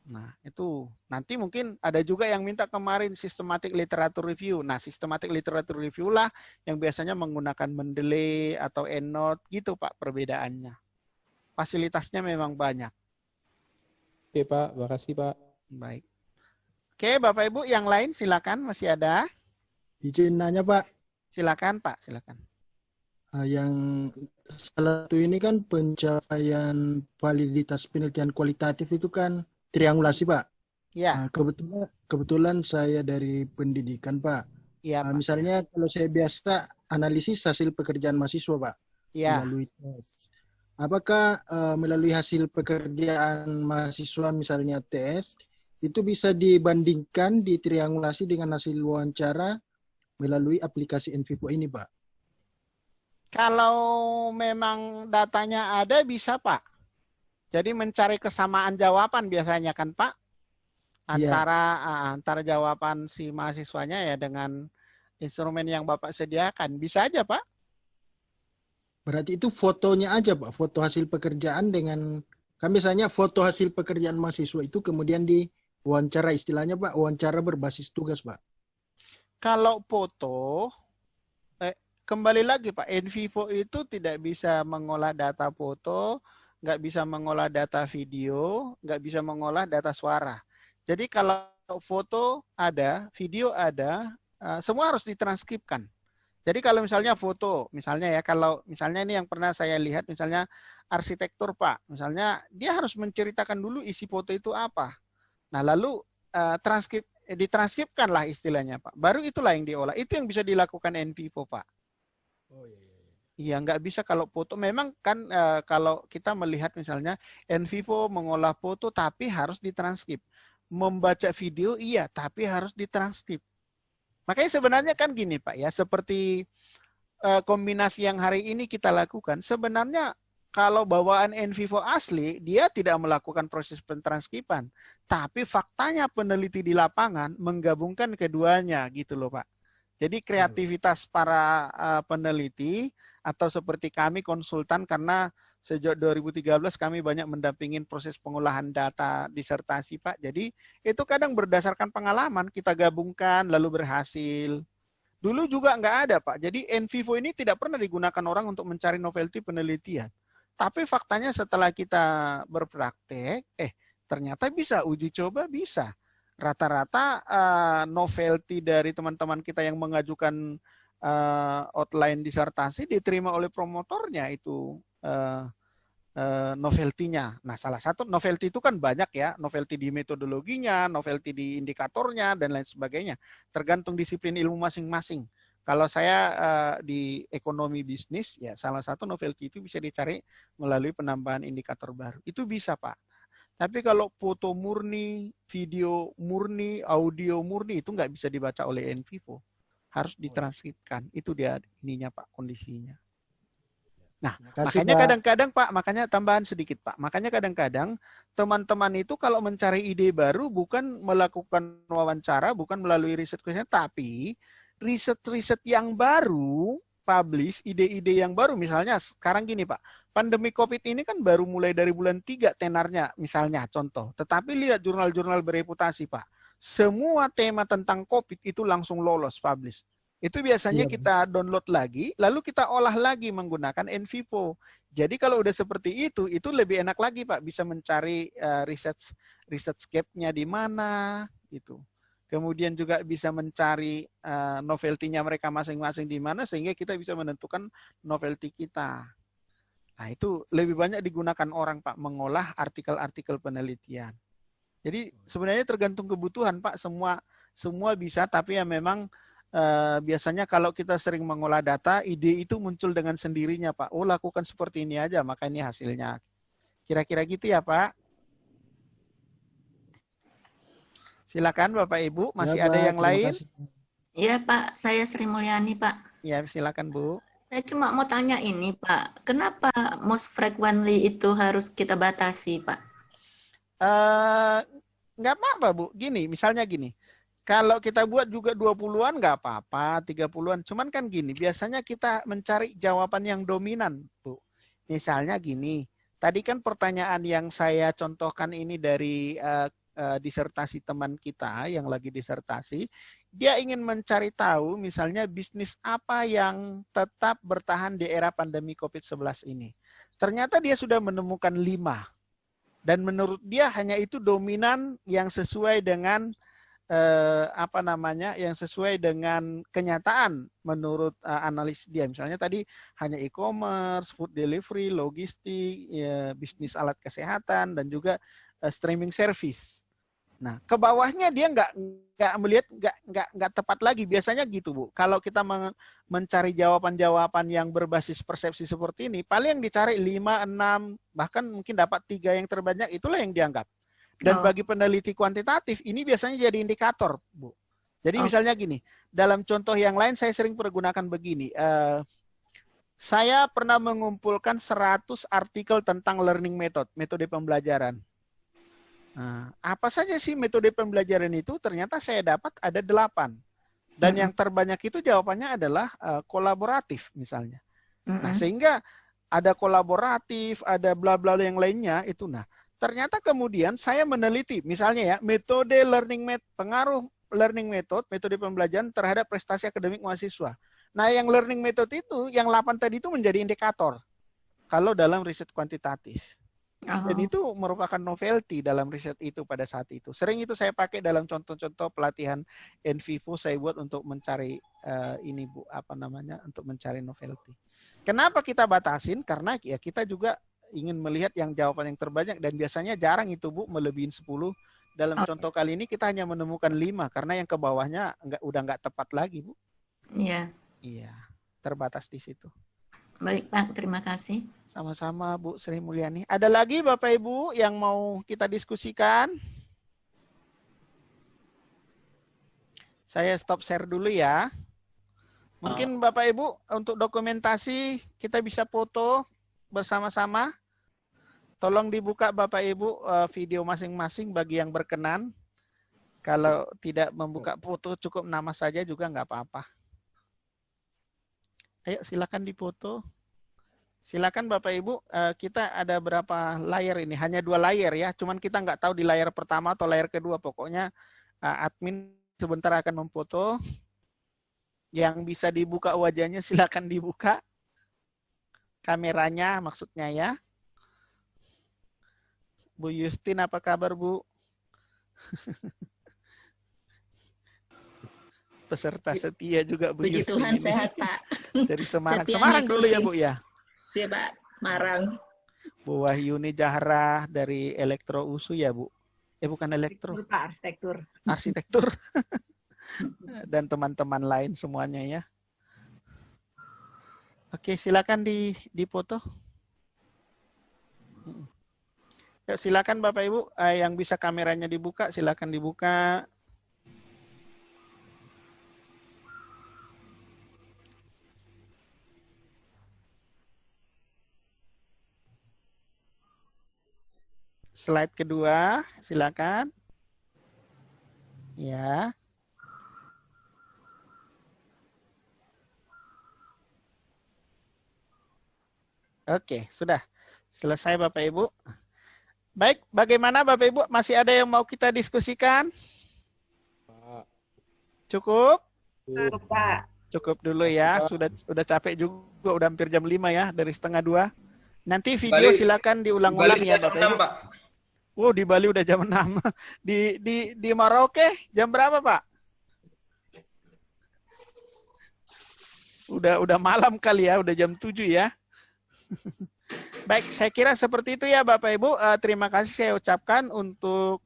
Nah, itu nanti mungkin ada juga yang minta kemarin systematic literature review. Nah, systematic literature review lah yang biasanya menggunakan Mendeley atau EndNote, gitu Pak perbedaannya. Fasilitasnya memang banyak. Oke Pak, makasih Pak. Baik. Oke, Bapak Ibu yang lain silakan, masih ada? Izin nanya Pak. Silakan Pak, silakan. Yang salah satu ini kan pencapaian validitas penelitian kualitatif itu kan triangulasi Pak. Ya. Nah, kebetulan saya dari pendidikan Pak. Ya, Pak. Misalnya kalau saya biasa analisis hasil pekerjaan mahasiswa Pak. Ya. Melalui tes. Apakah melalui hasil pekerjaan mahasiswa misalnya tes itu bisa dibandingkan ditriangulasi dengan hasil wawancara melalui aplikasi NVivo ini Pak? Kalau memang datanya ada bisa Pak. Jadi mencari kesamaan jawaban biasanya kan Pak antara jawaban si mahasiswanya ya dengan instrumen yang Bapak sediakan. Bisa aja Pak. Berarti itu fotonya aja Pak, foto hasil pekerjaan dengan, kan biasanya foto hasil pekerjaan mahasiswa itu kemudian diwawancara, istilahnya Pak, wawancara berbasis tugas Pak. Kalau foto, kembali lagi Pak, NVivo itu tidak bisa mengolah data foto, nggak bisa mengolah data video, nggak bisa mengolah data suara. Jadi kalau foto ada, video ada, semua harus ditranskripkan. Jadi kalau misalnya foto, misalnya ya, kalau misalnya ini yang pernah saya lihat, misalnya arsitektur Pak, misalnya dia harus menceritakan dulu isi foto itu apa. Nah lalu ditranskripkan lah istilahnya Pak. Baru itulah yang diolah. Itu yang bisa dilakukan NVivo Pak. Oh iya. Iya nggak bisa kalau foto. Memang kan kalau kita melihat misalnya NVivo mengolah foto tapi harus ditranskrip. Membaca video iya tapi harus ditranskrip. Makanya sebenarnya kan gini Pak ya, seperti kombinasi yang hari ini kita lakukan, sebenarnya kalau bawaan NVivo asli, dia tidak melakukan proses pentranskripan. Tapi faktanya peneliti di lapangan menggabungkan keduanya gitu loh Pak. Jadi kreativitas para peneliti atau seperti kami konsultan, karena sejak 2013 kami banyak mendampingin proses pengolahan data disertasi Pak. Jadi itu kadang berdasarkan pengalaman kita gabungkan lalu berhasil. Dulu juga nggak ada Pak. Jadi NVivo ini tidak pernah digunakan orang untuk mencari novelty penelitian. Tapi faktanya setelah kita berpraktek, ternyata bisa, uji coba bisa. Rata-rata novelty dari teman-teman kita yang mengajukan outline disertasi diterima oleh promotornya itu novelty-nya. Nah, salah satu novelty itu kan banyak ya, novelty di metodologinya, novelty di indikatornya, dan lain sebagainya. Tergantung disiplin ilmu masing-masing. Kalau saya di ekonomi bisnis, ya salah satu novelty itu bisa dicari melalui penambahan indikator baru. Itu bisa Pak. Tapi kalau foto murni, video murni, audio murni, itu nggak bisa dibaca oleh NVivo. Harus ditranskripkan. Itu dia ininya Pak, kondisinya. Nah, makanya kadang-kadang Pak, makanya tambahan sedikit Pak. Makanya kadang-kadang teman-teman itu kalau mencari ide baru bukan melakukan wawancara, bukan melalui riset question, tapi riset-riset yang baru, publish ide-ide yang baru. Misalnya sekarang gini Pak, pandemi COVID ini kan baru mulai dari bulan 3 tenarnya, misalnya contoh. Tetapi lihat jurnal-jurnal bereputasi Pak, semua tema tentang COVID itu langsung lolos publish. Itu biasanya kita download lagi, lalu kita olah lagi menggunakan NVivo. Jadi kalau udah seperti itu lebih enak lagi Pak, bisa mencari research-scape-nya di mana, gitu. Kemudian juga bisa mencari novelty-nya mereka masing-masing di mana, sehingga kita bisa menentukan novelty kita. Nah, itu lebih banyak digunakan orang Pak, mengolah artikel-artikel penelitian. Jadi sebenarnya tergantung kebutuhan Pak, semua bisa, tapi ya memang biasanya kalau kita sering mengolah data, ide itu muncul dengan sendirinya Pak. Oh, lakukan seperti ini aja, maka ini hasilnya. Kira-kira gitu ya Pak. Silakan Bapak Ibu, masih ada yang lain? Iya Pak, saya Sri Mulyani Pak. Ya, silakan Bu. Saya cuma mau tanya ini Pak, kenapa most frequently itu harus kita batasi Pak? Nggak apa-apa Bu, gini, misalnya gini. Kalau kita buat juga 20-an nggak apa-apa, 30-an. Cuman kan gini, biasanya kita mencari jawaban yang dominan Bu. Misalnya gini, tadi kan pertanyaan yang saya contohkan ini dari disertasi teman kita yang lagi disertasi, dia ingin mencari tahu misalnya bisnis apa yang tetap bertahan di era pandemi COVID-19 ini. Ternyata dia sudah menemukan 5. Dan menurut dia hanya itu dominan yang sesuai dengan yang sesuai dengan kenyataan menurut analis dia. Misalnya tadi hanya e-commerce, food delivery, logistik, bisnis alat kesehatan, dan juga streaming service. Nah, ke bawahnya dia nggak tepat lagi. Biasanya gitu Bu. Kalau kita mencari jawaban-jawaban yang berbasis persepsi seperti ini, paling yang dicari 5, 6, bahkan mungkin dapat 3 yang terbanyak, itulah yang dianggap. Dan bagi peneliti kuantitatif, ini biasanya jadi indikator Bu. Jadi misalnya gini, dalam contoh yang lain saya sering pergunakan begini. Saya pernah mengumpulkan 100 artikel tentang learning method, metode pembelajaran. Nah, apa saja sih metode pembelajaran itu? Ternyata saya dapat ada 8. Dan yang terbanyak itu jawabannya adalah kolaboratif misalnya. Nah, sehingga ada kolaboratif, ada bla bla yang lainnya itu. Nah, ternyata kemudian saya meneliti misalnya ya, metode pengaruh learning method, metode pembelajaran terhadap prestasi akademik mahasiswa. Nah, yang learning method itu, yang 8 tadi itu menjadi indikator kalau dalam riset kuantitatif. Dan itu merupakan novelty dalam riset itu pada saat itu. Sering itu saya pakai dalam contoh-contoh pelatihan NVivo saya buat untuk mencari ini Bu, untuk mencari novelty. Kenapa kita batasin? Karena ya kita juga ingin melihat yang jawaban yang terbanyak, dan biasanya jarang itu Bu melebihin 10. Dalam contoh kali ini kita hanya menemukan 5 karena yang ke bawahnya udah nggak tepat lagi Bu. Iya. Iya, terbatas di situ. Baik Pak, terima kasih. Sama-sama Bu Sri Mulyani. Ada lagi Bapak Ibu yang mau kita diskusikan? Saya stop share dulu ya. Mungkin Bapak Ibu untuk dokumentasi kita bisa foto bersama-sama? Tolong dibuka Bapak Ibu video masing-masing bagi yang berkenan. Kalau tidak membuka foto cukup nama saja juga nggak apa-apa. Ayo silakan dipoto. Silakan Bapak Ibu, kita ada berapa layar ini? Hanya 2 layar ya, cuman kita nggak tahu di layar pertama atau layar kedua. Pokoknya admin sebentar akan memfoto. Yang bisa dibuka wajahnya silakan dibuka. Kameranya maksudnya ya. Bu Justin, apa kabar Bu? Peserta setia juga Bu Puji Justin Tuhan ini. sehat Pak. Dari Semarang. Setia Semarang dulu ya ngikutin. Bu ya. Siap Pak, Semarang. Bu Wahyuni Zahra dari Elektro USU ya Bu? Bukan elektro. Pak, arsitektur. Arsitektur. Dan teman-teman lain semuanya ya. Oke, silakan dipoto. Ya, silakan Bapak Ibu yang bisa kameranya dibuka, silakan dibuka. Slide kedua, silakan. Ya. Oke, sudah. Selesai Bapak Ibu. Baik, bagaimana Bapak Ibu? Masih ada yang mau kita diskusikan? Cukup? Cukup, Pak. Cukup dulu ya. Sudah capek juga, udah hampir jam 5 ya, dari 1:30. Nanti video silakan diulang-ulang ya Bapak Ibu. Wow, di Bali udah jam 6. Di Merauke jam berapa, Pak? Udah malam kali ya, udah jam 7 ya. Baik, saya kira seperti itu ya Bapak Ibu. Terima kasih saya ucapkan untuk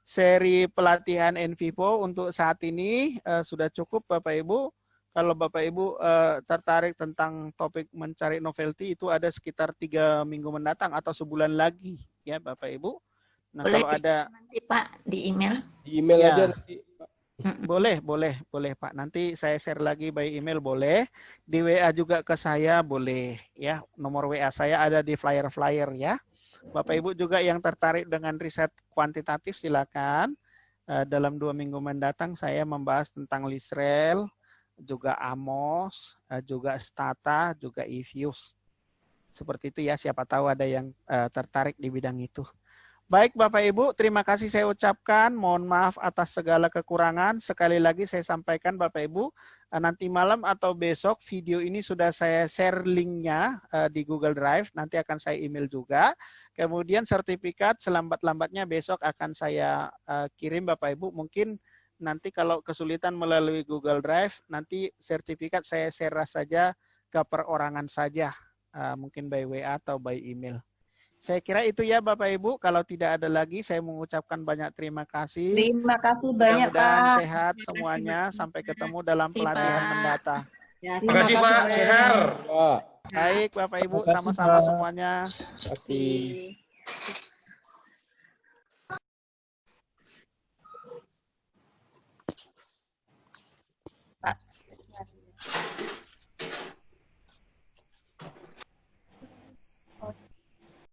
seri pelatihan NVivo untuk saat ini. Sudah cukup Bapak Ibu. Kalau Bapak Ibu tertarik tentang topik mencari novelty, itu ada sekitar 3 minggu mendatang atau sebulan lagi ya Bapak Ibu. Nah, Boleh kalau ada nanti Pak di email. Di email Ya. aja nanti. Boleh Pak. Nanti saya share lagi by email boleh. Di WA juga ke saya boleh ya. Nomor WA saya ada di flyer-flyer ya. Bapak Ibu juga yang tertarik dengan riset kuantitatif silakan. Dalam 2 minggu mendatang saya membahas tentang Lisrel, juga Amos, juga Stata, juga Evius. Seperti itu ya, siapa tahu ada yang tertarik di bidang itu. Baik Bapak Ibu, terima kasih saya ucapkan. Mohon maaf atas segala kekurangan. Sekali lagi saya sampaikan Bapak Ibu, nanti malam atau besok video ini sudah saya share linknya di Google Drive. Nanti akan saya email juga. Kemudian sertifikat selambat-lambatnya besok akan saya kirim Bapak Ibu. Mungkin nanti kalau kesulitan melalui Google Drive, nanti sertifikat saya share saja ke perorangan saja. Mungkin by WA atau by email. Saya kira itu ya Bapak Ibu. Kalau tidak ada lagi, saya mengucapkan banyak terima kasih. Terima kasih banyak Mudah-mudahan Pak. sehat semuanya. Sampai ketemu dalam pelatihan mendatang. Ya, Terima kasih Pak, sehat. Baik Bapak Ibu, Terima kasih, sama-sama Pak. semuanya. Terima kasih.